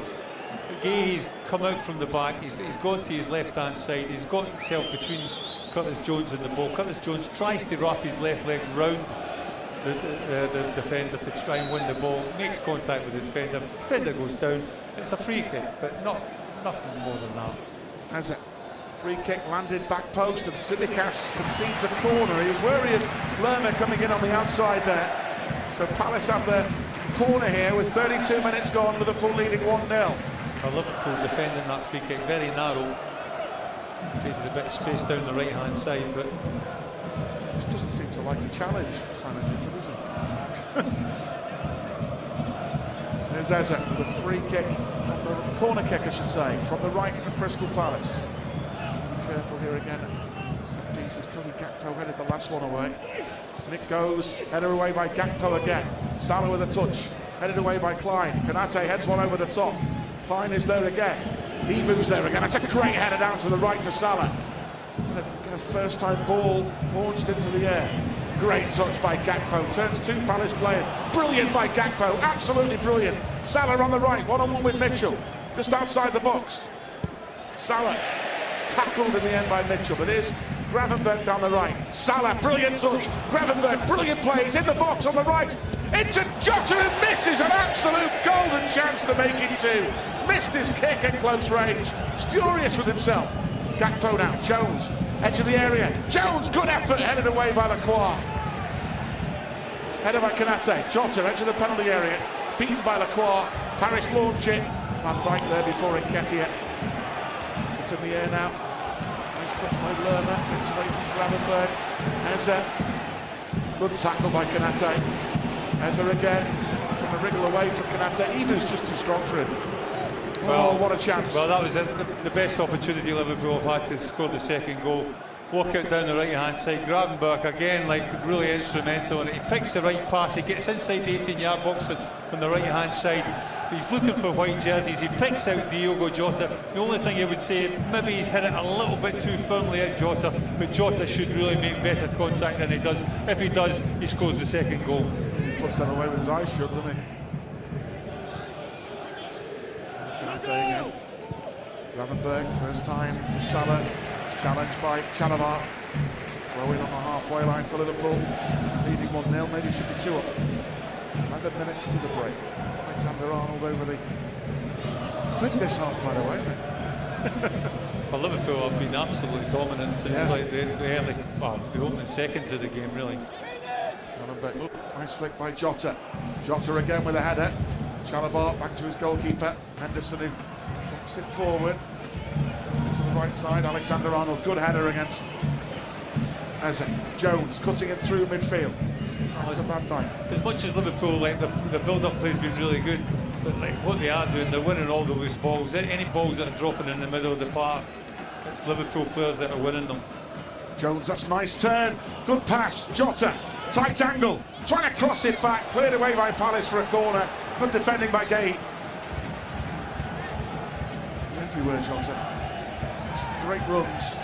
He's come out from the back, he's gone to his left-hand side, he's got himself between Curtis Jones and the ball. Curtis Jones tries to wrap his left leg round the defender to try and win the ball, makes contact with the defender goes down. It's a free kick, but nothing more than that. As a free kick landed back post and Tsimikas concedes a corner. He was wary of Lerma coming in on the outside there. So Palace have their corner here with 32 minutes gone, Liverpool leading 1-0. Liverpool defending that free kick very narrow. Created a bit of space down the right hand side, but just doesn't seem to like a challenge, Simon Hitler, does he? There's Eze with a free kick, from the corner kick I should say, from the right for Crystal Palace. Be careful here again. Set pieces, Cody Gakpo headed the last one away. And it goes, headed away by Gakpo again. Salah with a touch, headed away by Klein. Konate heads one over the top. Klein is there again. Ibu's there again. That's a great header down to the right to Salah. Get a first-time ball launched into the air. Great touch by Gakpo. Turns two Palace players. Brilliant by Gakpo. Absolutely brilliant. Salah on the right. One-on-one with Mitchell. Just outside the box. Salah tackled in the end by Mitchell. But here's Gravenberch down the right. Salah, brilliant touch. Gravenberch, brilliant play. He's in the box on the right. Into Jota, who misses an absolute golden chance to make it two. Missed his kick at close range. He's furious with himself. Gakpo now. Jones, edge of the area. Jones, good effort, headed away by Lacroix. Headed by Konate. Jota, edge of the penalty area. Beaten by Lacroix. Paris launch it. Van Dijk there before Nketiah. It's in the air now. Nice touch by Lerma. Gets away from Gravenberch. Eze. Good tackle by Konate. Eze again. Trying to wriggle away from Konate. Ibu's just too strong for him. Well, what a chance. Well, that was the best opportunity Liverpool have had to score the second goal. Walk out down the right-hand side. Gravenberch again, like really instrumental in it. He picks the right pass. He gets inside the 18-yard box on the right-hand side. He's looking for white jerseys. He picks out Diogo Jota. The only thing I would say, maybe he's hit it a little bit too firmly at Jota, but Jota should really make better contact than he does. If he does, he scores the second goal. He puts that away with his eyes shut, doesn't he? Again. Gravenberch, first time to Salah, challenged by Chalabar. Throw in on the halfway line for Liverpool, leading 1-0, maybe should be 2 up. 11 minutes to the break. Alexander Arnold over the... Quick this half, by the way. Well, Liverpool have been absolutely dominant since like the early, well, the opening seconds of the game, really. Nice flick by Jota. Jota again with a header. Chalabar back to his goalkeeper. Henderson who puts it forward to the right side. Alexander Arnold, good header against Eze. Jones cutting it through midfield. To Van Dijk. As much as Liverpool, like the build-up play has been really good, but like what they are doing, they're winning all the loose balls. Any balls that are dropping in the middle of the park, it's Liverpool players that are winning them. Jones, that's a nice turn. Good pass. Jota, tight angle. Trying to cross it back. Cleared away by Palace for a corner. Good defending by Gay. Everywhere, Jota. Great runs.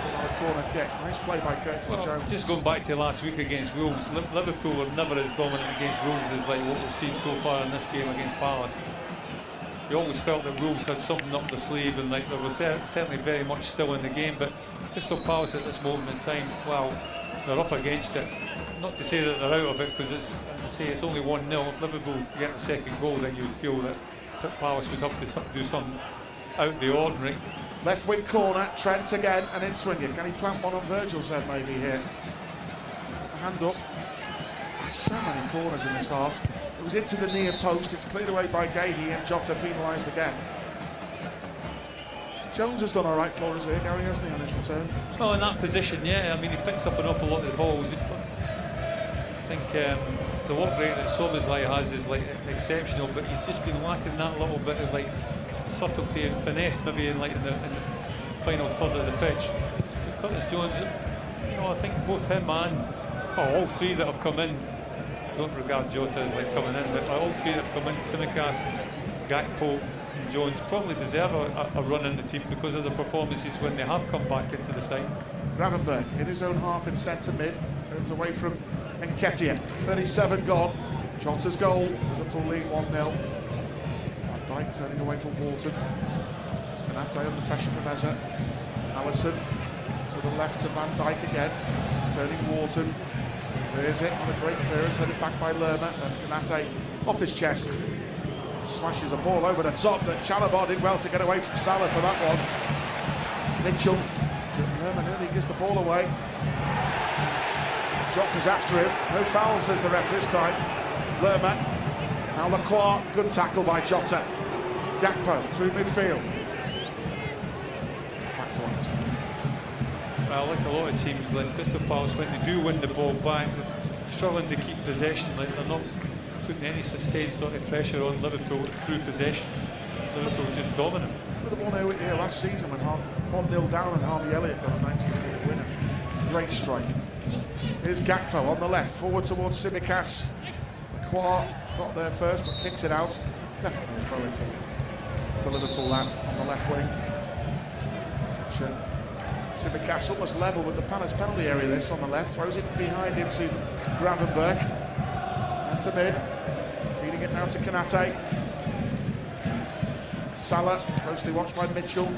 Another corner kick. Nice play by Curtis Jones. Just going back to last week against Wolves, Liverpool were never as dominant against Wolves as like what we've seen so far in this game against Palace. You always felt that Wolves had something up the sleeve, and like there was certainly very much still in the game, but Crystal Palace at this moment in time, well, they're up against it. Not to say that they're out of it, because it's, as I say, it's only 1-0. If Liverpool get the second goal, then you feel that Palace would have to do something out of the ordinary. Left wing corner, Trent again, and in swinging. Can he plant one on Virgil's head maybe here? A hand up. So many corners in this half. It was into the near post. It's cleared away by Gahey, and Jota penalised again. Jones has done all right for us here, Gary, hasn't he, on his return? Well, in that position, yeah. I mean, he picks up an awful lot of the balls. I think the work rate that Soboslai has is like exceptional, but he's just been lacking that little bit of like subtlety and finesse, maybe in the final third of the pitch. Curtis Jones, you know, I think both him and all three that have come in, don't regard Jota as like coming in, but all three that have come in, Tsimikas, Gakpo, and Jones, probably deserve a run in the team because of the performances when they have come back into the side. Gravenberg in his own half in centre mid, turns away from Nketiah. 37 gone. Jota's goal. Liverpool lead 1-0. Van Dijk turning away from Walton. Konate under pressure from Eze. Alisson to the left to Van Dijk again. Turning Walton. Clears it on a great clearance, headed back by Lerma. And Konate off his chest. Smashes a ball over the top that Chalobah did well to get away from Salah for that one. Mitchell. Lerma nearly gives the ball away. Jota's after him. No foul, says the ref this time. Lerma. Now Lacroix. Good tackle by Jota. Gakpo through midfield. Back to us. Well, like a lot of teams, like Crystal Palace, when they do win the ball back, they're struggling to keep possession. Like they're not putting any sustained sort of pressure on Liverpool through possession. Liverpool just dominant. With the 1-0 here last season when 1-0 down and Harvey Elliott got a 90-minute winner. Great strike. Here's Gakpo on the left, forward towards Tsimikas. Lacroix got there first but kicks it out. Definitely a throw to Liverpool that on the left wing. Tsimikas almost level with the Palace penalty area this on the left. Throws it behind him to Gravenberg. Centre mid. Feeding it now to Konate. Salah, closely watched by Mitchell.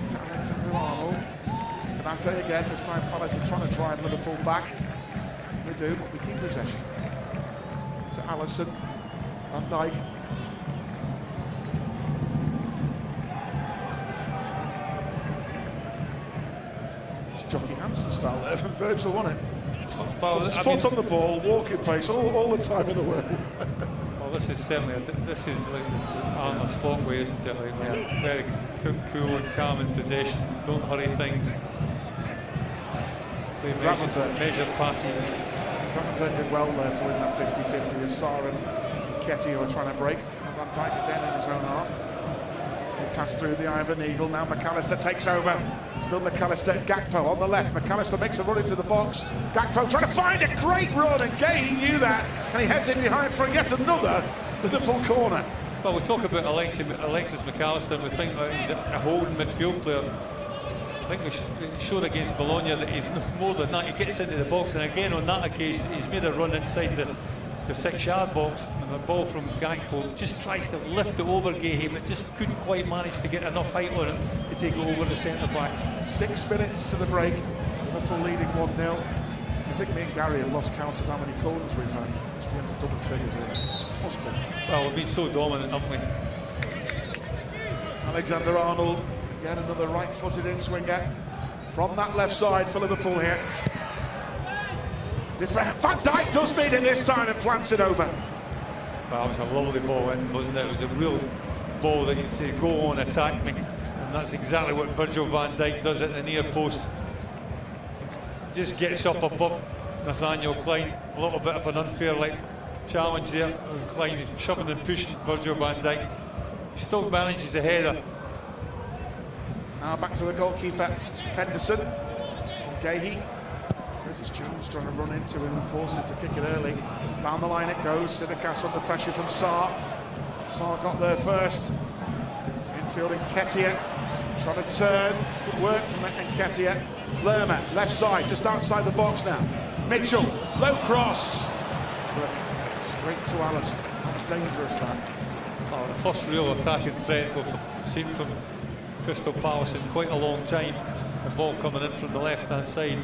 To Alexander-Arnold. Konate again, this time Palace are trying to drive Liverpool back. We do, but we keep possession. To Alisson. Van Dijk. It's Jockey Hansen style there from Virgil, wasn't it? Well, Puts his foot on the ball, walking pace, all the time in the world. Well, this is certainly this is like Arnold Slot way, isn't it? Like very cool and calm in possession. Don't hurry things. Play measured passes. Gravenberg did well there to win that 50-50 as Sarr and Nketiah were trying to break. And Van Dijk again in his own half. He passed through the eye of an eagle. Now McAllister takes over. Still McAllister. Gakpo on the left. McAllister makes a run into the box. Gakpo trying to find a great run, and Gahey knew that, and he heads in behind for yet another Liverpool corner. Well, we talk about Alexis McAllister, and we think that he's a holding midfield player. I think we showed against Bologna that he's more than that. He gets into the box, and again on that occasion he's made a run inside the 6-yard box, and the ball from Gakpo just tries to lift it over Gahey, but just couldn't quite manage to get enough height on it to take it over the centre back. 6 minutes to the break. Liverpool leading 1-0. I think me and Gary have lost count of how many corners we've had. It's been into double figures here. Must be. Well, we've been so dominant, haven't we? Alexander-Arnold, again another right-footed in-swinger from that left side for Liverpool here. Van Dijk does beat it this time and plants it over. Well, it was a lovely ball in, wasn't it? It was a real ball that you say, go on, attack me. And that's exactly what Virgil van Dijk does at the near post. Just gets up above Nathaniel Klein. A little bit of an unfair challenge there. And Klein is shoving and pushing Virgil van Dijk. He still manages a header. Now back to the goalkeeper, Henderson. From Gahey. Curtis Jones trying to run into him and force him to kick it early. Down the line it goes. Tsimikas under pressure from Sarr. Sarr got there first. Infield Nketiah trying to turn. Good work from Nketiah. Lerma, left side, just outside the box now. Mitchell, low cross. But straight to Alisson. That was dangerous, that. Oh, the first real attacking threat we've seen from Crystal Palace in quite a long time. The ball coming in from the left-hand side.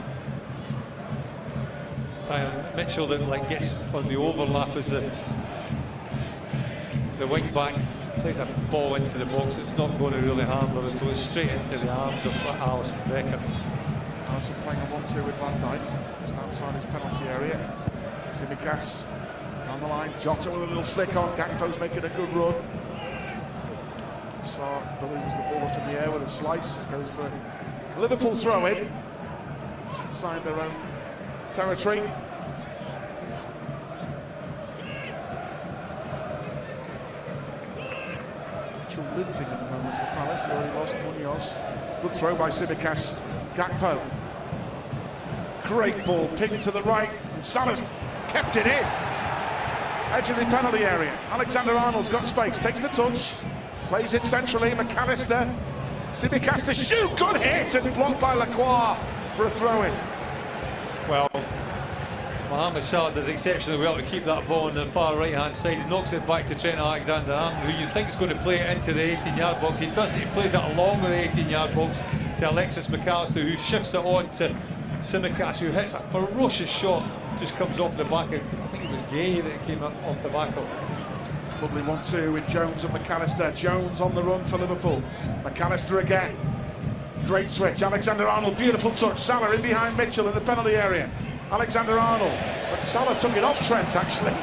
time. Mitchell that gets on the overlap as the wing back plays a ball into the box. It's not going to really harm Liverpool. It's straight into the arms of Alisson Becker. Alisson playing a 1-2 with Van Dijk, just outside his penalty area. Tsimikas down the line. Jota with a little flick on. Gakpo's making a good run. Sarr delivers the ball up in the air with a slice. It goes for a Liverpool throw-in. Just inside their own territory. Limping at the moment for Palace. They already lost Munoz. Good throw by Tsimikas. Gakpo. Great ball, picked to the right, and Salah's kept it in. Edge of the penalty area. Alexander-Arnold's got space, takes the touch, plays it centrally. McAllister. Tsimikas to shoot, good hit, and blocked by Lacroix for a throw-in. Well, Mohamed Salah does exceptionally well to keep that ball on the far right-hand side. He knocks it back to Trent Alexander-Arnold, who you think is going to play it into the 18-yard box. He doesn't. He plays it along the 18-yard box to Alexis McAllister, who shifts it on to Tsimikas, who hits a ferocious shot. Just comes off the back of, I think it was Gay that came up off the back of. Lovely 1-2 with Jones and McAllister. Jones on the run for Liverpool. McAllister again. Great switch. Alexander-Arnold, beautiful touch. Salah in behind Mitchell in the penalty area. Alexander-Arnold, but Salah took it off Trent actually.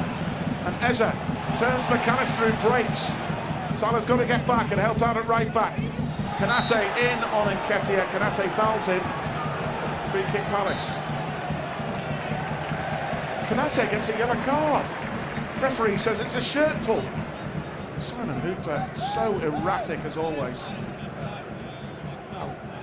And Eza turns McAllister who breaks. Salah's got to get back and help out at right back. Konate in on Nketiah. Konate fouls him. Free kick Palace. Konate gets a yellow card. Referee says it's a shirt pull. Simon Hooper, so erratic as always.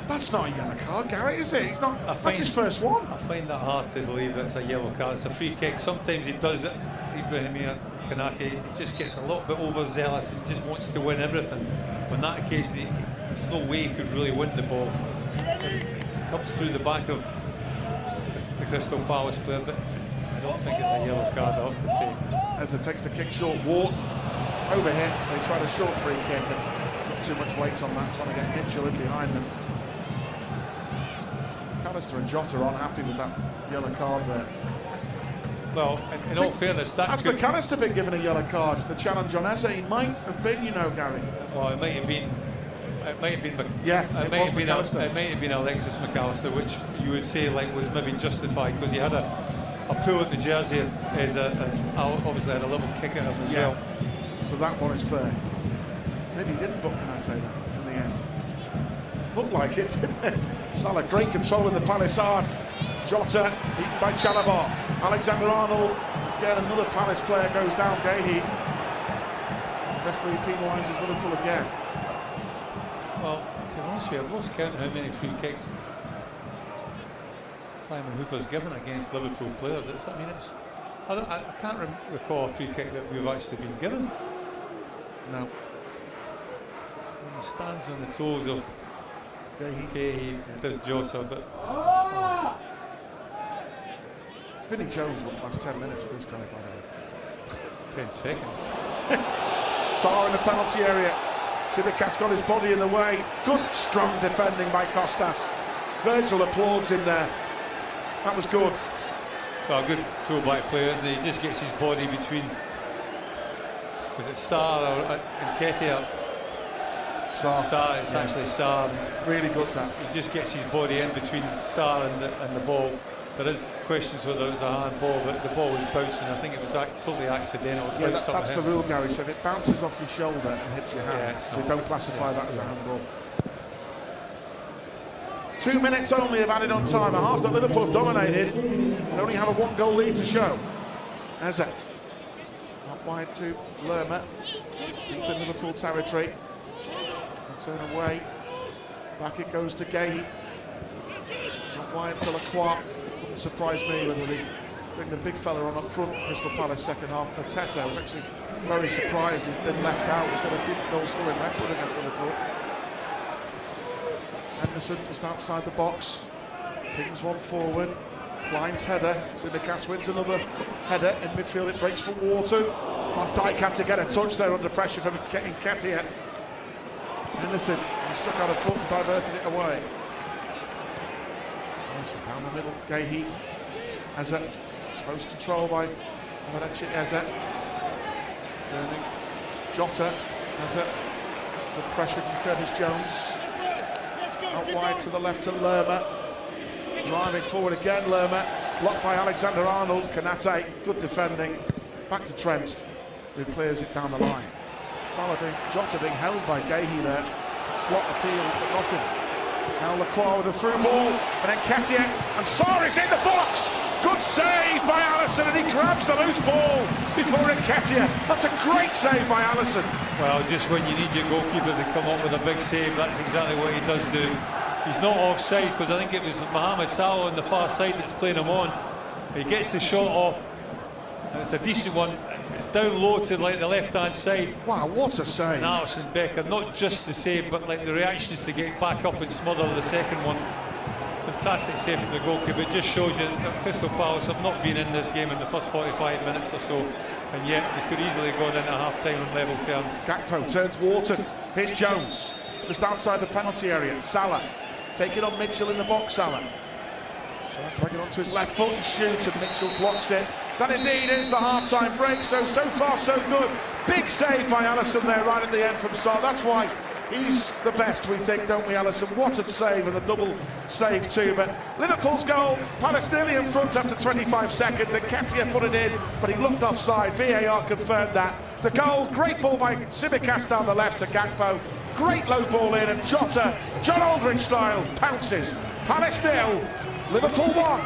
That's not a yellow card, Gary, is it? He's not. That's his first one. I find that hard to believe that's a yellow card. It's a free kick. Sometimes he does it. Ibrahim Konate, he just gets a little bit overzealous and just wants to win everything. On that occasion, there's no way he could really win the ball. It comes through the back of the Crystal Palace player, but I don't think it's a yellow card, I have to say. As it takes the kick short, walk over here. They tried a short free kick, but not too much weight on that, trying to get Mitchell in behind them. McAllister and Jota aren't happy with that yellow card there. Well, in all fairness, has McAllister been given a yellow card? The challenge on Eze, he might have been, you know, Gary. Well, it might have been. It might have been. It might have been Alexis McAllister, which you would say was maybe justified because he had a pull at the jersey and obviously had a little kick at him as well. So that one is fair. Maybe he didn't book Konate then in the end. Looked like it, didn't it? Salah, great control in the Palace half. Jota, beaten by Chalobah. Alexander-Arnold, again another Palace player goes down, Gahey. Referee penalises Liverpool again. Well, to be honest with you, I've lost count how many free kicks Simon Hooper's given against Liverpool players. I can't recall a free kick that we've actually been given. No. He stands on the toes of Gahey, does Jota, but... Vinnie Jones won't last 10 minutes with this guy, by the way. 10 seconds. Sarr in the penalty area. Tsimikas got his body in the way. Good, strong defending by Costas. Virgil applauds in there. That was good. Well, good full-back player, isn't he? He just gets his body between... Was it Sarr or Nketiah? Sarr, it's actually Sarr. Really good that. He just gets his body in between Sarr and the ball. There is questions whether it was a handball, but the ball was bouncing. I think it was totally accidental. Yeah, that's the rule, Gary. So if it bounces off your shoulder and hits your hand, they don't classify that as a handball. 2 minutes only have added on time. A half that Liverpool have dominated and only have a 1-goal lead to show. Eze. Not wide to Lerma. Deep in Liverpool territory. Turn away. Back it goes to Gahey. Not wide to Lacroix. Wouldn't surprise me whether they bring the big fella on up front. Crystal Palace second half. Mateta was actually very surprised he's been left out. He's got a good goal scoring record against Liverpool. Henderson just outside the box. Pings one forward. Klein's header. Tsimikas wins another header. In midfield it breaks for Wharton. Van Dijk had to get a touch there under pressure from Nketiah. Anything, he stuck out a foot and diverted it away. Down the middle, Gahey. Eze Close control by Valencia Eze. Turning. Jota has it. Good pressure from Curtis Jones. Out wide to the left to Lerma. Driving forward again, Lerma. Blocked by Alexander-Arnold. Konate, good defending. Back to Trent, who clears it down the line. Jota being held by Gahey there. Slot appeal, but nothing. Now Lacroix with a through ball, and then Nketiah, and Sarr is in the box! Good save by Alisson, and he grabs the loose ball before Nketiah. That's a great save by Alisson. Well, just when you need your goalkeeper to come up with a big save, that's exactly what he does do. He's not offside, because I think it was Mohamed Salah on the far side that's playing him on. He gets the shot off, and it's a decent one. It's down low to like the left-hand side. Wow, what a save! And Alisson Becker, not just the save, but like the reactions to get back up and smother the second one. Fantastic save from the goalkeeper. It just shows you that Crystal Palace have not been in this game in the first 45 minutes or so, and yet they could easily have gone into half-time on level terms. Gakpo turns Wharton. Here's Jones, just outside the penalty area. Salah taking on Mitchell in the box. Salah trying onto his left foot and shoot, and Mitchell blocks it. That indeed is the half-time break, so far so good. Big save by Alisson there right at the end from Sarr. That's why he's the best, we think, don't we, Alisson? What a save, and the double save too. But Liverpool's goal, Palace nearly in front after 25 seconds, and Nketiah put it in, but he looked offside. VAR confirmed that. The goal, great ball by Tsimikas down the left to Gakpo. Great low ball in, and Jota, John Aldridge style, pounces. Palace 0, Liverpool 1.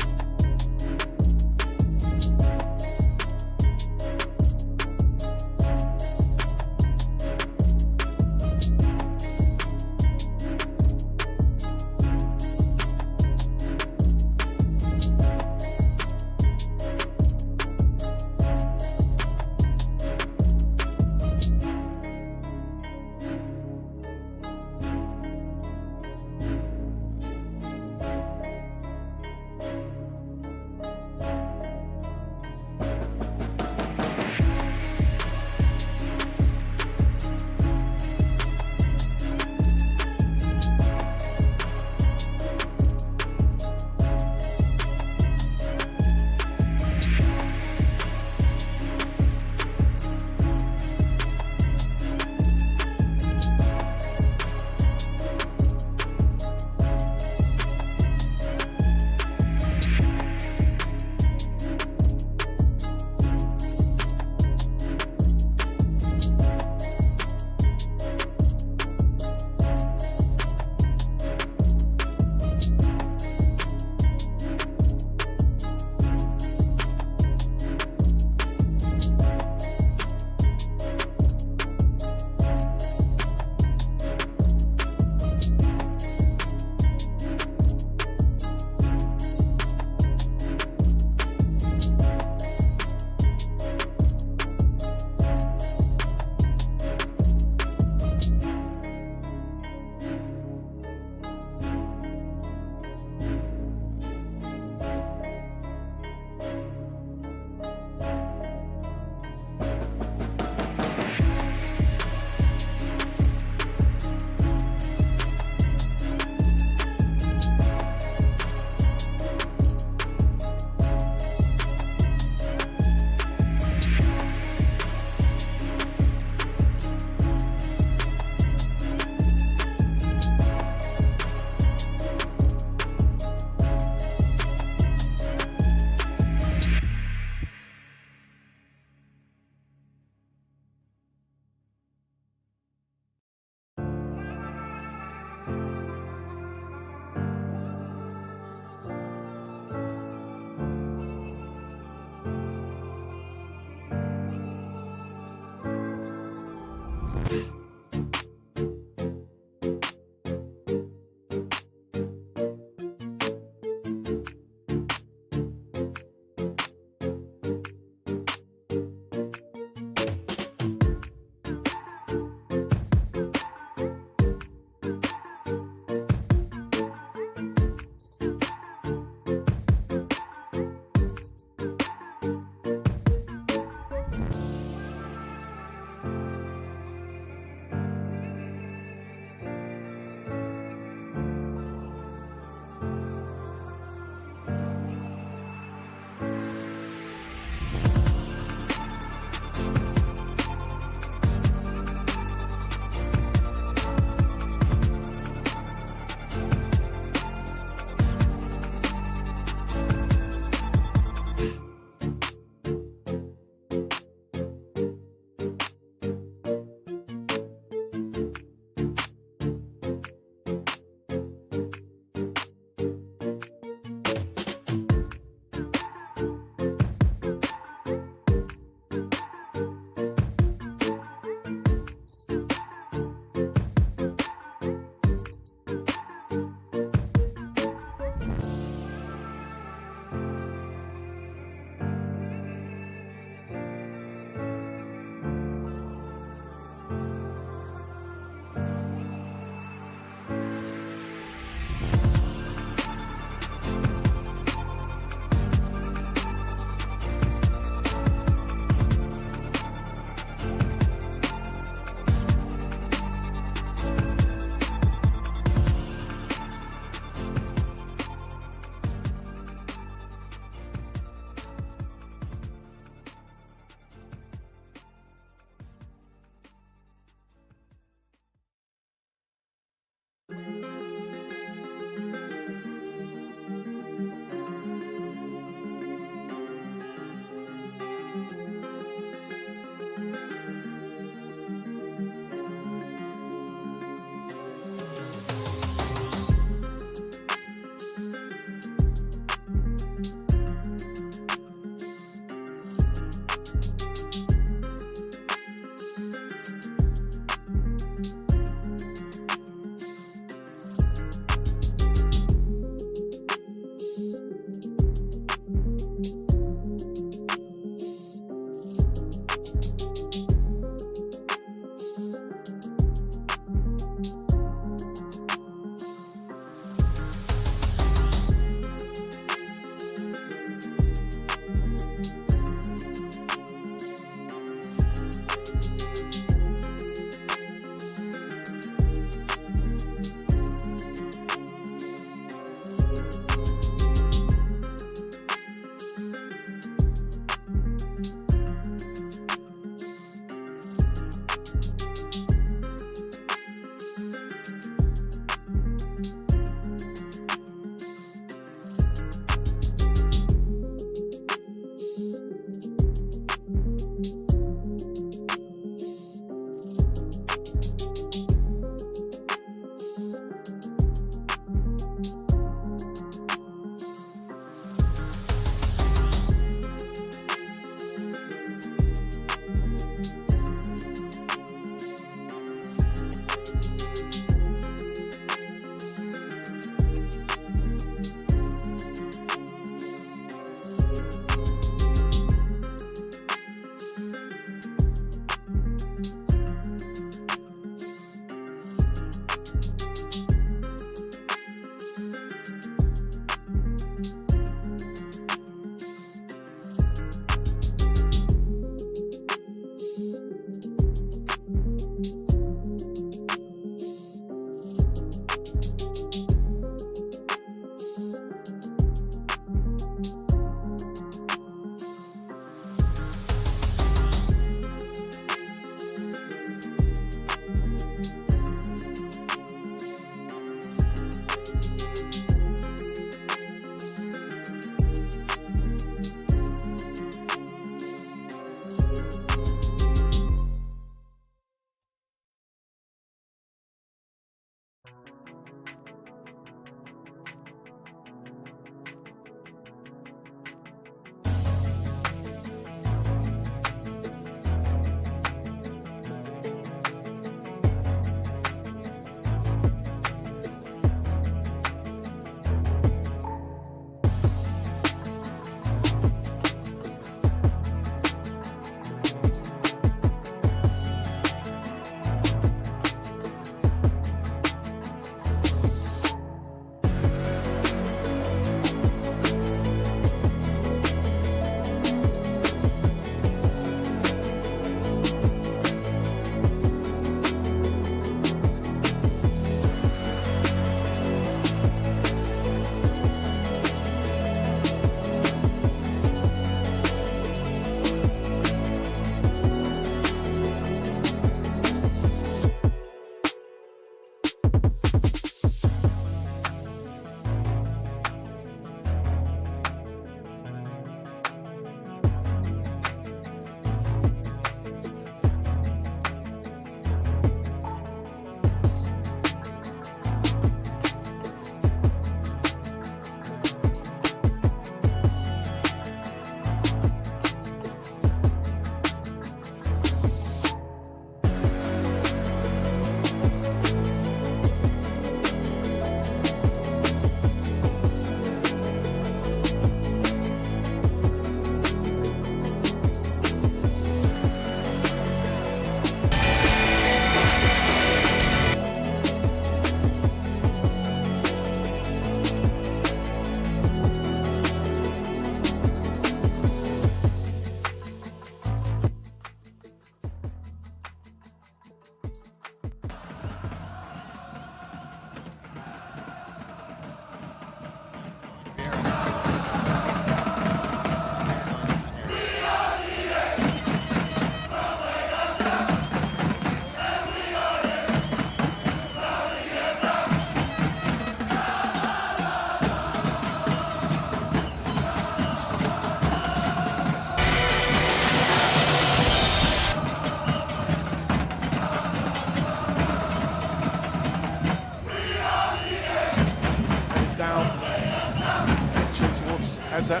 Eze.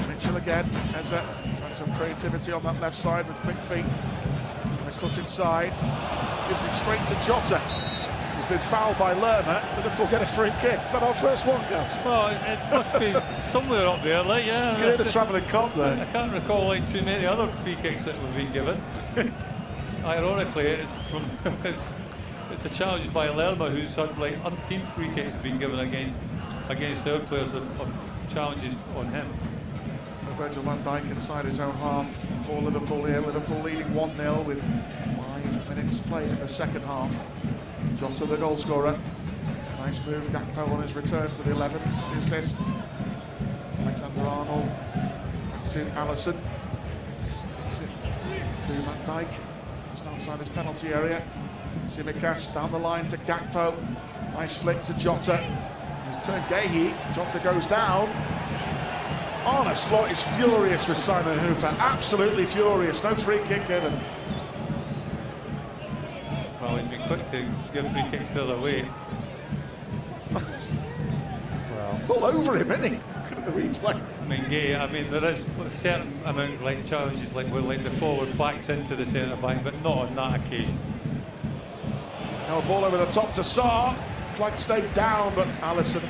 Mitchell again. Eze trying some creativity on that left side with quick feet. And a cut inside. Gives it straight to Jota. He's been fouled by Lerma. Liverpool get a free kick. Is that our first one, Gus? Well, it must be somewhere up there, like, yeah. You can hear the travelling cop there. I can't recall like too many other free kicks that we've been given. Ironically, it's from it's a challenge by Lerma, who's had like umpteen free kicks been given against our players on challenges on him. So Virgil van Dijk inside his own half for Liverpool here. Liverpool leading 1-0 with 5 minutes played in the second half. Jota the goal scorer. Nice move, Gakpo on his return to the 11. The assist. Alexander-Arnold to Alisson. Kicks it to Van Dijk. Just outside his penalty area. Tsimikas down the line to Gakpo. Nice flick to Jota. He's turned Gehi. Jota goes down. Arne Slot is furious with Simon Hooper. Absolutely furious. No free kick given. Well, he's been quick to give free kicks the other way. Well, all over him, isn't he? Couldn't the replay. I mean, there is a certain amount of like challenges, like where like the forward backs into the centre back, but not on that occasion. Now a ball over the top to Sarr. Flag stayed down, but Alisson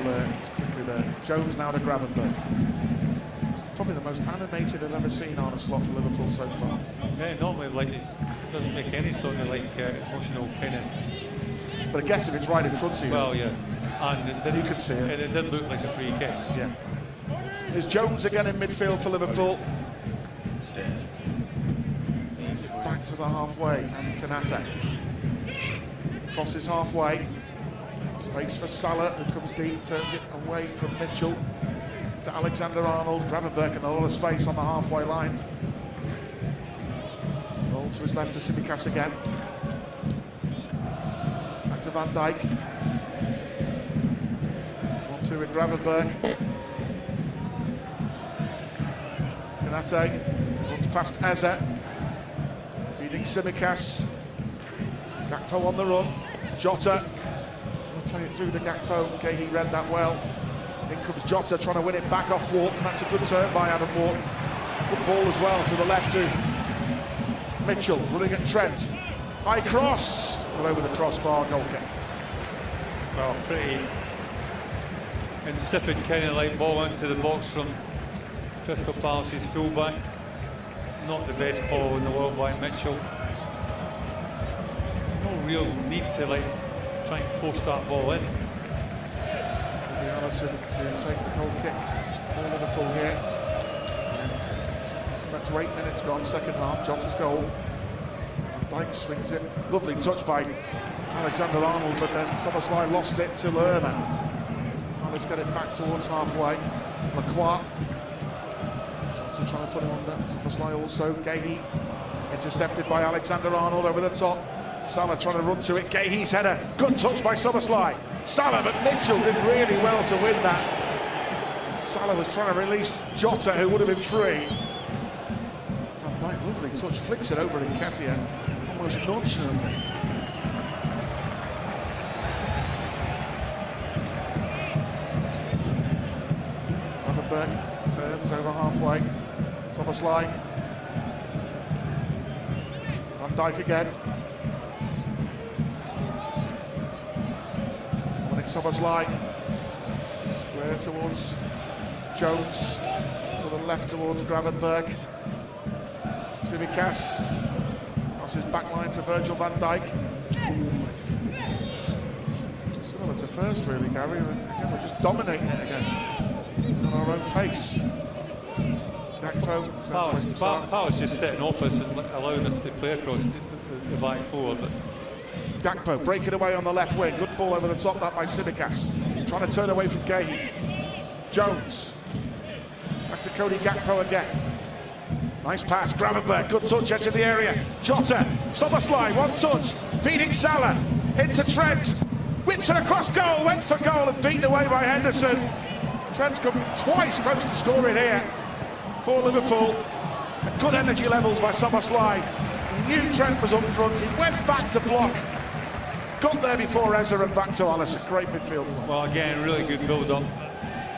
alert quickly there. Jones now to Gravenberch. It's probably the most animated I've ever seen Arne Slot for Liverpool so far. Yeah, normally like it doesn't make any sort of like emotional kind of. But I guess if it's right in front of you. Well, yeah. And then you could see it. And it did look like a free kick. Yeah. There's Jones again in midfield for Liverpool. Brings it back to the halfway, and Konate crosses halfway. Space for Salah, who comes deep, turns it away from Mitchell to Alexander-Arnold. Gravenberch and a lot of space on the halfway line. Roll to his left to Tsimikas again. Back to Van Dijk. 1-2 with Gravenberch. Konate runs past Eze. Feeding Tsimikas. Gakpo on the run. Jota. I'll tell you through to Gakpo. Okay, he read that well. In comes Jota trying to win it back off Wharton. That's a good turn by Adam Wharton. Good ball as well to the left to Mitchell. Running at Trent. High cross. All over the crossbar. Goal kick. Well, pretty insipid kind of like ball into the box from Crystal Palace's fullback. Not the best ball in the world by Mitchell. No real need to like try and force that ball in. Alisson to take the goal kick for Liverpool here. That's 8 minutes gone, second half. Jota's goal. Dijk swings it. Lovely touch by Alexander-Arnold, but then Szoboszlai lost it to Lerma. Let's get it back towards halfway. Lacroix. Jota trying to put him under. Szoboszlai also. Gehi intercepted by Alexander-Arnold over the top. Salah trying to run to it. Gehi's header. Good touch by Szoboszlai. Salah, but Mitchell did really well to win that. Salah was trying to release Jota, who would have been free. Van Dijk, lovely touch. Flicks it over to Nketiah almost nonchalantly. Gravenberch turns over halfway. Szoboszlai. Van Dijk again. Szoboszlai square towards Jones, to the left towards Gravenberch. Tsimikas crosses back line to Virgil van Dijk. Similar to first, really, Gary. Again, we're just dominating it again on our own pace. Gakpo. Palace just setting off us and allowing us to play across the back four. But Gakpo breaking away on the left wing. Good ball over the top, that by Tsimikas. Trying to turn away from Gehi. Jones. Back to Cody Gakpo again. Nice pass, Gravenberch. Good touch, edge of the area. Jota. Szoboszlai, one touch. Feeding Salah. Into Trent. Whips it across goal. Went for goal and beaten away by Henderson. Trent's come twice close to scoring here for Liverpool. Good energy levels by Szoboszlai. Knew Trent was up front. He went back to block. Got there before Eze and back to Alisson. Great midfield. Well, again, really good build-up.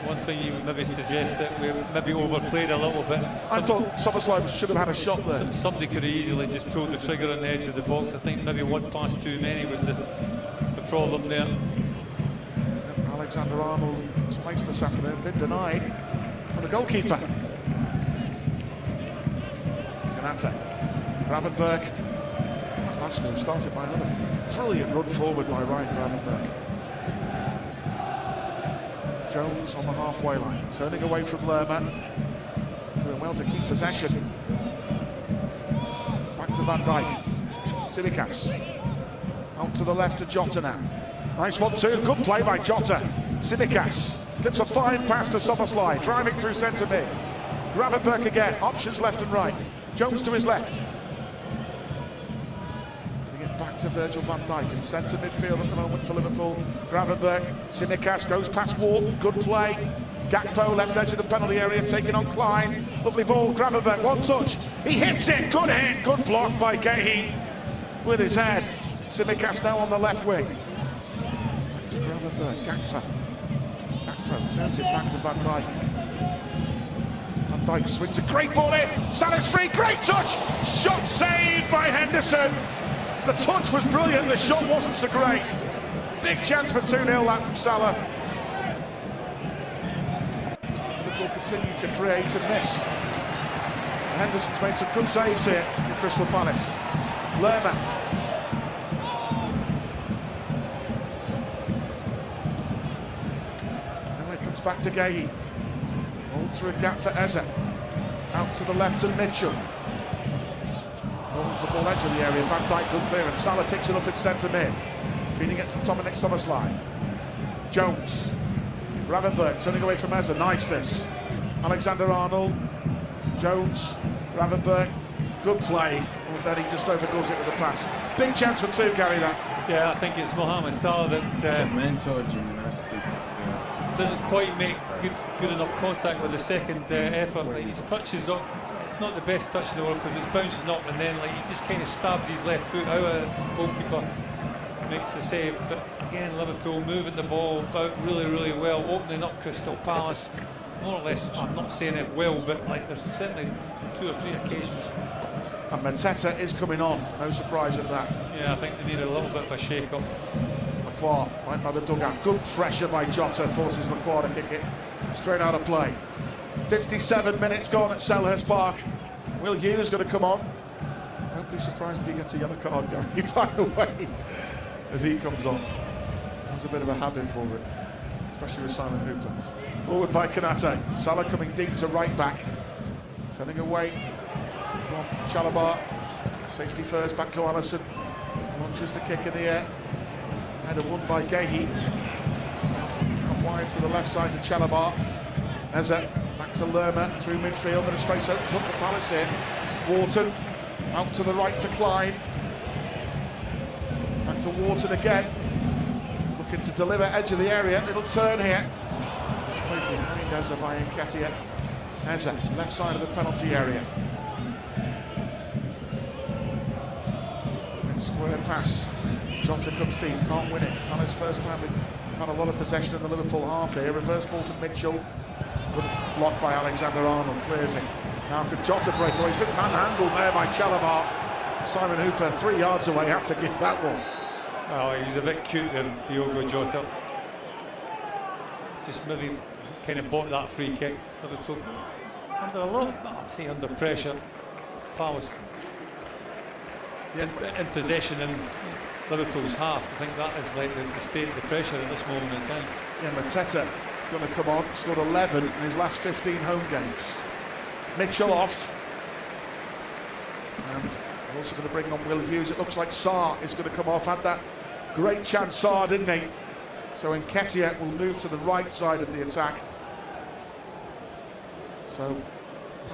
One thing you would maybe suggest that we maybe overplayed a little bit. I thought Szoboszlai should have had a shot there. Somebody could have easily just pulled the trigger on the edge of the box. I think maybe one pass too many was the problem there. Alexander-Arnold's place this afternoon, been denied by the goalkeeper. Kanata, Gravenberch. That last move started by another brilliant run forward by Ryan Gravenberch. Jones on the halfway line, turning away from Lerma. Doing well to keep possession. Back to Van Dijk. Tsimikas. Out to the left to Jota now. Nice 1-2, good play by Jota. Tsimikas clips a fine pass to Szoboszlai, driving through centre mid. Gravenberch again, options left and right. Jones to his left. Giving it back to Virgil van Dijk in centre midfield at the moment for Liverpool. Gravenberch, Tsimikas goes past Ward, good play. Gakpo, left edge of the penalty area, taking on Klein. Lovely ball, Gravenberch, one touch. He hits it, good hit, good block by Gehi with his head. Tsimikas now on the left wing. Back to Gravenberch, Gakpo turns it back to Van Dijk. Van Dijk swings a great ball in. Salah's free, great touch. Shot saved by Henderson. The touch was brilliant, the shot wasn't so great. Big chance for 2-0 that from Salah. Liverpool continue to create and miss. Henderson's made some good saves here in Crystal Palace. Lerma. Back to Gehi. All through a gap for Eze. Out to the left to Mitchell. Holds the ball edge of the area. Van Dijk good clearance. Salah picks it up in centre mid. Feeding it to Dominic Szoboszlai. Jones. Gravenberch turning away from Eze. Nice this. Alexander-Arnold. Jones. Gravenberch. Good play. And then he just overdoes it with a pass. Big chance for 2, Gary, that. Yeah, I think it's Mohamed Salah that mentor gymnastic. Doesn't quite make good enough contact with the second effort. Like his touch is not, it's not the best touch in the world because it's bouncing up and then like he just kind of stabs his left foot out of the goalkeeper, makes the save. But again, Liverpool moving the ball about really well, opening up Crystal Palace more or less. I'm not saying it will, but like there's certainly 2 or 3 occasions. And Mateta is coming on, no surprise at that. Yeah, I think they need a little bit of a shake-up. Lacroix, right by the dugout. Good pressure by Jota, forces Lacroix to kick it straight out of play. 57 minutes gone at Selhurst Park. Will Hughes going to come on. Don't be surprised if he gets a yellow card, Gary, by the way, if he comes on. That's a bit of a habit for it, especially with Simon Hooper. Forward by Kanate. Salah coming deep to right back. Turning away from Chalobah. Safety first, back to Alisson. Launches the kick in the air. Header won by Gehi. Up wide to the left side to Chalobah. Eze back to Lerma through midfield, and a space opens up for Palace here. Wharton out to the right to Klein. Back to Wharton again. Looking to deliver edge of the area. Little turn here. It's played behind Eze by Nketiah. Eze, left side of the penalty area. Square pass. Jota comes deep, can't win it. Palace first time we've had a lot of possession in the Liverpool half here. Reverse ball to Mitchell. Good block by Alexander-Arnold, clears it. Now could Jota break away? He's been manhandled there by Chalobah. Simon Hooper 3 yards away, had to give that one. Oh, he was a bit cute there, Diogo Jota. Just maybe kind of bought that free kick. Liverpool under a lot, I'd say under pressure. Palace in possession in Liverpool's half. I think that is like the state of the pressure at this moment in time. Yeah, Mateta going to come on, scored 11 in his last 15 home games. Mitchell off. And we're also going to bring on Will Hughes. It looks like Sarr is going to come off. Had that great chance, Sarr, didn't he? So Nketiah will move to the right side of the attack. So,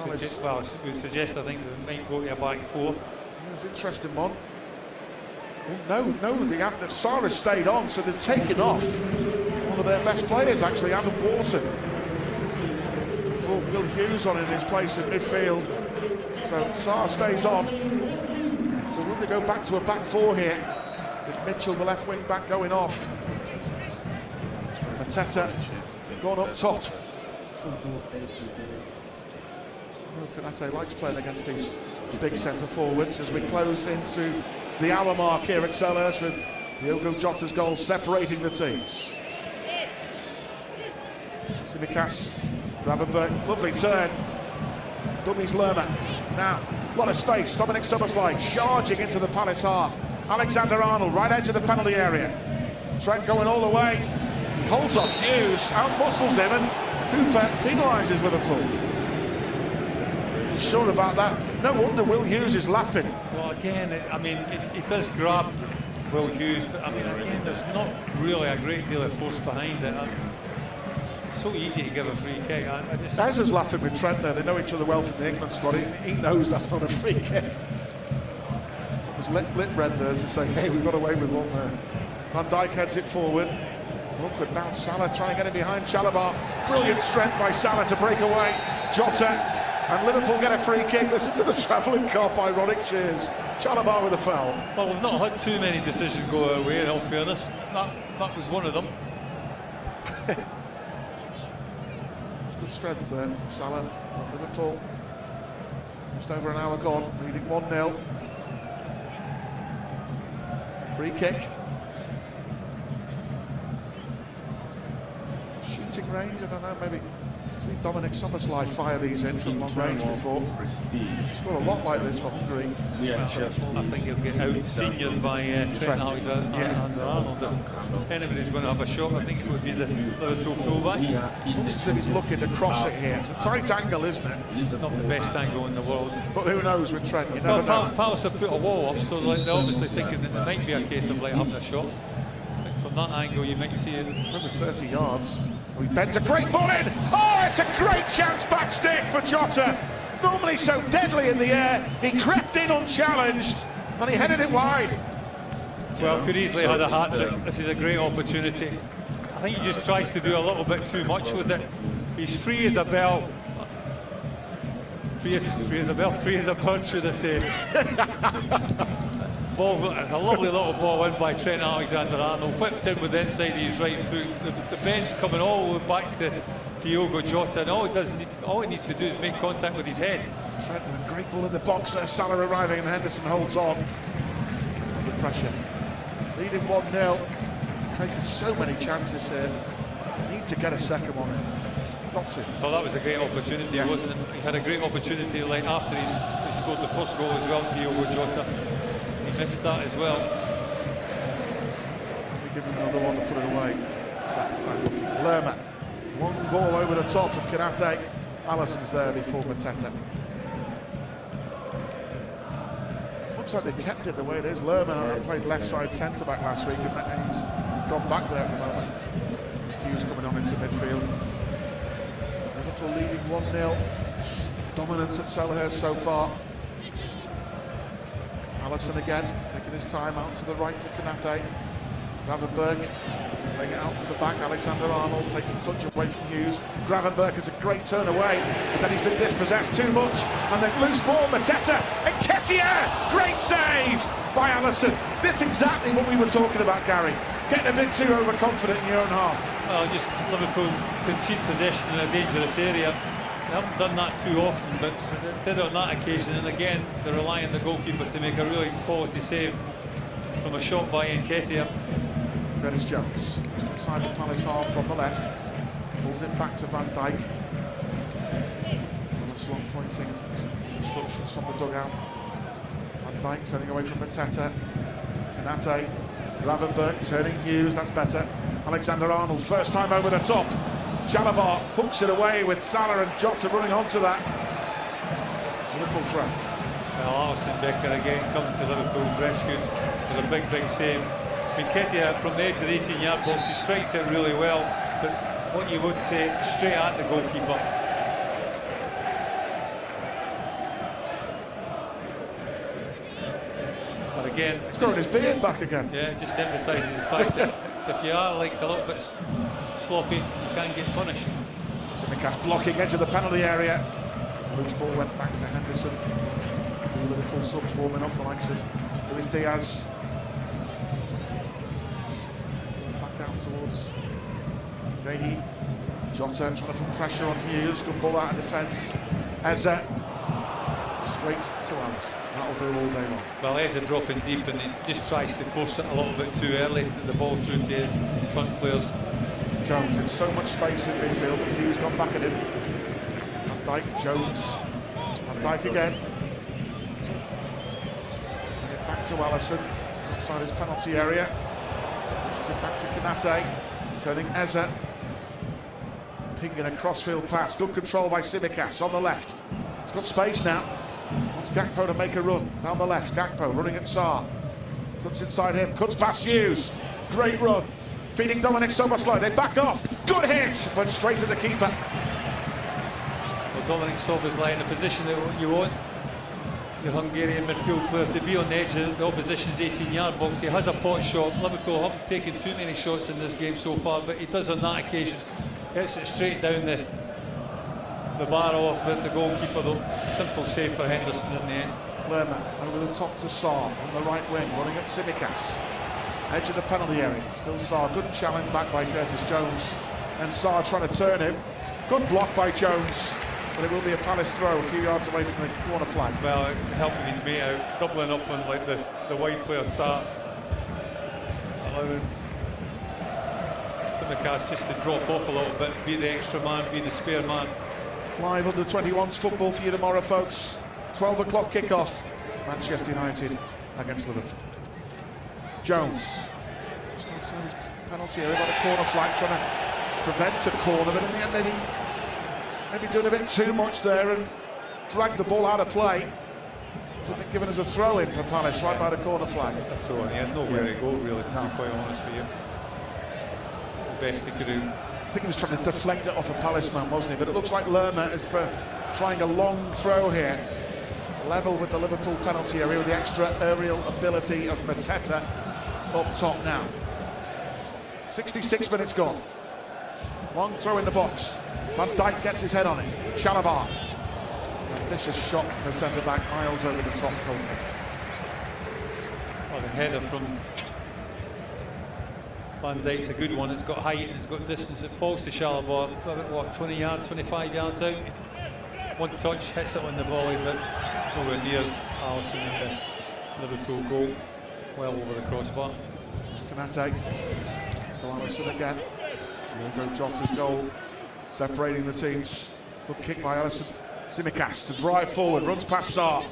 well, we suggest I think they might go to a back 4. It's an interesting one. No, Sarr has stayed on, so they've taken off one of their best players, actually, Adam Wharton. Brought Will Hughes on in his place in midfield. So Sarr stays on. So will they go back to a back 4 here? With Mitchell, the left wing back, going off. Mateta gone up top. Konate likes playing against these big centre forwards as we close into the hour mark here at Selhurst with Diogo Jota's goal separating the teams. Tsimikas, Gravenberch, lovely turn. Dummies Lerma. Now, a lot of space. Dominic Szoboszlai charging into the Palace half. Alexander-Arnold, right edge of the penalty area. Trent going all the way. He holds off Hughes, outmuscles him, and Hooper penalises Liverpool. I'm sure about that. No wonder Will Hughes is laughing. Well, again, it does grab Will Hughes, but again, there's not really a great deal of force behind it. It's so easy to give a free kick. Ezra's laughing with Trent there. They know each other well from the England squad. He knows that's not a free kick. It was lit red there to say, hey, we got away with one there. Van Dijk heads it forward. Awkward bounce. Salah trying to get it behind Chalobah. Brilliant strength by Salah to break away. Jota, and Liverpool get a free kick. Listen to the travelling cop, ironic cheers. Chalobah with a foul. Well, we've not had too many decisions go our way, in all fairness. That was one of them. Good strength there, Salah. Liverpool, just over an hour gone, leading 1-0. Free kick. Shooting range, I don't know, maybe seen Dominic Szoboszlai fire these in from long range before. He's got a lot like this for Hungary. Yeah, I think he'll get out-seniored by Trent Alexander-Arnold. If anybody's going to have a shot, I think it would be the Liverpool fullback. Looks as if he's looking to cross it here. It's a tight angle, isn't it? It's not the best angle in the world. But who knows with Trent, you never know. Palace have put a wall up, so they're obviously thinking that it might be a case of having a shot. I think from that angle you might see it. From 30 yards. He bends a great ball in. Oh, it's a great chance back stick for Jota. Normally so deadly in the air. He crept in unchallenged and he headed it wide. Well, could easily have had a hat-trick. This is a great opportunity. I think he just tries to do a little bit too much with it. He's free as a bell. Free as a bell, free as a bird, should I say. Ball, a lovely little ball in by Trent Alexander-Arnold, whipped in with the inside of his right foot. The bend's coming all the way back to Diogo Jota, and all he needs to do is make contact with his head. Trent with a great ball in the box there. Salah arriving and Henderson holds on. Under pressure. Leading 1-0. Created so many chances here. Need to get a second one in. Got to. Well, that was a great opportunity, wasn't it? He had a great opportunity after he scored the first goal as well, Diogo Jota. He missed that as well. We give him another one to put it away. Second time looking. Lerma. One ball over the top of Konate. Alisson's there before Mateta. Looks like they kept it the way it is. Lerma played left side centre back last week and he's gone back there at the moment. Hughes coming on into midfield. Liverpool leading 1-0. Dominant at Selhurst so far. Alisson again, taking his time out to the right to Konate. Gravenberch laying it out from the back. Alexander-Arnold takes a touch away from Hughes. Gravenberch has a great turn away, but then he's been dispossessed too much. And then loose ball, Mateta, and Nketiah! Great save by Alisson. This is exactly what we were talking about, Gary. Getting a bit too overconfident in your own half. Well, just Liverpool concede possession in a dangerous area. They haven't done that too often, but they did on that occasion, and again they're relying on the goalkeeper to make a really quality save from a shot by Nketiah. Dennis Jones, just inside the Palace half from the left, pulls it back to Van Dijk. Long pointing instructions from the dugout. Van Dijk turning away from Mateta. Konate, Gravenberch turning Hughes, that's better. Alexander-Arnold, first time over the top. Chalobah hooks it away with Salah and Jota running onto that. Liverpool throw. Well, Alisson Becker again coming to Liverpool's rescue with a big save. Nketiah from the edge of the 18-yard box, he strikes it really well, but what you would say, straight at the goalkeeper. But again, he's got his beard back again. Yeah, just emphasising the fact that if you are like a little bit sloppy, you can get punished. Tsimikas blocking edge of the penalty area. Loose ball went back to Henderson. Two Liverpool subs warming up, the likes of Luis Diaz. Back down towards Vehi. Jota trying to put pressure on Hughes. Good ball out of defence. Eze straight to Alice. That'll do all day long. Well, Eze dropping deep and he just tries to force it a little bit too early. The ball through to his front players. Jones in so much space in midfield, but Hughes got back at him. Van Dijk, Jones. Van Dijk again. Get back to Alisson. Outside his penalty area. Switches it back to Konate. Turning Eze. Pinging a crossfield pass. Good control by Tsimikas on the left. He's got space now. Wants Gakpo to make a run down the left. Gakpo running at Sarr. Cuts inside him. Cuts past Hughes. Great run. Feeding Dominic Szoboszlai. They back off. Good hit. But straight at the keeper. Well, Dominic Szoboszlai in a position that you want your Hungarian midfield player to be on the edge of the opposition's 18-yard box. He has a pot shot. Liverpool haven't taken too many shots in this game so far, but he does on that occasion. Gets it straight down the barrel of the goalkeeper though. Simple save for Henderson in the end. Lerma over the top to Sarr on the right wing, running at Tsimikas. Edge of the penalty area. Still Sarr. Good challenge back by Curtis Jones. And Sarr trying to turn him. Good block by Jones. But it will be a Palace throw a few yards away from the corner flag. Well, helping his mate out, doubling up on like the wide player Sarr. Allowing Tsimikas just to drop off a little bit, be the extra man, be the spare man. Live under 21s football for you tomorrow, folks. 12 o'clock kickoff. Manchester United against Liverpool. Jones. Just outside his penalty area by the corner flag, trying to prevent a corner, but in the end maybe doing a bit too much there and dragged the ball out of play. It's been given as a throw-in for Palace, right by the corner flag. It's a throw-in. He had nowhere to go, really, to be quite honest with you. The best he could do. I think he was trying to deflect it off a Palace man, wasn't he? But it looks like Lerma is trying a long throw here. Level with the Liverpool penalty area with the extra aerial ability of Mateta up top now. 66 minutes gone. Long throw in the box. Van Dijk gets his head on it. Chalobah. Vicious shot from the centre-back, miles over the top. Well, the header from Van Dijk's a good one. It's got height and it's got distance. It falls to Chalobah, what, 20 yards, 25 yards out. One touch, hits it on the volley, but nowhere near Alisson in the Liverpool goal. Well over the crossbar. It's Konate. So Alisson again. Diogo Jota's goal, separating the teams. Good kick by Alisson. Tsimikas to drive forward, runs past Sarr.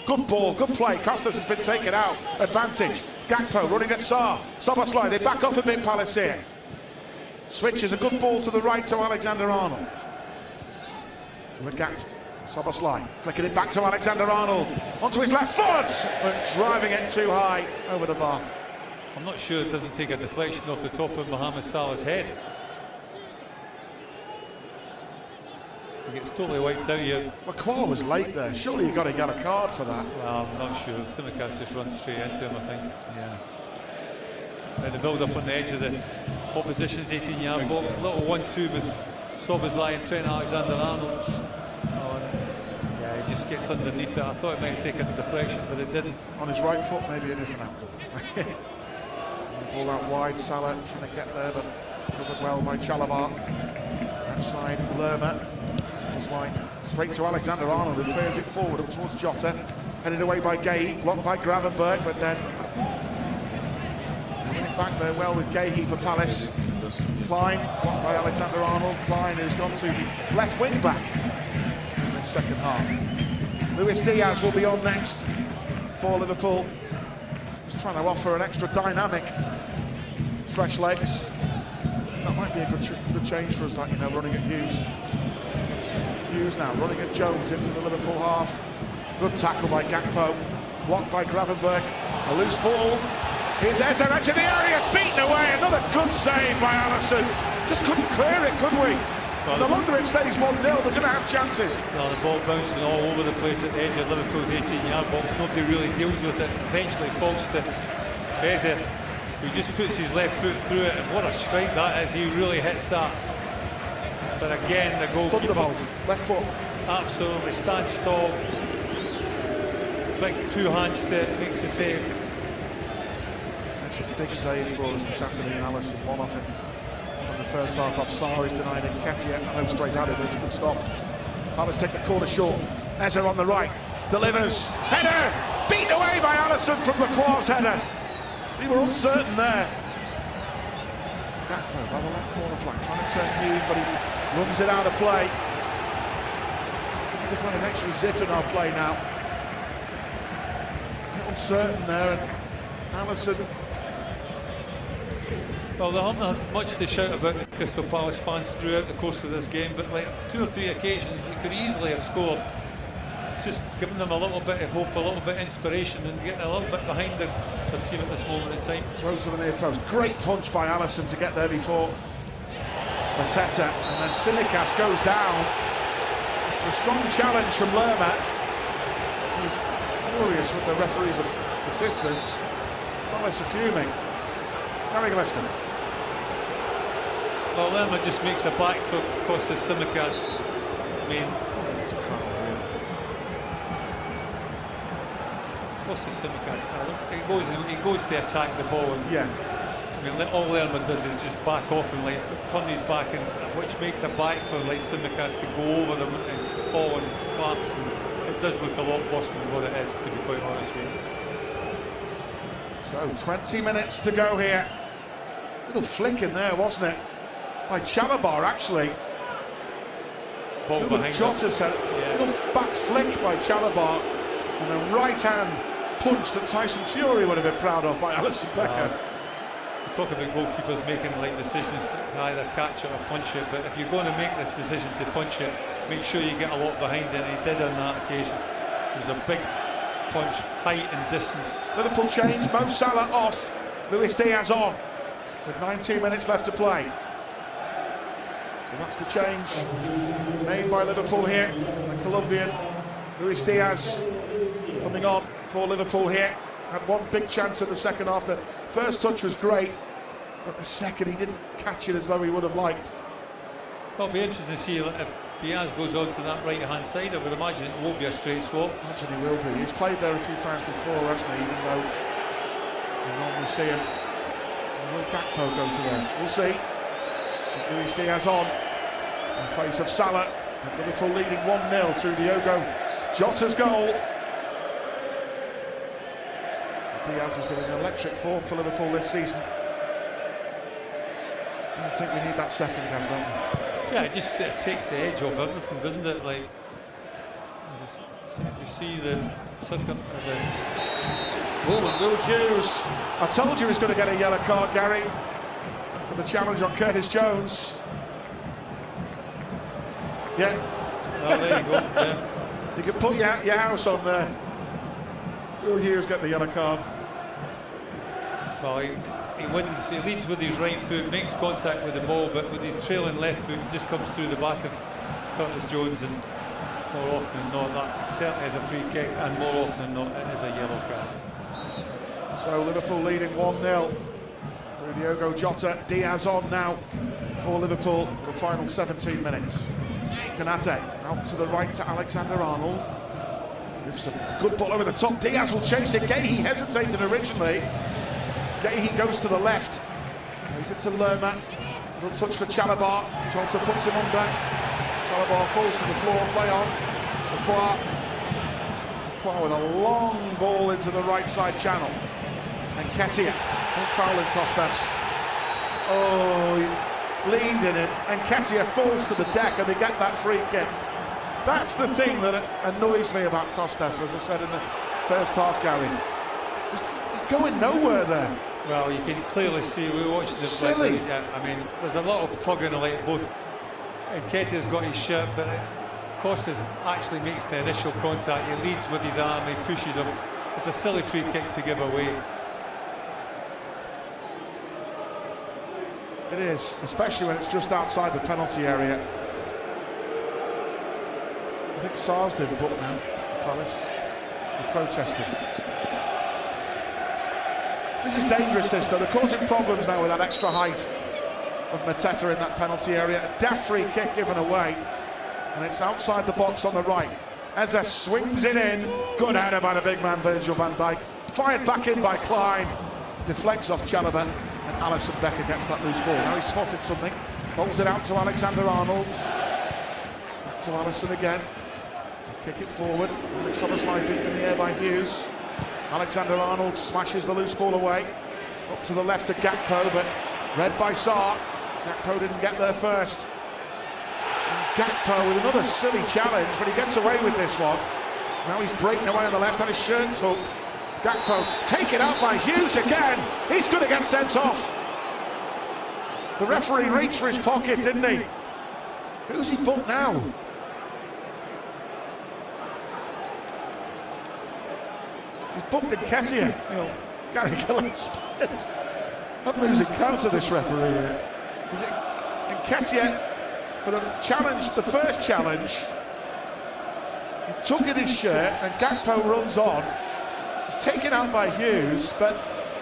Good ball, good play. Costas has been taken out. Advantage. Gakpo running at Sarr. Szoboszlai, they back off a bit, Palace here. Switches a good ball to the right to Alexander-Arnold. To Regat. Szoboszlai flicking it back to Alexander-Arnold. Onto his left foot, but driving it too high over the bar. I'm not sure it doesn't take a deflection off the top of Mohamed Salah's head. He gets totally wiped out here. McQuarrie was late there. Surely you got to get a card for that. Well, I'm not sure. Tsimikas just runs straight into him, I think. Yeah. And the build-up on the edge of the opposition's 18-yard box. A little 1-2 with Szoboszlai and Trent Alexander-Arnold. Yeah, he just gets underneath it. I thought it might have taken a deflection, but it didn't. On his right foot, maybe a different outcome. Ball out wide, Salah trying to get there, but covered well by Chalobah. Outside Lerma. Szoboszlai straight to Alexander-Arnold, who clears it forward up towards Jota. Headed away by Guéhi, blocked by Gravenberch, but then getting back there well with Guéhi for Palace. Klein, blocked by Alexander-Arnold. Klein, who's gone to left wing back in the second half. Luis Diaz will be on next for Liverpool. Just trying to offer an extra dynamic, fresh legs. That might be a good change for us, that, you know, running at Hughes. Hughes now running at Jones into the Liverpool half. Good tackle by Gakpo, blocked by Gravenberch. A loose ball. Here's Eze edge of the area, beaten away. Another good save by Alisson. Just couldn't clear it, could we? And the longer it stays 1-0, they're going to have chances. Well, the ball bouncing all over the place at the edge of Liverpool's 18-yard box. Nobody really deals with it. Eventually falls to Eze, who just puts his left foot through it. And what a strike that is. He really hits that. But again, the goalkeeper... Left foot. Absolutely stands tall. Big two hands to it, makes the save. That's a big save for us this afternoon, Alisson. One off it. in the first half. Offside is denied in Nketiah. I know straight at it, there's a good stop. Palace take the corner short. Eze on the right, delivers. Header! Beaten away by Alisson from Lacroix's header. They were uncertain there. Gakpo by the left corner flank, trying to turn Hughes, but he runs it out of play. To find an extra zip in our play now. A bit uncertain there, and Alisson. Well, there aren't much to shout about the Crystal Palace fans throughout the course of this game, but like 2 or 3 occasions they could easily have scored. It's just giving them a little bit of hope, a little bit of inspiration, and getting a little bit behind the team at this moment in time. Throw to the near post. Great punch by Alisson to get there before Mateta, and then Tsimikas goes down. A strong challenge from Lerma. He's furious with the referee's assistant. Palace are fuming. Gary Gillespie. Well, Lerma just makes a back foot across the Tsimikas. I mean, it's a foul, really. What's the Tsimikas? He goes to attack the ball, and yeah. I mean, all Lerma does is just back off and like turn his back, and which makes a back for like Tsimikas to go over them and fall and collapse. And it does look a lot worse than what it is, to be quite honest with you. So 20 minutes to go here. Little flick in there, wasn't it? By Chalabar, actually. Ball behind Jota said it. Little back flick by Chalabar, and a right hand punch that Tyson Fury would have been proud of by Alisson Becker. We talk about goalkeepers making like decisions to either catch it or punch it, but if you're going to make the decision to punch it, make sure you get a lot behind it, and he did on that occasion. It was a big punch, height and distance. Liverpool change, Mo Salah off, Luis Diaz on, with 19 minutes left to play. So that's the change made by Liverpool here. The Colombian Luis Diaz coming on for Liverpool here. Had one big chance in the second half. The first touch was great, but the second he didn't catch it as though he would have liked. Well, it'll be interesting to see if Diaz goes on to that right-hand side. I would imagine it won't be a straight swap. Imagine he will do. He's played there a few times before, hasn't he? Even though we normally see him. Will Gakpo go to there? We'll see. Luis Diaz on in place of Salah. And Liverpool leading 1-0 through Diogo Jota's goal. Diaz has been in electric form for Liverpool this season. I think we need that second, guys, don't we? Yeah, it just takes the edge off everything, doesn't it? Like, you see the second. Will Hughes. I told you he was going to get a yellow card, Gary, for the challenge on Curtis Jones. Yeah. Oh, there you go. Yeah. You can put your house on there. Will Hughes get the yellow card? Well, he wins. He leads with his right foot, makes contact with the ball, but with his trailing left foot, he just comes through the back of Curtis Jones, and more often than not, that certainly is a free kick, and more often than not, it is a yellow card. So Liverpool leading 1-0 through Diogo Jota. Diaz on now for Liverpool for the final 17 minutes. Konate out to the right to Alexander-Arnold. Gives a good ball over the top. Diaz will chase it. Guehi hesitated originally. Guehi goes to the left. Plays it to Lerma. Little touch for Chalabar. Jota puts him under. Chalabar falls to the floor. Play on. Lacroix with a long ball into the right side channel. And Nketiah. Don't foul in Costas. Oh, he leaned in him. And Nketiah falls to the deck, and they get that free kick. That's the thing that annoys me about Costas, as I said in the first half, Gary. He's going nowhere there. Well, you can clearly see, we watched this. Silly. Yeah, I mean, there's a lot of tugging, like both. Nketiah's got his shirt, but Costas actually makes the initial contact. He leads with his arm, he pushes him. It's a silly free kick to give away. It is, especially when it's just outside the penalty area. I think Sarr's been booked now, Palace. They're protesting. This is dangerous, this, though. They're causing problems now with that extra height of Mateta in that penalty area. A daft free kick given away. And it's outside the box on the right. Eze swings it in. Good header by the big man, Virgil van Dijk. Fired back in by Klein. Deflects off Chalobah. And Alisson Becker gets that loose ball. Now he's spotted something. Bowls it out to Alexander-Arnold. Back to Alisson again. Kick it forward. It's on a slide beat in the air by Hughes. Alexander-Arnold smashes the loose ball away. Up to the left to Gakpo, but read by Sarr. Gakpo didn't get there first. And Gakpo with another silly challenge, but he gets away with this one. Now he's breaking away on the left, and his shirt tucked. Gakpo taken out by Hughes again. He's going to get sent off. The referee reached for his pocket, didn't he? Who's he booked now? He's booked Nketiah. Gary Gillespie. I'm losing count of this referee here. Is it Nketiah for the challenge, the first challenge? He took in his shirt and Gakpo runs on. He's taken out by Hughes, but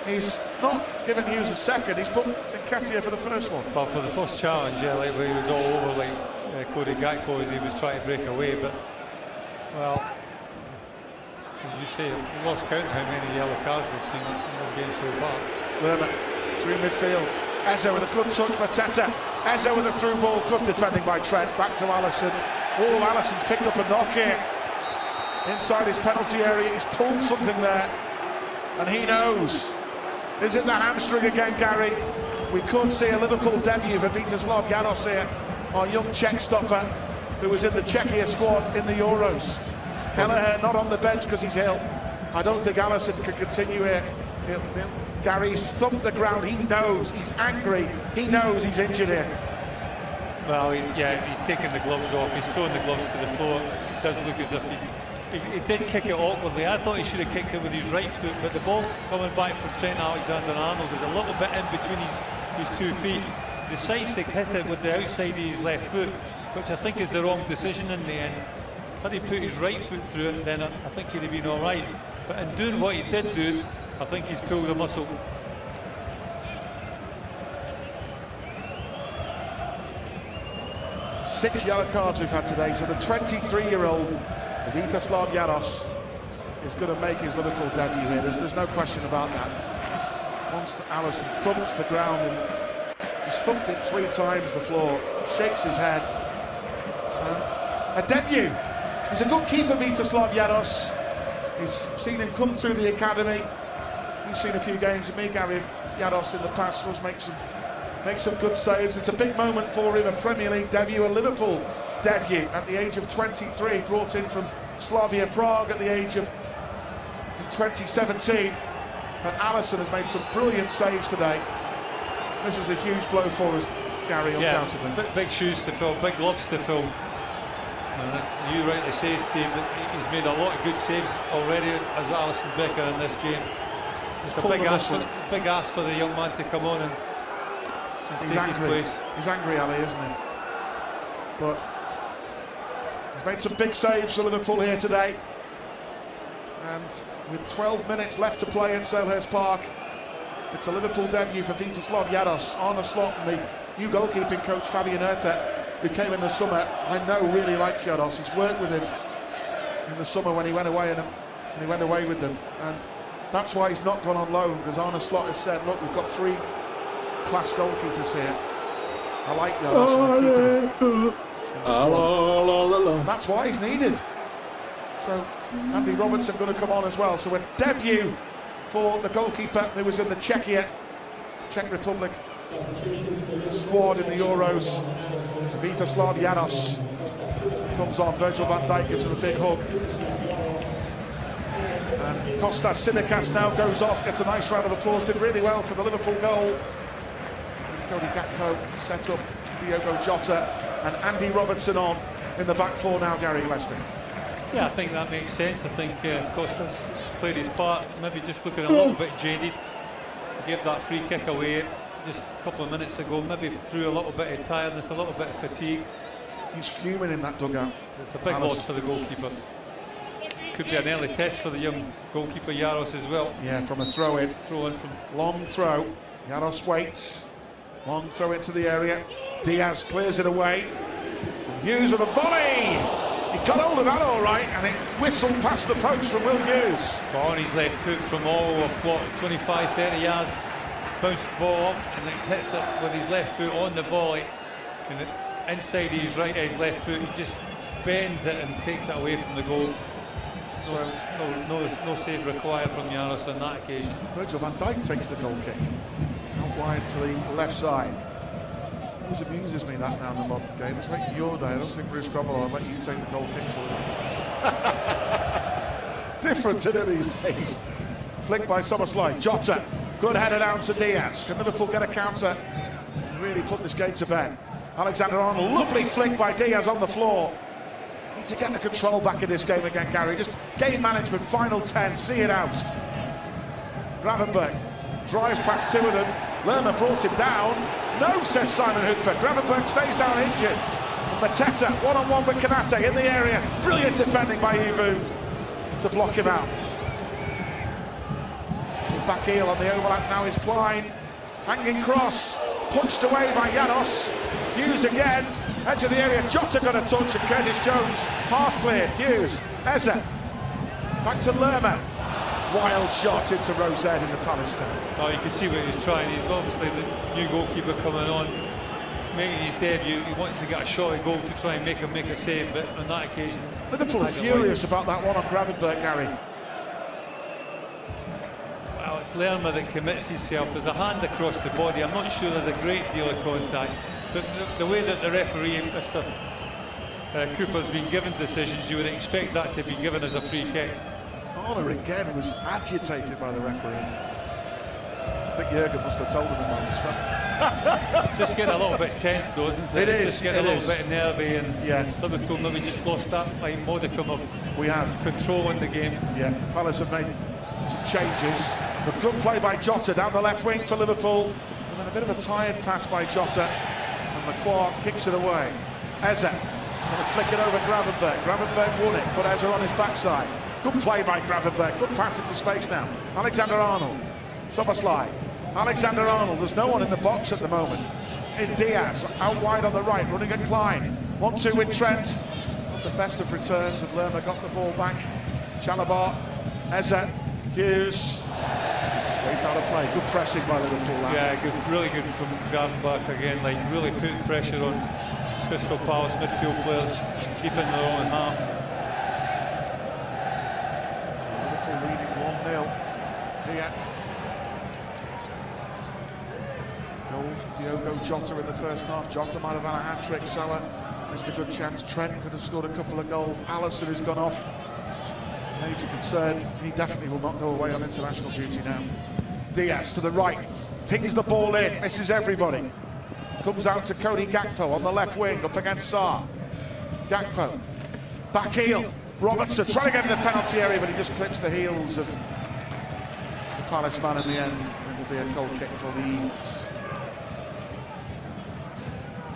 he's not given Hughes a second. He's booked Nketiah for the first one. Well, for the first challenge, yeah, like where he was all over like Cody Gakpo as he was trying to break away, but well, as you say, we lost count how many yellow cards we've seen in this game so far. Lerma through midfield. Eze with a good touch, Mateta. Eze with a through ball, good defending by Trent. Back to Alisson. Oh, Alisson's picked up a knock here. Inside his penalty area, he's pulled something there. And he knows. Is it the hamstring again, Gary? We could see a Liverpool debut for Vítězslav Janos here, our young Czech stopper, who was in the Czechia squad in the Euros. Kelleher not on the bench because he's ill. I don't think Alisson can continue here. Gary's thumped the ground. He knows. He's angry. He knows he's injured here. Well, he's taken the gloves off. He's thrown the gloves to the floor. It does look as if he did kick it awkwardly. I thought he should have kicked it with his right foot, but the ball coming back from Trent Alexander-Arnold is a little bit in between his 2 feet. The sidestick hit it with the outside of his left foot, which I think is the wrong decision in the end. Had he put his right foot through it, then I think he'd have been all right. But in doing what he did do, I think he's pulled a muscle. Six yellow cards we've had today, so the 23-year-old Vítězslav Janos is going to make his Liverpool debut here. There's no question about that. Once Alisson thumps the ground, and he's thumped it 3 times the floor, shakes his head. A debut. He's a good keeper, Vítězslav Janos. He's seen him come through the academy. You've seen a few games of me, Gary Janos, in the past. Was make some good saves. It's a big moment for him, a Premier League debut, a Liverpool debut at the age of 23, brought in from Slavia Prague at the age of 2017. But Alisson has made some brilliant saves today. This is a huge blow for us, Gary, undoubtedly. Yeah, big shoes to fill, big gloves to fill. And you rightly say, Steve, that he's made a lot of good saves already as Alisson Becker in this game. It's a big ask for the young man to come on and take his place. He's angry, Ali, isn't he? But he's made some big saves for Liverpool here today. And with 12 minutes left to play at Selhurst Park, it's a Liverpool debut for Vítězslav Janos. Arne Slot and the new goalkeeping coach Fabian Erta, who came in the summer, I know really likes Janos. He's worked with him in the summer when he went away with them. And that's why he's not gone on loan, because Arne Slot has said, look, we've got 3 class goalkeepers here. I like Janos. And that's why he's needed. So Andy Robertson going to come on as well. So a debut for the goalkeeper who was in the Czech Republic squad in the Euros. Vítězslav Janos comes on. Virgil van Dijk gives him a big hug. And Kostas Tsimikas now goes off, gets a nice round of applause. Did really well for the Liverpool goal. And Cody Gakpo set up Diogo Jota and Andy Robertson on in the back 4 now, Gary Gillespie. Yeah, I think that makes sense. I think Kostas played his part, maybe just looking a little bit jaded. He gave that free kick away just a couple of minutes ago, maybe through a little bit of tiredness, a little bit of fatigue. He's fuming in that dugout. It's a big loss for the goalkeeper. Could be an early test for the young goalkeeper Jaros as well. Yeah, from a throw-in. Throw-in from long throw. Jaros waits. Long throw into the area. Diaz clears it away. Hughes with a volley. He got hold of that all right, and it whistled past the post from Will Hughes. On his left foot from all of, 25, 30 yards. bounced the ball up and he hits it with his left foot on the volley, and inside his left foot, he just bends it and takes it away from the goal. No save required from Jaros on that occasion. Virgil van Dijk takes the goal kick. Out wide to the left side. Always amuses me that now in the modern game. It's like your day. I don't think Bruce Grobbelaar will let you take the goal kicks for it. Different in it these days. Flicked by Szoboszlai. Jota. Good header down to Diaz. Can Liverpool get a counter? Really put this game to bed. Alexander-Arnold. Lovely flick by Diaz on the floor. Need to get the control back in this game again, Gary. Just game management, final 10, see it out. Gravenberch drives past two of them. Lerma brought him down. No, says Simon Hooper. Gravenberch stays down injured. Mateta, one-on-one with Kanate in the area. Brilliant defending by Ibu to block him out. Back heel on the overlap now is Klein. Hanging cross, punched away by Janos. Hughes again, edge of the area. Jota got a touch and Curtis Jones half cleared. Hughes, Eze, back to Lerma. Wild shot into Rosette in the Palace stand. Oh, you can see what he's trying. He's obviously the new goalkeeper coming on, making his debut. He wants to get a shot at goal to try and make him make a save, but on that occasion, Liverpool are furious about that one on Gravenberch, Gary. Well, it's Lerma that commits himself. There's a hand across the body. I'm not sure there's a great deal of contact, but the way that the referee, Mr. Cooper's been given decisions, you would expect that to be given as a free kick. Arnold again was agitated by the referee. I think Jurgen must have told him the moment. It's just getting a little bit tense though, isn't it? It is. Just getting a little bit nervy, and yeah. Liverpool maybe just lost that like modicum of control in the game. Yeah, Palace have made some changes. A good play by Jota down the left wing for Liverpool. And then a bit of a tired pass by Jota. And McQuarrie kicks it away. Eze going to flick it over Gravenberch. Gravenberch won it, put Eze on his backside. Good play by Gravenberch. Good pass into space now. Alexander-Arnold. Szoboszlai. Alexander-Arnold. There's no one in the box at the moment. Is Diaz out wide on the right, running at Klein. 1-2 with Trent. Not the best of returns, and Lerma got the ball back. Chalobah. Eze. Hughes. Straight out of play. Good pressing by Liverpool. Yeah, good, really good from Gravenberch again. Like really putting pressure on Crystal Palace midfield players, deep in their own half. Liverpool leading 1-0. Here. Goal from Diogo Jota in the first half. Jota might have had a hat-trick. Salah missed a good chance. Trent could have scored a couple of goals. Alisson has gone off. Major concern. He definitely will not go away on international duty now. Diaz to the right. Pings the ball in. Misses everybody. Comes out to Cody Gakpo on the left wing up against Sarr. Gakpo. Back heel. Robertson trying to get in the penalty area, but he just clips the heels of the Palace man in the end. It will be a goal kick for the Eagles.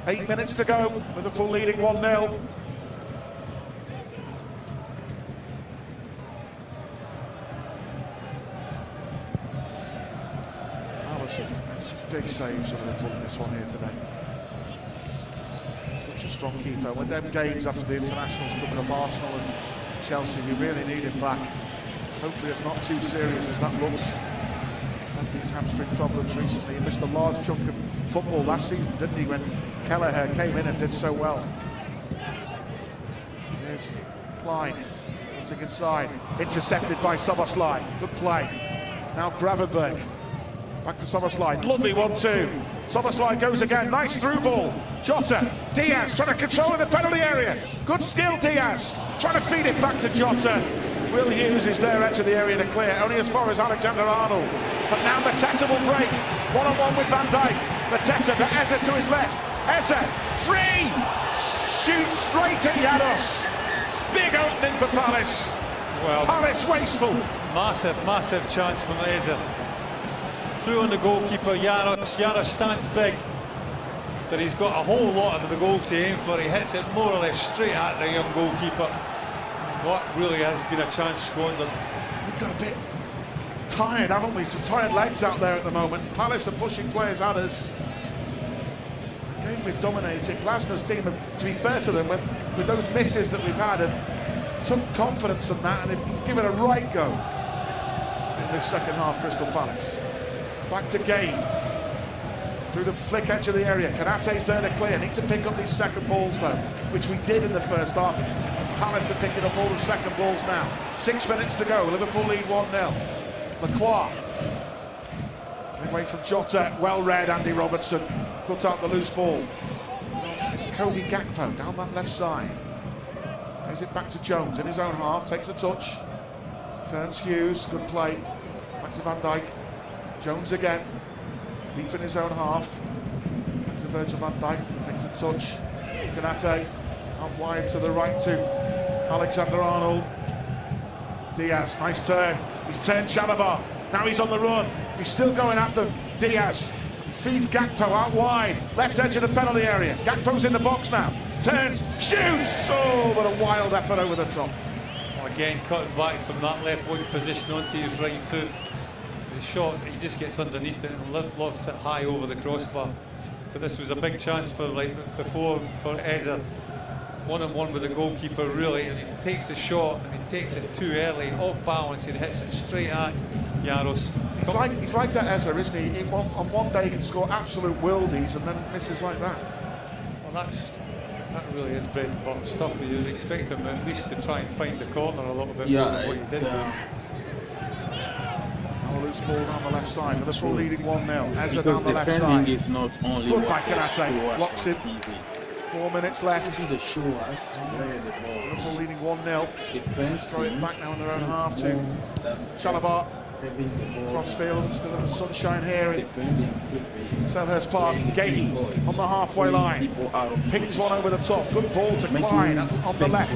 8 minutes to go. Liverpool leading 1-0. Alisson, big saves for Liverpool in this one here today. Such a strong keeper. With them games after the internationals coming up, Arsenal and Chelsea, we really need him back. Hopefully it's not too serious as that looks. Had these hamstring problems recently. He missed a large chunk of football last season, didn't he, when Kelleher came in and did so well. Here's Klein, putting inside, intercepted by Szoboszlai. Good play. Now Gravenberch. Back to Szoboszlai, lovely 1-2. Szoboszlai goes again, nice through ball. Jota, Diaz trying to control in the penalty area. Good skill, Diaz. Trying to feed it back to Jota. Will Hughes is there, edge of the area to clear, only as far as Alexander-Arnold. But now Mateta will break. One-on-one with Van Dijk. Mateta to Eze to his left. Eze, free! Shoots straight at Janos. Big opening for Palace. Well, Palace wasteful. Massive chance from Eze. Through on the goalkeeper, Janos. Janos stands big, but he's got a whole lot of the goal to aim for. He hits it more or less straight at the young goalkeeper. What really has been a chance squandered. We've got a bit tired, haven't we? Some tired legs out there at the moment. Palace are pushing players at us. The game we've dominated. Glasner's team, to be fair to them, with those misses that we've had, have took confidence in that and they've given it a right go in this second half, Crystal Palace. Back to Gay. Through the flick edge of the area. Kanate's there to clear. Need to pick up these second balls though, which we did in the first half. Palace are picking up all the second balls now. 6 minutes to go. Liverpool lead 1-0. Lacroix. Away from Jota. Well read, Andy Robertson. Cut out the loose ball. It's Cody Gakpo down that left side. Brings it back to Jones in his own half. Takes a touch. Turns Hughes. Good play. Back to Van Dijk. Jones again. Deep in his own half. Back to Virgil van Dijk. Takes a touch. Konate out wide to the right to Alexander-Arnold. Diaz, nice turn. He's turned Chalobah. Now he's on the run. He's still going at them. Diaz feeds Gakpo out wide. Left edge of the penalty area. Gakpo's in the box now. Turns, shoots. Oh, but a wild effort over the top. Well, again, cutting back from that left wing position onto his right foot. The shot, he just gets underneath it and lofts it high over the crossbar. So this was a big chance for, like before, for Eza. One-on-one with the goalkeeper, really, and he takes the shot and he takes it too early, off balance, and hits it straight at Jaros. He's like that Eza, isn't he? On one day he can score absolute worldies and then misses like that. Well, that really is bread and butter stuff. You'd expect him at least to try and find the corner a little bit more than what he did. Now a loose ball down the left side. Liverpool leading 1-0. Eza down the left side. Is not only good by Konate. Blocks it. 4 minutes left. Liverpool leading 1-0. Throw it back now in their own half to Chalobah. Crossfield, still in the sunshine here in Selhurst Park. Gahey on the halfway line. Pings one over the top. Good ball to Klein on the left.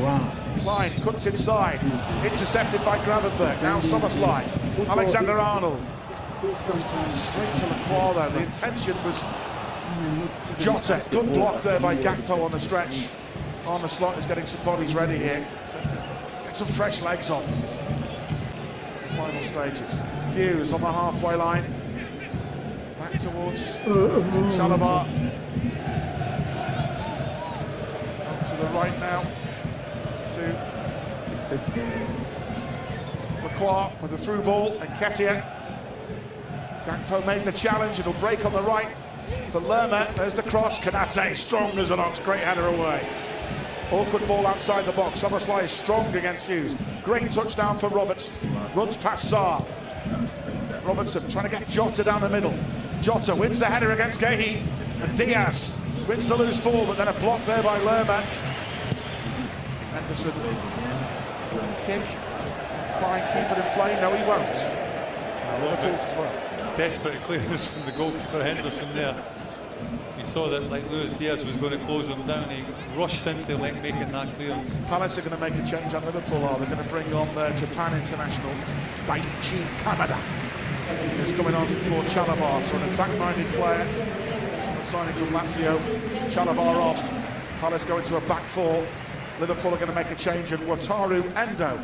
Klein cuts inside. Intercepted by Gravenberch. Now Szoboszlai. Alexander-Arnold. Straight to Lacroix though. The intention was Jota, good block there by Gakpo on the stretch. Arne Slot is getting some bodies ready here. So get some fresh legs on. Final stages. Hughes on the halfway line. Back towards Chalobah. Up to the right now. To Lacroix with the through ball. And Nketiah. Gakpo made the challenge. It'll break on the right. For Lerma, there's the cross. Konate, strong as an ox, great header away. Awkward ball outside the box. Szoboszlai is strong against Hughes. Great touchdown for Roberts. Runs past Sarr. Robertson trying to get Jota down the middle. Jota wins the header against Gahey. And Diaz wins the loose ball, but then a block there by Lerma. Henderson. Kick. Klein keep it in play. No, he won't. Desperate clearance from the goalkeeper Henderson there. He saw that like Luis Diaz was going to close him down. He rushed into like making that clearance. Palace are going to make a change on Liverpool. They're going to bring on Japan international Daichi Kamada. He's coming on for Chalobah, so an attack-minded player. Signing from Lazio. Chalobah off. Palace go into a back four. Liverpool are going to make a change, and Wataru Endo,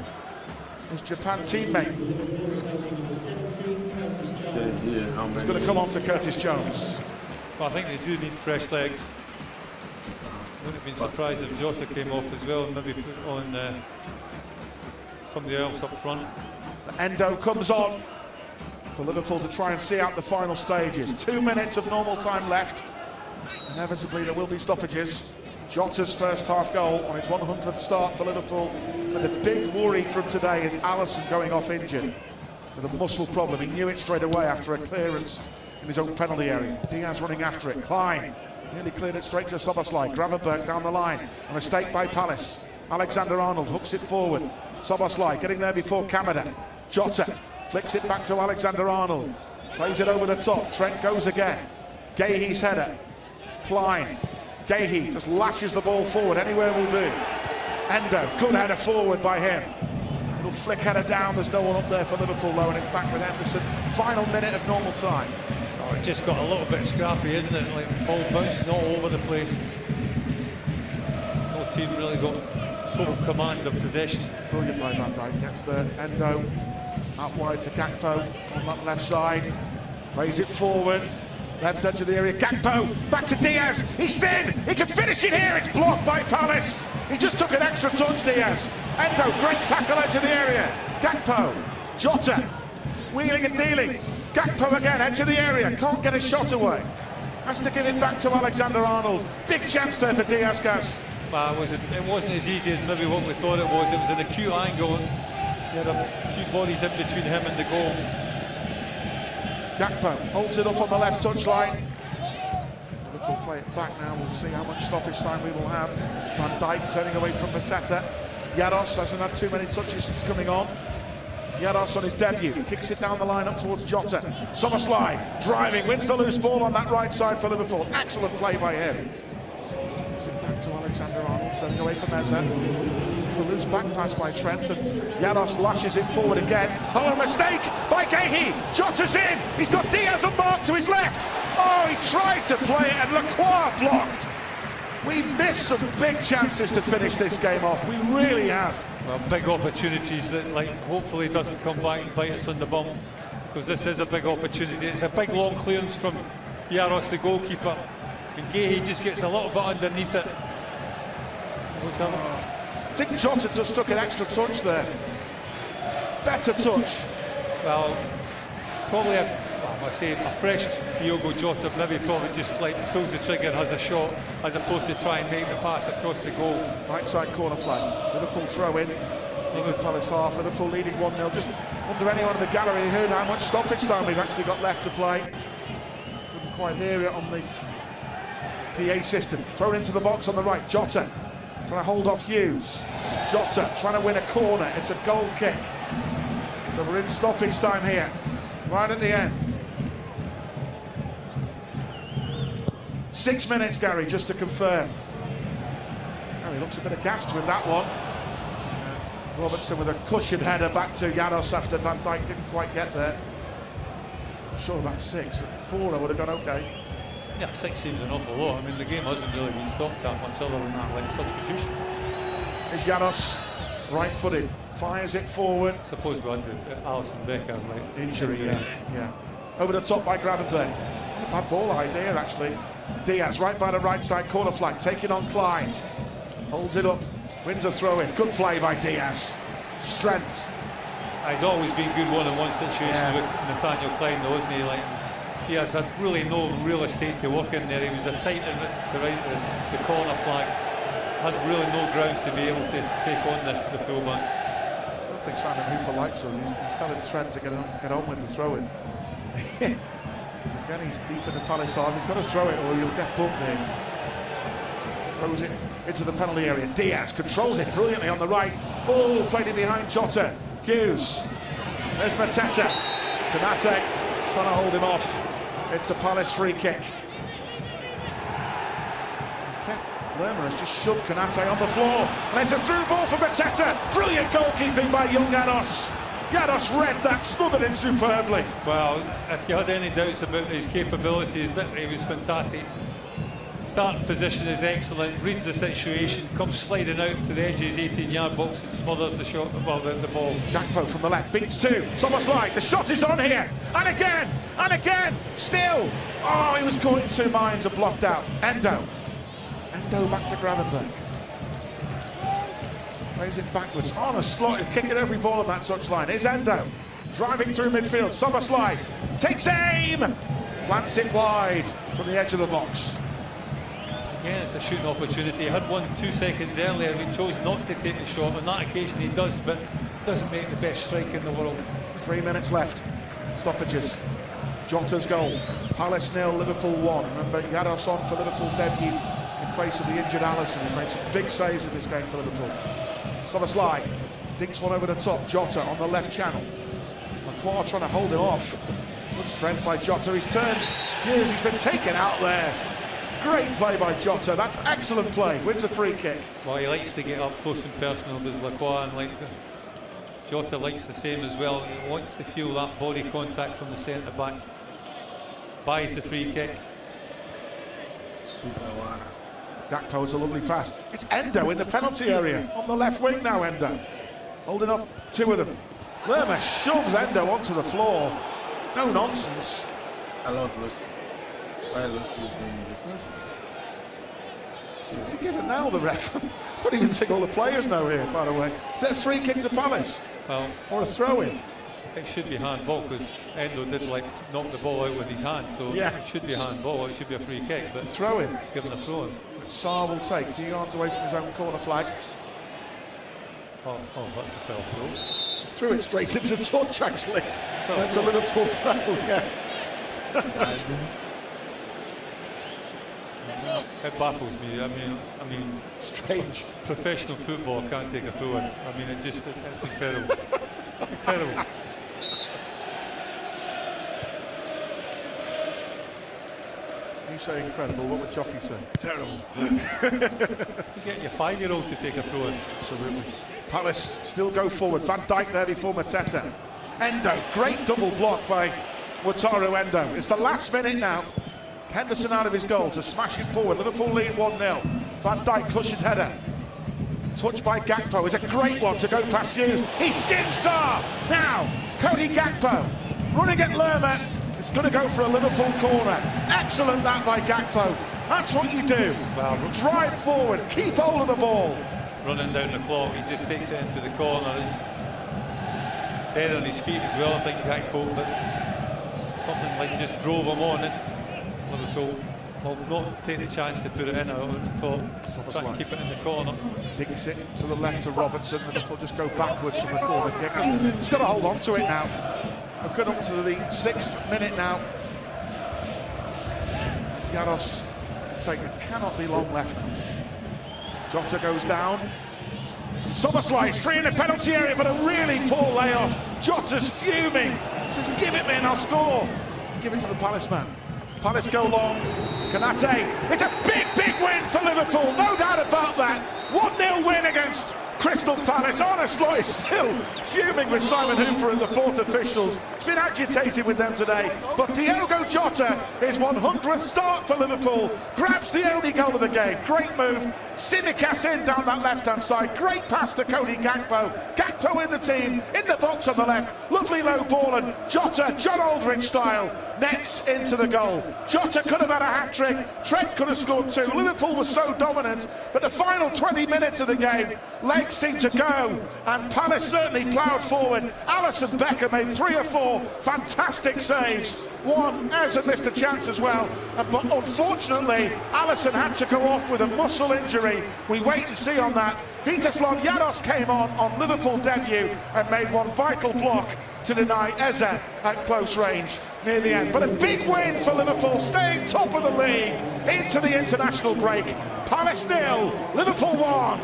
his Japan teammate, he's going to come on for Curtis Jones. Well, I think they do need fresh legs. I wouldn't have been surprised if Jota came off as well and maybe put on somebody else up front. Endo comes on for Liverpool to try and see out the final stages. 2 minutes of normal time left. Inevitably there will be stoppages. Jota's first half goal on his 100th start for Liverpool. But the big worry from today is Alisson going off injured with a muscle problem. He knew it straight away after a clearance in his own penalty area. Diaz running after it. Klein nearly cleared it straight to Szoboszlai. Gravenberch down the line. A mistake by Palace. Alexander-Arnold hooks it forward. Szoboszlai getting there before Kamada. Jota flicks it back to Alexander-Arnold. Plays it over the top. Trent goes again. Gahey's header. Klein. Gahey just lashes the ball forward. Anywhere will do. Endo, good header forward by him. Little flick header down. There's no one up there for Liverpool though, and it's back with Henderson. Final minute of normal time. Oh, it just got a little bit scrappy, isn't it? Like ball bouncing all over the place. No team really got total command of possession. Brilliant by Van Dijk. Gets the Endo out wide to Gakpo on that left side. Plays it forward. Left edge of the area. Gakpo back to Diaz. He's thin. He can finish it here. It's blocked by Palace. He just took an extra touch, Diaz. Endo, great tackle edge of the area. Gakpo, Jota, wheeling and dealing. Gakpo again, edge of the area, can't get a shot away. Has to give it back to Alexander-Arnold. Big chance there for Diaz, Gaz. Well, it wasn't as easy as maybe what we thought it was. It was an acute angle. He had a few bodies in between him and the goal. Gakpo holds it up on the left touchline. Liverpool play it back now. We'll see how much stoppage time we will have. Van Dijk turning away from Mateta. Yaros hasn't had too many touches since coming on. Yaros on his debut, kicks it down the line up towards Jota. Szoboszlai driving, wins the loose ball on that right side for Liverpool. Excellent play by him. Gives it back to Alexander-Arnold, turning away from Eze. The loose back pass by Trent, and Yaros lashes it forward again. Oh, a mistake by Guehi. Jota's in. He's got Diaz and Mark to his left. Oh, he tried to play it, and Lacroix blocked. We've missed some big chances to finish this game off. We really have. Well, big opportunities that, like, hopefully doesn't come back and bite us on the bum, because this is a big opportunity. It's a big long clearance from Yaros, the goalkeeper, and Guehi just gets a little bit underneath it. What's that? I think Jota just took an extra touch there. Better touch. Well, probably a fresh Diogo Jota maybe probably just like pulls the trigger and has a shot, as opposed to try and make the pass across the goal. Right side corner flag. Liverpool throw in. Even Palace half. Liverpool leading 1-0. Just wonder anyone in the gallery who how much stoppage time we've actually got left to play. Couldn't quite hear it on the PA system. Thrown into the box on the right. Jota trying to hold off Hughes. Jota trying to win a corner. It's a goal kick. So we're in stoppage time here. Right at the end. 6 minutes, Gary, just to confirm. Oh, he looks a bit aghast with that one. Robertson with a cushioned header back to Yaros after Van Dijk didn't quite get there. I'm sure that's 6. At 4 I would have gone okay. Yeah, 6 seems an awful lot. I mean, the game hasn't really been stopped that much other than that, like substitutions. Is Yaros right-footed, fires it forward. I suppose we're under Alisson Becker, like injury. Yeah. Over the top by Gravenberch. Bad ball idea, actually. Diaz right by the right side corner flag, taking on Klein. Holds it up, wins a throw in. Good play by Diaz. Strength. He's always been good one-on-one situations with Nathaniel Klein, though, isn't he? Like, he has had really no real estate to work in there. He was a tight end to right the corner flag. Has really no ground to be able to take on the fullback. I don't think Simon Hooper likes us. He's telling Trent to get on with the throw-in. Again, he's deep in the Palace half. He's got to throw it or he'll get bumped there. Throws it into the penalty area. Diaz controls it brilliantly on the right. Oh, played it behind Jota. Hughes. There's Mateta. Konate trying to hold him off. It's a Palace free kick. Lerma has just shoved Konate on the floor. And it's a through ball for Mateta. Brilliant goalkeeping by young Yaros. Yaros read that, smothered it superbly. Well, if you had any doubts about his capabilities, that he was fantastic. Starting position is excellent, reads the situation, comes sliding out to the edge of his 18-yard box and smothers the shot above the ball. Gakpo from the left, beats 2. Szoboszlai, the shot is on here, and again, still. Oh, he was caught in 2 minds and blocked out. Endo back to Gravenberch. Plays it backwards on a slot, he's kicking every ball on that touchline. Here's Endo, driving through midfield. Szoboszlai takes aim, plants it wide from the edge of the box. Again, it's a shooting opportunity. He had 1-2 seconds earlier. He chose not to take the shot. On that occasion, he does, but doesn't make the best strike in the world. 3 minutes left. Stoppages. Jota's goal. Palace 0, Liverpool 1. Remember, Yaros on for Liverpool debut in place of the injured Alisson. He's made some big saves in this game for Liverpool. Szoboszlai dinks one over the top. Jota on the left channel. Lacroix trying to hold him off. Good strength by Jota. He's turned. Hughes, he's been taken out there. Great play by Jota. That's excellent play. Wins a free kick. Well, he likes to get up close and personal, does Lacroix, and Jota likes the same as well. He wants to feel that body contact from the centre back. Buys the free kick. Gakpo's a lovely pass. It's Endo in the penalty area. On the left wing now, Endo. Holding off 2 of them. Lerma shoves Endo onto the floor. No nonsense. I love Lucy. Why Lucy is doing this? What's he given now, the ref? Don't even think all the players know here, by the way. Is that a free kick to Palace? Well, or a throw-in? it should be handball because Endo did knock the ball out with his hand, so it should be handball. It should be a free kick, but throw in. It's given a throw in. Sarr will take a few yards away from his own corner flag. Oh, that's a foul throw. Threw it straight into touch, actually. That's a Liverpool foul, yeah. It baffles me. I mean, strange. Professional football can't take a throw in. I mean, it's incredible. Incredible. You say incredible, what would Jockey say? Terrible. You get your 5-year-old to take a throw in. Absolutely. Palace still go forward. Van Dijk there before Mateta. Endo, great double block by Wataru Endo. It's the last minute now. Henderson out of his goal to smash it forward. Liverpool lead 1-0. Van Dijk cushioned header. Touched by Gakpo. It's a great one to go past Hughes. He skins Sarr. Now, Cody Gakpo running at Lerma. It's going to go for a Liverpool corner. Excellent that by Gakpo. That's what you do. Well, drive forward, keep hold of the ball. Running down the clock, he just takes it into the corner. And dead on his feet as well, I think, Gakpo, but something like just drove him on it. Liverpool will not take the chance to put it in. I would have thought, try and keep it in the corner. Dinks it to the left to Robertson, and it'll just go backwards from the corner kick. He's got to hold on to it now. We're coming up to the 6th minute now. Yaros to take it. Cannot be long left. Jota goes down. Somersley is free in the penalty area, but a really poor layoff. Jota's fuming. Says, give it me and I'll score. Give it to the Palace man. Palace go long. Konate. It's a big, big win for Liverpool. No doubt about that. 1-0 win against Crystal Palace. Honestly, still fuming with Simon Hooper and the fourth officials. He's been agitated with them today. But Diogo Jota, his 100th start for Liverpool, grabs the only goal of the game. Great move. Tsimikas in down that left-hand side. Great pass to Cody Gakpo. Gakpo in the team, in the box on the left. Lovely low ball, and Jota, John Aldridge style, nets into the goal. Jota could have had a hat-trick. Trent could have scored 2. Liverpool was so dominant, but the final 20 minutes of the game, legs seemed to go, and Palace certainly ploughed forward. Alisson Becker made 3 or 4 fantastic saves. One, Eze missed a chance as well, but unfortunately Alisson had to go off with a muscle injury. We wait and see on that. Vitaslav Jaros came on Liverpool debut and made one vital block to deny Eze at close range near the end. But a big win for Liverpool, staying top of the league into the international break. Palace 0, Liverpool 1.